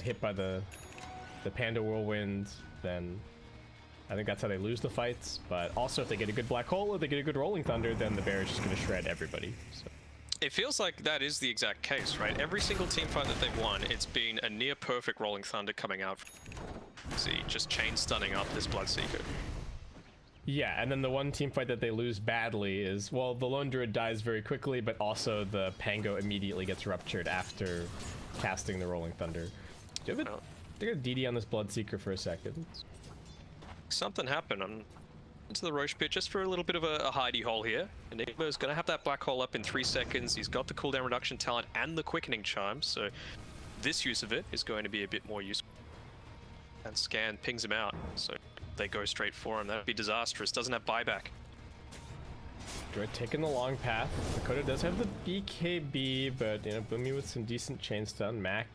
hit by the Panda Whirlwind, then I think that's how they lose the fights. But also, if they get a good Black Hole or they get a good Rolling Thunder, then the Bear is just going to shred everybody. So. It feels like that is the exact case, right? Every single team fight that they've won, it's been a near perfect Rolling Thunder coming out. See, just chain stunning up this Bloodseeker. Yeah, and then the one team fight that they lose badly is, well, the Lone Druid dies very quickly, but also the Pango immediately gets ruptured after casting the Rolling Thunder. Do you have a DD on this Bloodseeker for a second? Something happened. I'm into the Roche pit just for a little bit of a hidey hole here. Enigma is going to have that Black Hole up in 3 seconds. He's got the cooldown reduction talent and the quickening charm, so this use of it is going to be a bit more useful. And Scan pings him out, so they go straight for him. That would be disastrous. Doesn't have buyback. Droid taking the long path. Dakota does have the BKB, but you know, Boomy with some decent chain stun. Mac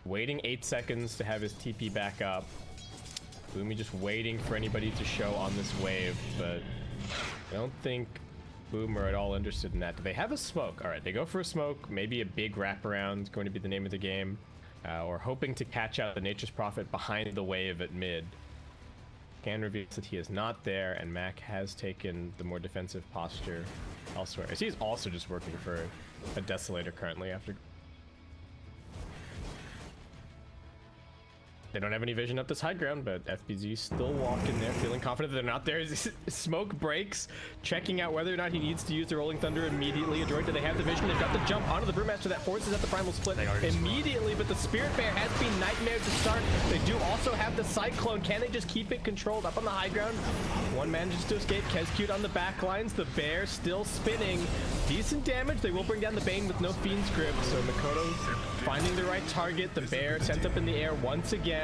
waiting 8 seconds to have his TP back up. Boomy just waiting for anybody to show on this wave, but I don't think Boom are at all interested in that. Do they have a smoke? All right, they go for a smoke, maybe a big wraparound, going to be the name of the game, or hoping to catch out the Nature's Prophet behind the wave at mid. Can reveals that he is not there, and Mac has taken the more defensive posture elsewhere. As he's also just working for a Desolator currently after. They don't have any vision up this high ground, but FBZ still walking there, feeling confident that they're not there. Smoke breaks, checking out whether or not he needs to use the Rolling Thunder immediately. Adroit, do they have the vision? They've got the jump onto the Brewmaster that forces at the Primal Split immediately, but the Spirit Bear has been nightmared to start. They do also have the Cyclone. Can they just keep it controlled up on the high ground? One manages to escape. Kezcute on the back lines. The Bear still spinning. Decent damage. They will bring down the Bane with no Fiend Script, so Makoto finding the right target. The Bear sent up in the air once again.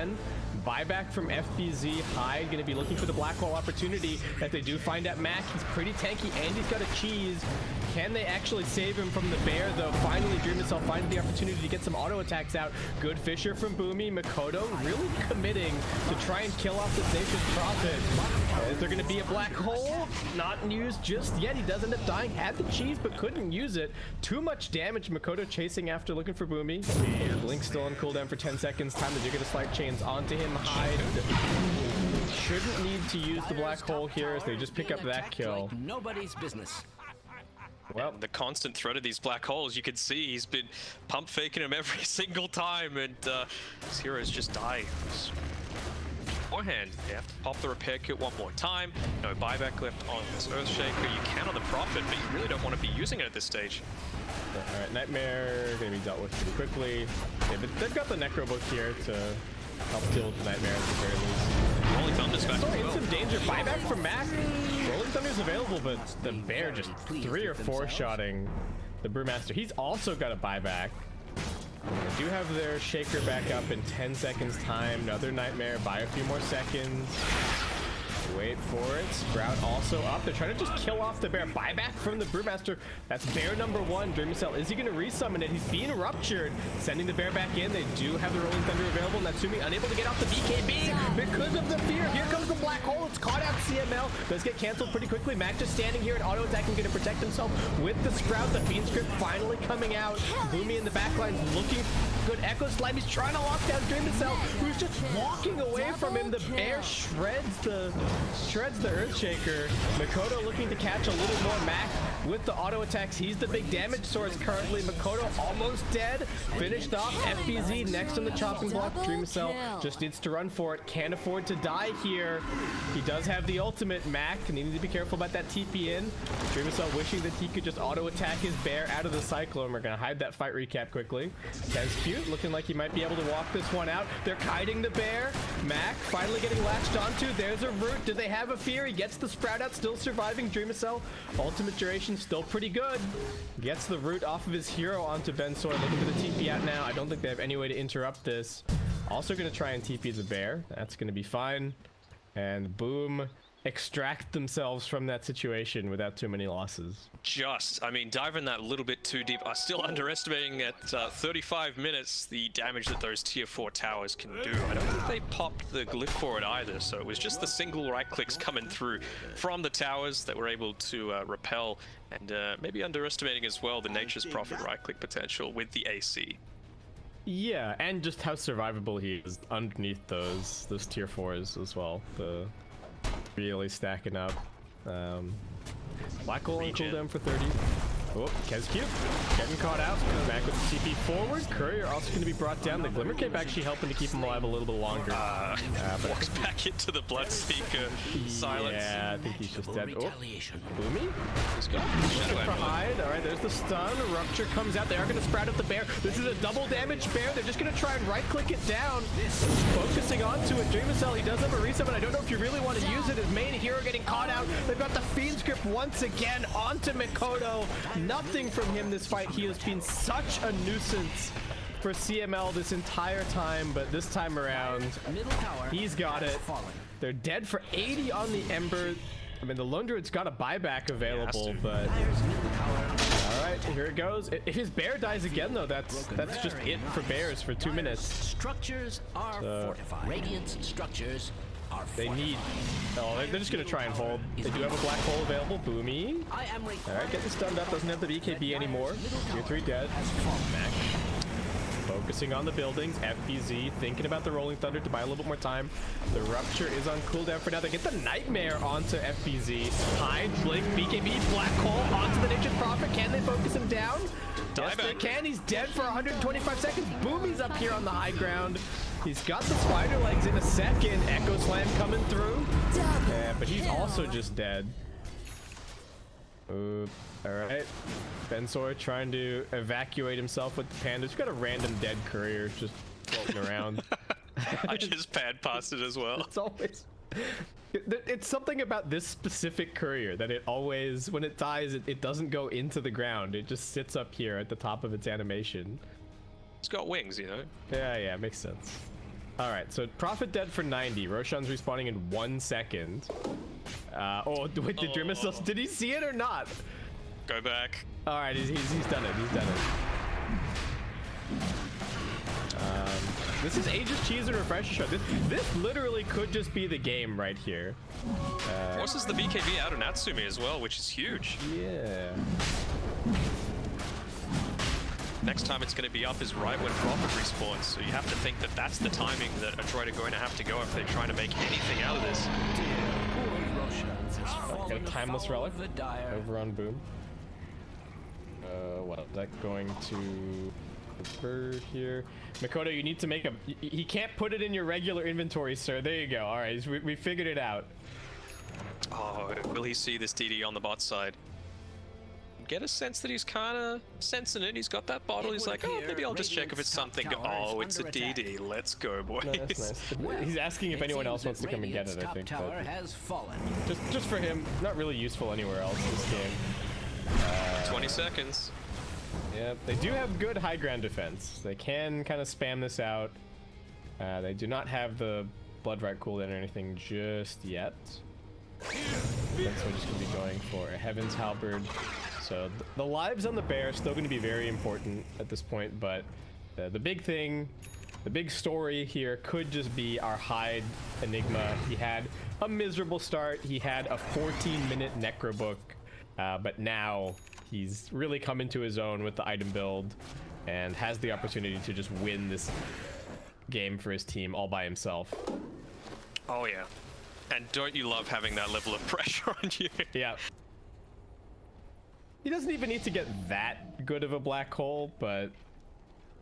Buyback from FBZ. Hyde going to be looking for the Black Hole opportunity that they do find at Mac. He's pretty tanky and he's got a cheese. Can they actually save him from the Bear, though? Finally, Dream himself finding the opportunity to get some auto attacks out. Good Fisher from Boomy. Makoto really committing to try and kill off this Nature's Prophet. Is there going to be a Black Hole? Not used just yet. He does end up dying. Had the cheese, but couldn't use it. Too much damage. Makoto chasing after, looking for Boomy. Blink still on cooldown for 10 seconds. Time to do get a slight chains onto him. Hyde shouldn't need to use the Black Hole here as they just pick up that kill. Like nobody's business. Well, the constant threat of these Black Holes, you can see he's been pump faking him every single time, and his heroes just die. Beforehand, you have to pop the repair kit one more time. No buyback left on this Earthshaker. You can on the Prophet, but you really don't want to be using it at this stage. All right, Nightmare going to be dealt with pretty quickly. Yeah, but they've got the Necro Book here to help deal with the Nightmare at the very least. Rolling Thunder's back as Still in well. some danger. Buyback from Mac. Rolling Thunder's available, but the Bear just 3 or 4 shotting the Brewmaster. He's also got a buyback. They do have their Shaker back up in 10 seconds time. Another Nightmare, buy a few more seconds. Wait for it. Sprout also up. They're trying to just kill off the Bear. Buyback from the Brewmaster. That's Bear number 1. Dreamcell, is he going to resummon it? He's being ruptured. Sending the Bear back in. They do have the Rolling Thunder available. Natsumi unable to get off the BKB because of the fear. Here comes the Black Hole. It's caught out CML. Does get canceled pretty quickly. Mac just standing here and auto attacking, going to protect himself with the Sprout. The Fiend Script finally coming out. Boomy in the backline looking good. Echo Slime. He's trying to lock down Dreamcell, who's just walking away from him. The Bear shreds the Earthshaker. Makoto looking to catch a little more. Mac with the auto attacks. He's the big damage source currently. Makoto almost dead. Finished off. FBZ next on the chopping block. Dreamcell just needs to run for it. Can't afford to die here. He does have the ultimate. Mac needing to be careful about that TP in. Dreamcell wishing that he could just auto attack his Bear out of the Cyclone. We're going to hide that fight recap quickly. Kezcute looking like he might be able to walk this one out. They're kiting the Bear. Mac finally getting latched onto. There's a root. Do they have a fear? He gets the Sprout out, still surviving. Dreamcell, ultimate duration still pretty good. Gets the root off of his hero onto Bensoy, looking for the TP out now. I don't think they have any way to interrupt this. Also going to try and TP the Bear. That's going to be fine. And Boom extract themselves from that situation without too many losses. I mean, diving that little bit too deep. I'm still underestimating at 35 minutes the damage that those tier 4 towers can do. I don't think they popped the glyph for it either, so it was just the single right clicks coming through from the towers that were able to repel, and maybe underestimating as well the Nature's Prophet right click potential with the AC. Yeah, and just how survivable he is underneath those tier 4s as well. The really stacking up. Black hole on cooldown for 30. Oh, Kez Cube getting caught out. Back with the TP forward. Courier also going to be brought down. The Glimmer Cape actually helping to keep him alive a little bit longer. But walks back into the Bloodseeker. Silence. Yeah, I think he's just dead. Oh, Boomy. He's got Shadow For Amulet. hide. All right, there's the stun. Rupture comes out. They are going to sprout up the bear. This is a double damage bear. They're just going to try and right-click it down. Focusing onto it. Dreamcell, he does have a reset, but I don't know if you really want to use it. His main hero getting caught out. They've got the Fiend's Grip once again onto Mikoto. Nothing from him this fight. He has been such a nuisance for CML this entire time, but this time around, he's got it. They're dead for 80 on the Ember. I mean, the Lone Druid's got a buyback available, but... Alright, here it goes. If his bear dies again, though, that's just it for bears for 2 minutes. Structures are fortified. Radiant structures are They fortified. need... Oh, they're just going to try and hold. They do have a black hole available. Boomy. I am Alright, getting stunned up. Doesn't have the BKB anymore. Tier 3 dead. Mac. Focusing on the buildings. FBZ thinking about the Rolling Thunder to buy a little bit more time. The Rupture is on cooldown for now. They get the Nightmare onto FBZ. Hide, Blink, BKB, Black Hole onto the Nature's Prophet. Can they focus him down? Yes, they can. He's dead for 125 seconds. Boomy's up here on the high ground. He's got the spider legs in a second. Echo Slam coming through. Yeah, but he's also just dead. Alright. Bensor trying to evacuate himself with the pandas. We've got a random dead courier just floating around. I just pad past it as well. It's always... It's something about this specific courier that it always, when it dies, it doesn't go into the ground. It just sits up here at the top of its animation. It's got wings, you know? Yeah, makes sense. Alright, so Prophet dead for 90. Roshan's respawning in 1 second. Oh, wait, did Dreamcell, did he see it or not? Go back. Alright, he's done it. He's done it. This is Aegis Cheese and Refresher Shot. This literally could just be the game right here. Forces the BKB out of Natsumi as well, which is huge. Yeah. Next time it's going to be up is right when Prophet respawns, so you have to think that that's the timing that ADROIT are going to have to go if they're trying to make anything out of this. Got a Timeless Relic over on Boom. What is that going to occur here? Mikoto, you need to make a... He can't put it in your regular inventory, sir. There you go. All right, we figured it out. Oh, will he see this DD on the bot side? Get a sense that he's kind of sensing it. He's got that bottle. He's like, oh, maybe I'll just check if it's something. Oh, it's a DD. Let's go, boys. No, that's nice. He's asking if anyone else wants to come and get it, I think. But has fallen. just for him, not really useful anywhere else this game. 20 seconds. Yeah, they do have good high ground defense. They can kind of spam this out. They do not have the Blood Right cooldown or anything just yet. So we're just going to be going for a Heaven's Halberd. So the lives on the bear are still going to be very important at this point, but the big thing, the big story here could just be our Hyde Enigma. He had a miserable start. He had a 14-minute Necro Book, but now he's really come into his own with the item build and has the opportunity to just win this game for his team all by himself. Oh, yeah. And don't you love having that level of pressure on you? Yeah. He doesn't even need to get that good of a black hole, but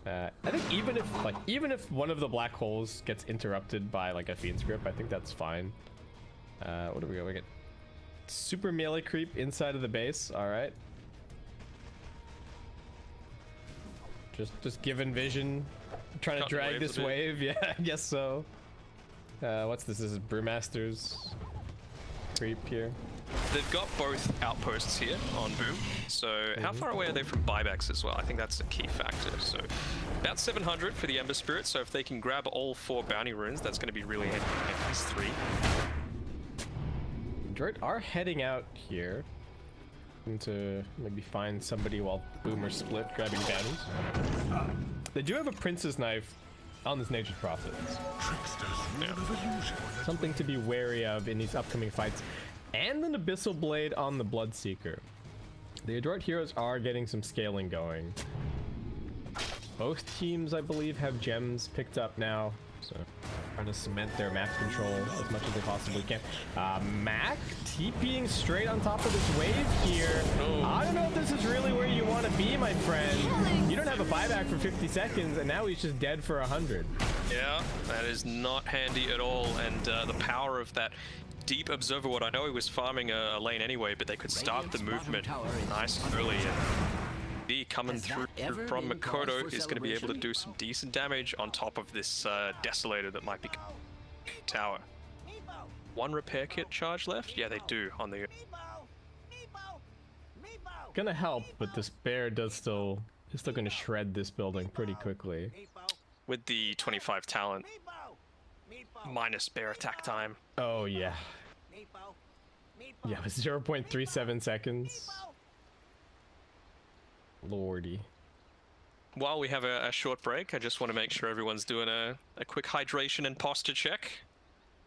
I think even if one of the black holes gets interrupted by like a Fiend's Grip, I think that's fine. What do we got? We get super melee creep inside of the base. All right. Just given vision, trying to drag this wave. Yeah, I guess so. What's this? This is Brewmaster's creep here. They've got both outposts here on Boom. So how far away are they from buybacks as well? I think that's a key factor. So about 700 for the Ember Spirit. So if they can grab all 4 bounty runes, that's going to be really handy. At least 3. ADROIT are heading out here to maybe find somebody while Boomer split grabbing bounties. They do have a Prince's Knife on this Nature's Prophet. Something to be wary of in these upcoming fights. And an Abyssal Blade on the Bloodseeker. The ADROIT heroes are getting some scaling going. Both teams, I believe, have gems picked up now, so trying to cement their map control as much as they possibly can. Mac TPing straight on top of this wave here. I don't know if this is really where you want to be, my friend. You don't have a buyback for 50 seconds, and now he's just dead for 100. Yeah, that is not handy at all, and the power of that deep observer ward. I know he was farming a lane anyway, but they could start the movement nice and early. And B coming through from Makoto is going to be able to do some decent damage on top of this Desolator that might be tower. One repair kit charge left? Yeah, they do on the... Gonna help, but this bear is still gonna shred this building pretty quickly. With the 25 talent, minus bear attack time. Oh yeah. Yeah, with 0.37 seconds. Lordy. While we have a short break, I just want to make sure everyone's doing a quick hydration and posture check.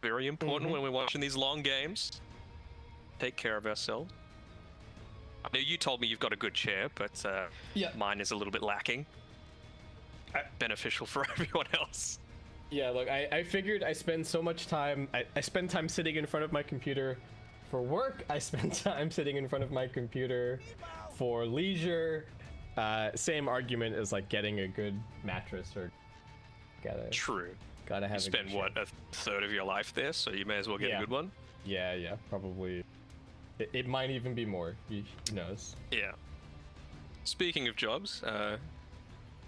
Very important when we're watching these long games. Take care of ourselves. I know you told me you've got a good chair, but yeah, mine is a little bit lacking. Beneficial for everyone else. Yeah, look, I figured I spend so much time, I spend time sitting in front of my computer for work, I spend time sitting in front of my computer for leisure. Same argument as like getting a good mattress or gotta have You spend what, a third of your life there, so you may as well get a good one? Yeah, probably. It might even be more, who knows. Yeah. Speaking of jobs,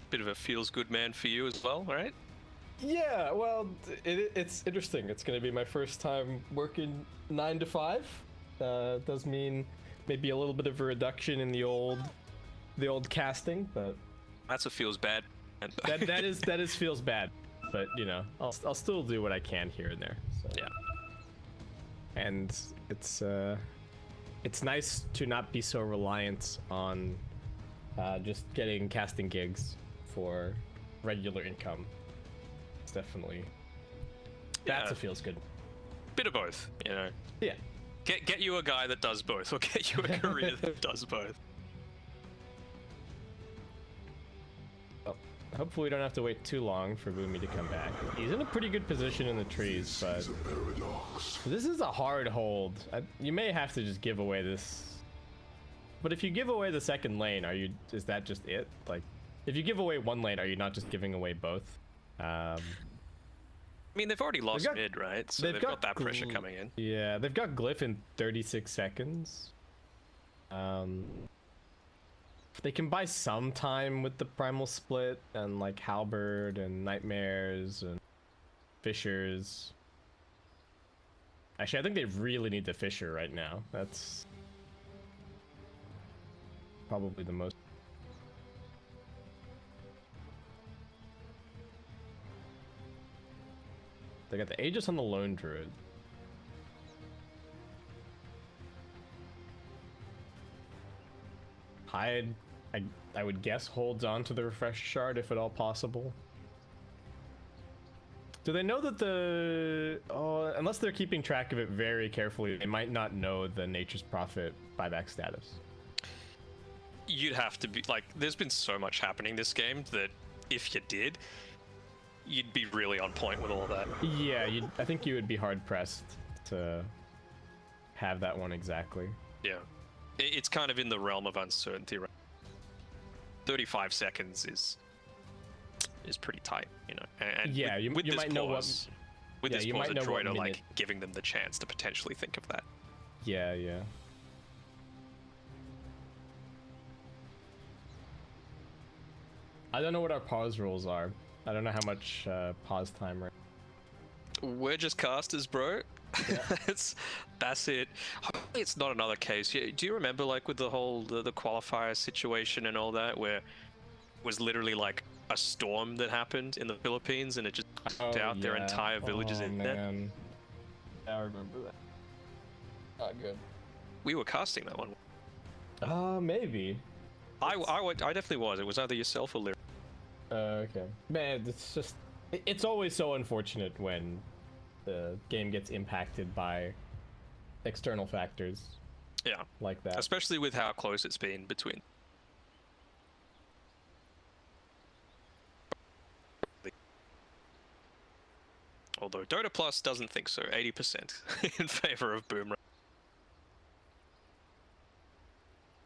bit of a feels good man for you as well, right? Yeah, well, it's interesting. It's gonna be my first time working 9 to 5. Does mean maybe a little bit of a reduction in the old casting, but that's what feels bad. that is feels bad, but you know, I'll still do what I can here and there. So. Yeah. And it's nice to not be so reliant on just getting casting gigs for regular income. It's definitely that's a feels good. Bit of both, you know. Yeah. Get you a guy that does both, or get you a career that does both. Well, hopefully we don't have to wait too long for Boomy to come back. He's in a pretty good position in the trees, but this is a hard hold. You may have to just give away this. But if you give away the second lane, is that just it? Like, if you give away one lane, are you not just giving away both? I mean, they've already lost mid, right? So they've got that pressure coming in. Yeah, they've got Glyph in 36 seconds. They can buy some time with the Primal Split and like Halberd and Nightmares and Fishers. Actually, I think they really need the Fisher right now. That's probably the most. They got the Aegis on the Lone Druid. Hyde, I would guess, holds on to the Refresh Shard if at all possible. Do they know that unless they're keeping track of it very carefully, they might not know the Nature's Prophet buyback status. You'd have to be, like, there's been so much happening this game that if you did, you'd be really on point with all that. Yeah, I think you would be hard pressed to have that one exactly. Yeah, it's kind of in the realm of uncertainty, right? 35 seconds is pretty tight, you know. And yeah, you might know what. With this pause, ADROIT are like giving them the chance to potentially think of that. Yeah. I don't know what our pause rules are. I don't know how much pause time. We're just casters, bro. Yeah. That's it. Hopefully it's not another case. Yeah, do you remember, like, with the whole the qualifier situation and all that, where it was literally like a storm that happened in the Philippines and it just wiped out their entire villages in there? I remember that. Not good. We were casting that one. Maybe. I definitely was. It was either yourself or Lyric. Okay. Man, it's just... It's always so unfortunate when the game gets impacted by external factors. Yeah. Like that. Especially with how close it's been between. Although Dota Plus doesn't think so, 80% in favor of Boom.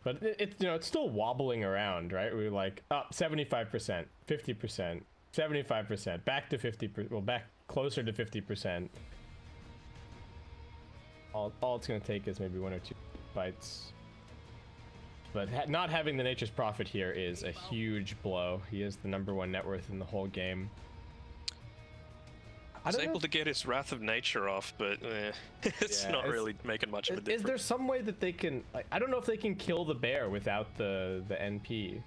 But it's it's still wobbling around, right? We're like up 75%, 50%, 75%, back to 50%, well, back closer to 50%. All it's gonna take is maybe 1 or 2 fights. But not having the Nature's Prophet here is a huge blow. He is the #1 net worth in the whole game. I was able to get his Wrath of Nature off, but it's not really making much of a difference. Is there some way that they can... Like, I don't know if they can kill the bear without the NP.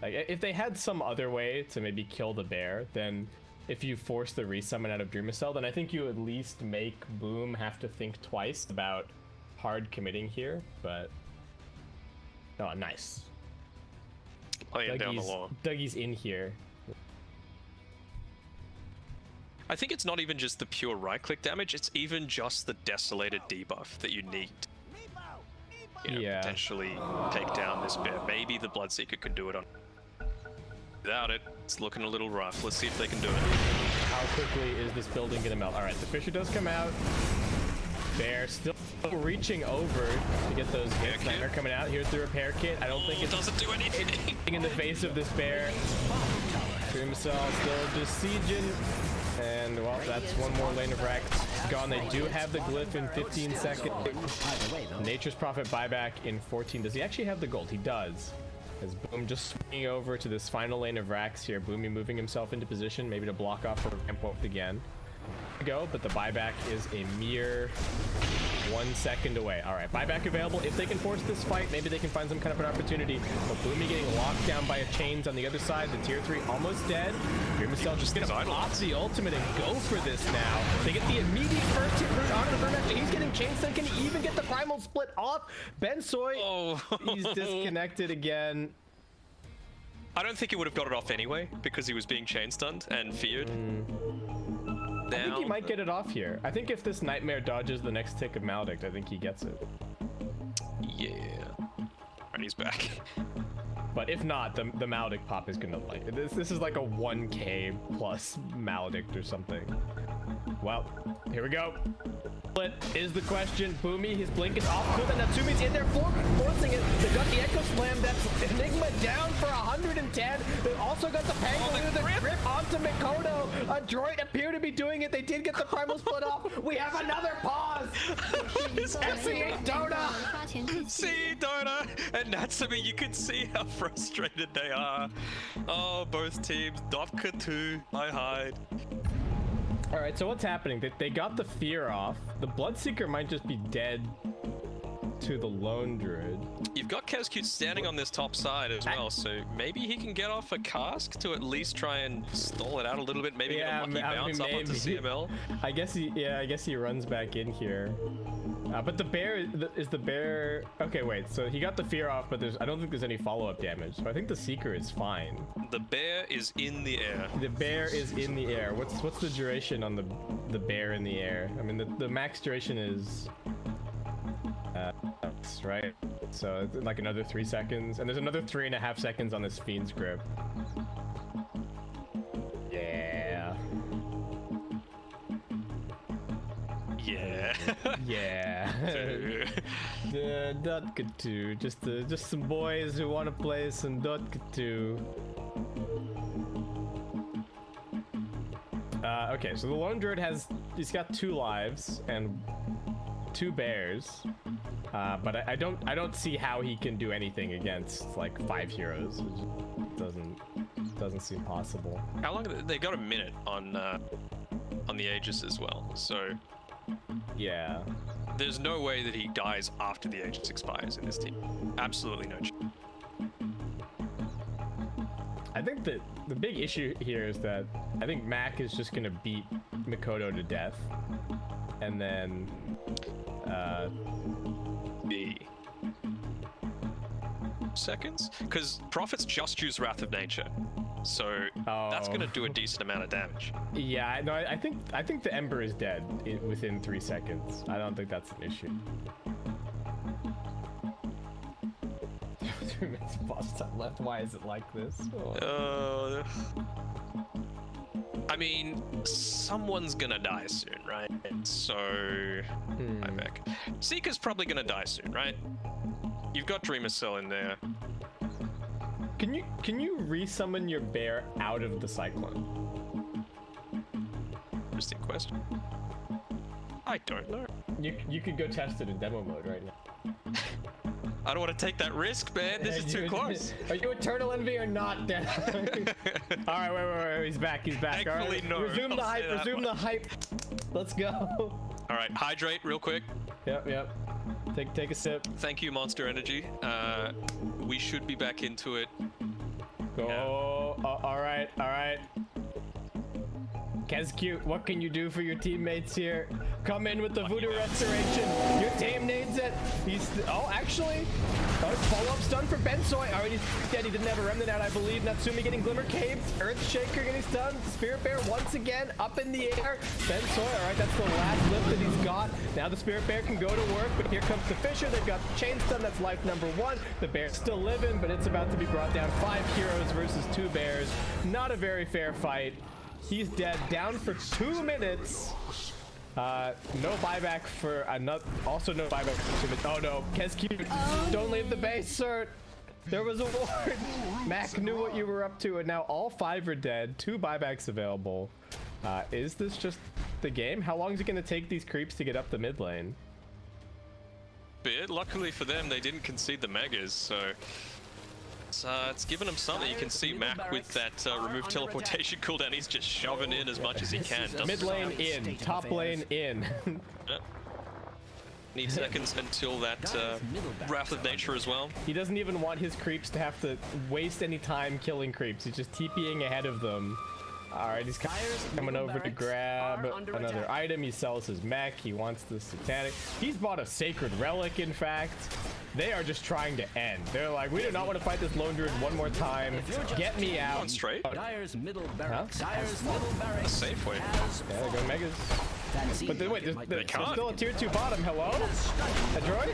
Like, if they had some other way to maybe kill the bear, then if you force the resummon out of Dreamcell, then I think you at least make Boom have to think twice about hard committing here, but... Oh, nice. Laying down the law. Dougie's in here. I think it's not even just the pure right-click damage, it's even just the Desolated debuff that you need to potentially take down this bear. Maybe the Bloodseeker could do it on... Without it, it's looking a little rough. Let's see if they can do it. How quickly is this building gonna melt? Alright, the Fisher does come out. Bear still reaching over to get those hits. Nightmare coming out. Here's the repair kit. I don't think it doesn't do anything in the face of this bear. Dreamcell still just sieging. And, well, that's one more lane of racks gone. They do have the glyph in 15 seconds. Nature's Prophet buyback in 14. Does he actually have the gold? He does. As Boom just swinging over to this final lane of racks here. Boomy moving himself into position, maybe to block off or ramp up again. Go, but the buyback is a mere 1 second away. All right, buyback available. If they can force this fight, maybe they can find some kind of an opportunity. But Boomy getting locked down by a chains on the other side. The tier 3 almost dead. Dreamcell just gonna pop the ultimate and go for this now. They get the immediate first hit route onto the Burn Master. He's getting chains. Then can he even get the primal split off? Ben Soy, he's disconnected again. I don't think he would have got it off anyway because he was being chain stunned and feared. I think he might get it off here. I think if this Nightmare dodges the next tick of Maledict, I think he gets it. Yeah. And he's back. But if not, the Maledict pop is gonna like this is like a 1k plus Maledict or something. Well, here we go. Split is the question. Boomy, his blink is off. Cool, and Natsumi's in there forcing it. They got the Echo Slam. That's Enigma down for 110. They also got the Pangolin, the grip onto Mikoto. ADROIT appear to be doing it. They did get the primal split off. We have another pause. SC8 Dota. See Dota and Natsumi, you can see how frustrated they are. Oh, both teams. Dotka 2, I hide. All right, so what's happening? They got the fear off. The Bloodseeker might just be dead to the Lone Druid. You've got Kezcute standing on this top side as well, so maybe he can get off a cask to at least try and stall it out a little bit. Maybe get a lucky bounce up onto CML. I guess he runs back in here. But the bear is the bear. Okay, wait. So he got the fear off, but I don't think there's any follow-up damage. So I think the Seeker is fine. The bear is in the air. The bear is in the air. What's the duration on the bear in the air? I mean, the max duration is right. So it's like another 3 seconds, and there's another 3.5 seconds on this Fiend's grip. Yeah. Yeah. Yeah. Dotka 2. Just some boys who want to play some Dotka 2. Okay, so the Lone Druid he's got 2 lives and 2 bears. But I don't see how he can do anything against like 5 heroes. It just doesn't seem possible. How long? They got a minute on the Aegis as well, so yeah. There's no way that he dies after the Aegis expires in this team. Absolutely no chance. I think that the big issue here is that I think Mac is just gonna beat Mikoto to death, and then seconds, because Prophets just use Wrath of Nature, so that's gonna do a decent amount of damage. Yeah, no, I think the Ember is dead within 3 seconds. I don't think that's an issue. 2 minutes boss time left. Why is it like this? I I mean, someone's gonna die soon, right? So, buyback. Seeker's probably gonna die soon, right? You've got Dreamer Cell in there. Can you resummon your bear out of the Cyclone? Interesting question. I don't know. You could go test it in demo mode right now. I don't want to take that risk, man. This is too close. Are you Eternal Envy or not, Dan? All right, wait. He's back. All Thankfully, right, no. resume the I'll hype. say that Resume one. the hype. Let's go. All right, hydrate real quick. Yep. Take a sip. Thank you, Monster Energy. We should be back into it. Go. All right. Kezcute, what can you do for your teammates here? Come in with the Voodoo Restoration. Your team needs it. Actually, follow-up stun for Bensoy. Already dead. He didn't have a remnant out, I believe. Natsumi getting Glimmer Cape. Earthshaker getting stunned. Spirit Bear once again up in the air. Bensoy, all right, that's the last lift that he's got. Now the Spirit Bear can go to work, but here comes the Fisher. They've got Chain Stun. That's life number 1. The Bear's still living, but it's about to be brought down. 5 heroes versus 2 bears. Not a very fair fight. He's dead, down for 2 minutes. No buyback for another. Also no buyback for 2 minutes. Oh no, Kezcute, don't leave the base, sir. There was a ward. Mac knew what you were up to, and now all 5 are dead. 2 buybacks available. Is this just the game? How long is it going to take these creeps to get up the mid lane? Bit. Luckily for them, they didn't concede the megas, so it's given him something. You can see Mac with that remove teleportation cooldown. He's just shoving in as much as he can. Mid lane in, top lane in. Need seconds until that Wrath of Nature as well. He doesn't even want his creeps to have to waste any time killing creeps. He's just TPing ahead of them. All right, he's coming over to grab another item. He sells his mech. He wants the Satanic. He's bought a Sacred Relic, in fact. They are just trying to end. They're like, we do not want to fight this Lone Druid one more time. Get me out. On straight. Dyer's middle barracks. Dyer's middle barracks. Safe way. Yeah, they go Megas. But then, wait, there's still a tier 2 bottom. Hello? ADROIT?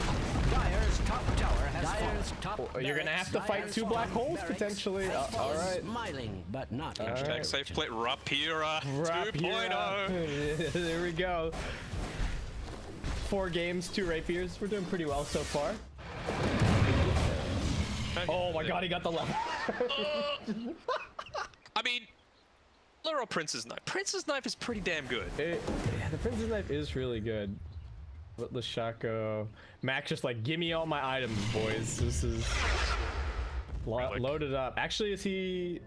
Dyer's top tower has You're gonna have to fight 2 black holes, potentially. All right. Smiling, but not Hashtag safe play. Rapira 2.0. There we go. 4 games, 2 rapiers. We're doing pretty well so far. Oh my god, he got the level. I mean, literal Prince's Knife. Prince's Knife is pretty damn good. Yeah, the Prince's Knife is really good. But the Shaco. Mac just like, give me all my items, boys. This is loaded up. Actually, is he...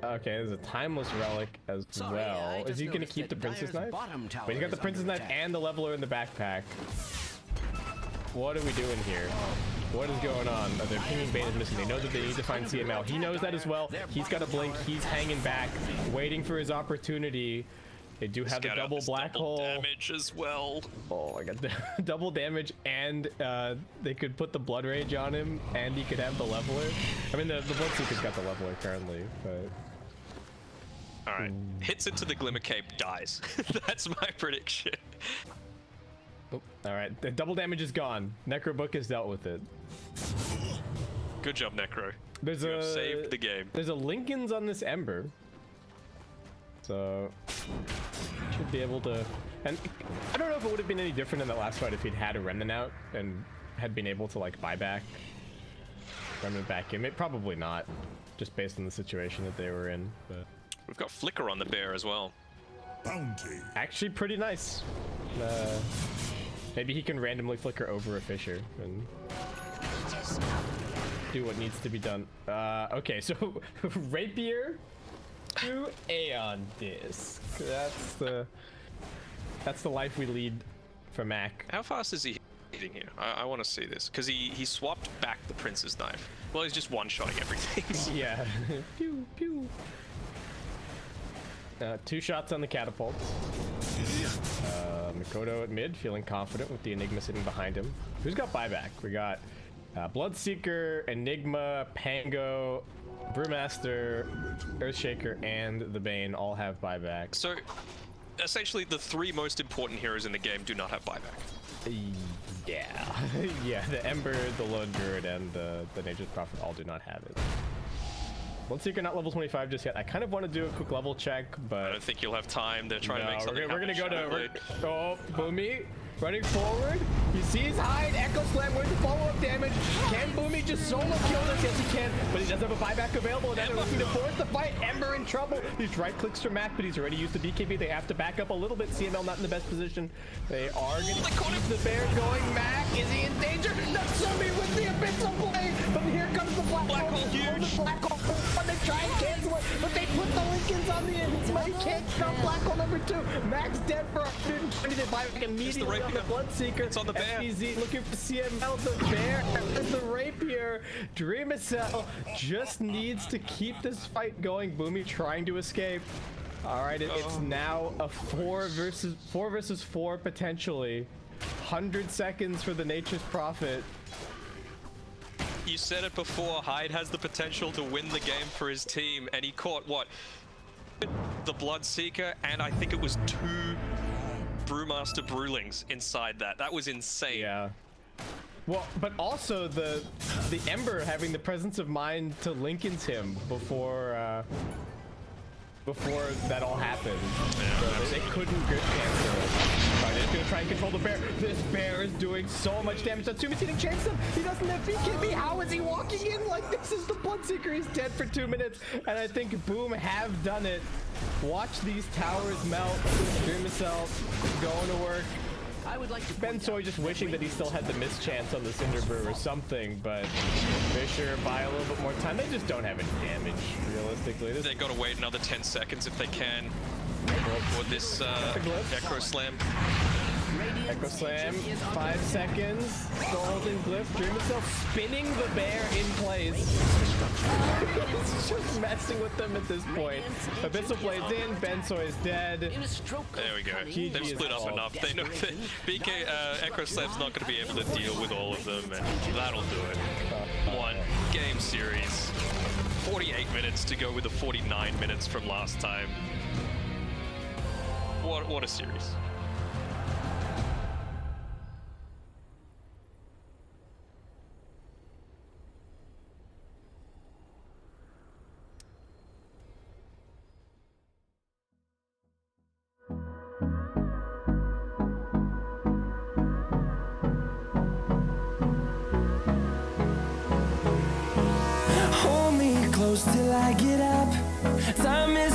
Okay, there's a Timeless Relic as well. Is he gonna keep the Prince's Knife? But he's got the Prince's Knife and the Leveler in the backpack. What are we doing here? What is going on? Their Pinging Bane is missing. They know that they need to find CML. He knows that as well. He's got a blink. He's hanging back, waiting for his opportunity. They do have the double black hole damage as well. Oh my god, double damage, and they could put the Blood Rage on him, and he could have the Leveler. I mean, the Bloodseeker's got the Leveler currently, but... All right, hits into the Glimmer Cape, dies. That's my prediction. Oh, all right, the double damage is gone. Necro Book has dealt with it. Good job, Necro. You have saved the game. There's a Lincoln's on this Ember, so should be able to. And I don't know if it would have been any different in that last fight if he'd had a Remnant out and had been able to like buy back Remnant back in. It probably not, just based on the situation that they were in. But we've got Flicker on the bear as well. Bounty. Actually, pretty nice. Maybe he can randomly flicker over a Fisher and do what needs to be done. Okay, so Rapier to Aeon Disc. That's the life we lead for Mac. How fast is he hitting here? I want to see this because he swapped back the Prince's Knife. Well, he's just one-shotting everything. Yeah. Pew pew. 2 shots on the catapults. Mikoto at mid, feeling confident with the Enigma sitting behind him. Who's got buyback? We got Bloodseeker, Enigma, Pango, Brewmaster, Earthshaker, and the Bane all have buyback. So, essentially, the 3 most important heroes in the game do not have buyback. Yeah. Yeah, the Ember, the Lone Druid, and the Nature's Prophet all do not have it. Bloodseeker not level 25 just yet. I kind of want to do a quick level check, but I don't think you'll have time. They're trying to make something we're gonna go happen. to oh, Boomy running forward. He sees Hyde. Echo Slam with the follow-up damage. Can Boomy just solo kill this? Yes, he can, but he does have a buyback available. And now they're looking to force the fight. Ember in trouble. He's right clicks for Mac, but he's already used the BKB. They have to back up a little bit. CML not in the best position. They are going to keep the bear going. Mac, is he in danger? Natsumi with the Abyssal Blade, but here comes the Black Hole. Huge. The Black Hole. But they try and cancel it, but they put the Lincolns on the end. But he can't stop Black Hole number 2. Mac's dead for 120. They buy back immediately on the Bloodseeker. It's on the bear. FBZ looking for CML. The bear is the rapier. Dreamacell just needs to keep this fight going. Boomy trying to escape. All right, it's now a 4 versus 4 potentially. 100 seconds for the Nature's Prophet. You said it before, Hyde has the potential to win the game for his team, and he caught what? The Bloodseeker, and I think it was 2 Brewmaster Brewlings inside that. That was insane. Yeah. Well, but also the Ember having the presence of mind to Lincoln's him before that all happened. Yeah, so they couldn't get cancel it. They're just gonna try and control the bear. This bear is doing so much damage. Natsumi's hitting chase him. He doesn't have BKB. How is he walking in like this? Is the Bloodseeker? He's dead for 2 minutes, and I think Boom have done it. Watch these towers melt. Dreamacell going to work. I would like to Ben Soy just wishing that he still had the mischance on the Cinderbrew or something, but Fisher buy a little bit more time. They just don't have any damage, realistically. They've got to wait another 10 seconds if they can for this Echo Slam. Echo Slam, 5 seconds, still holding Glyph. Dreamacell spinning the bear in place. It's just messing with them at this point. Abyssal Blade's in, Bensoy is dead. There we go. GG They've split up enough. They know that BK Echo Slam's not going to be able to deal with all of them, and that'll do it. 1 game series. 48 minutes to go with the 49 minutes from last time. What a series. Hold me close till I get up. Time is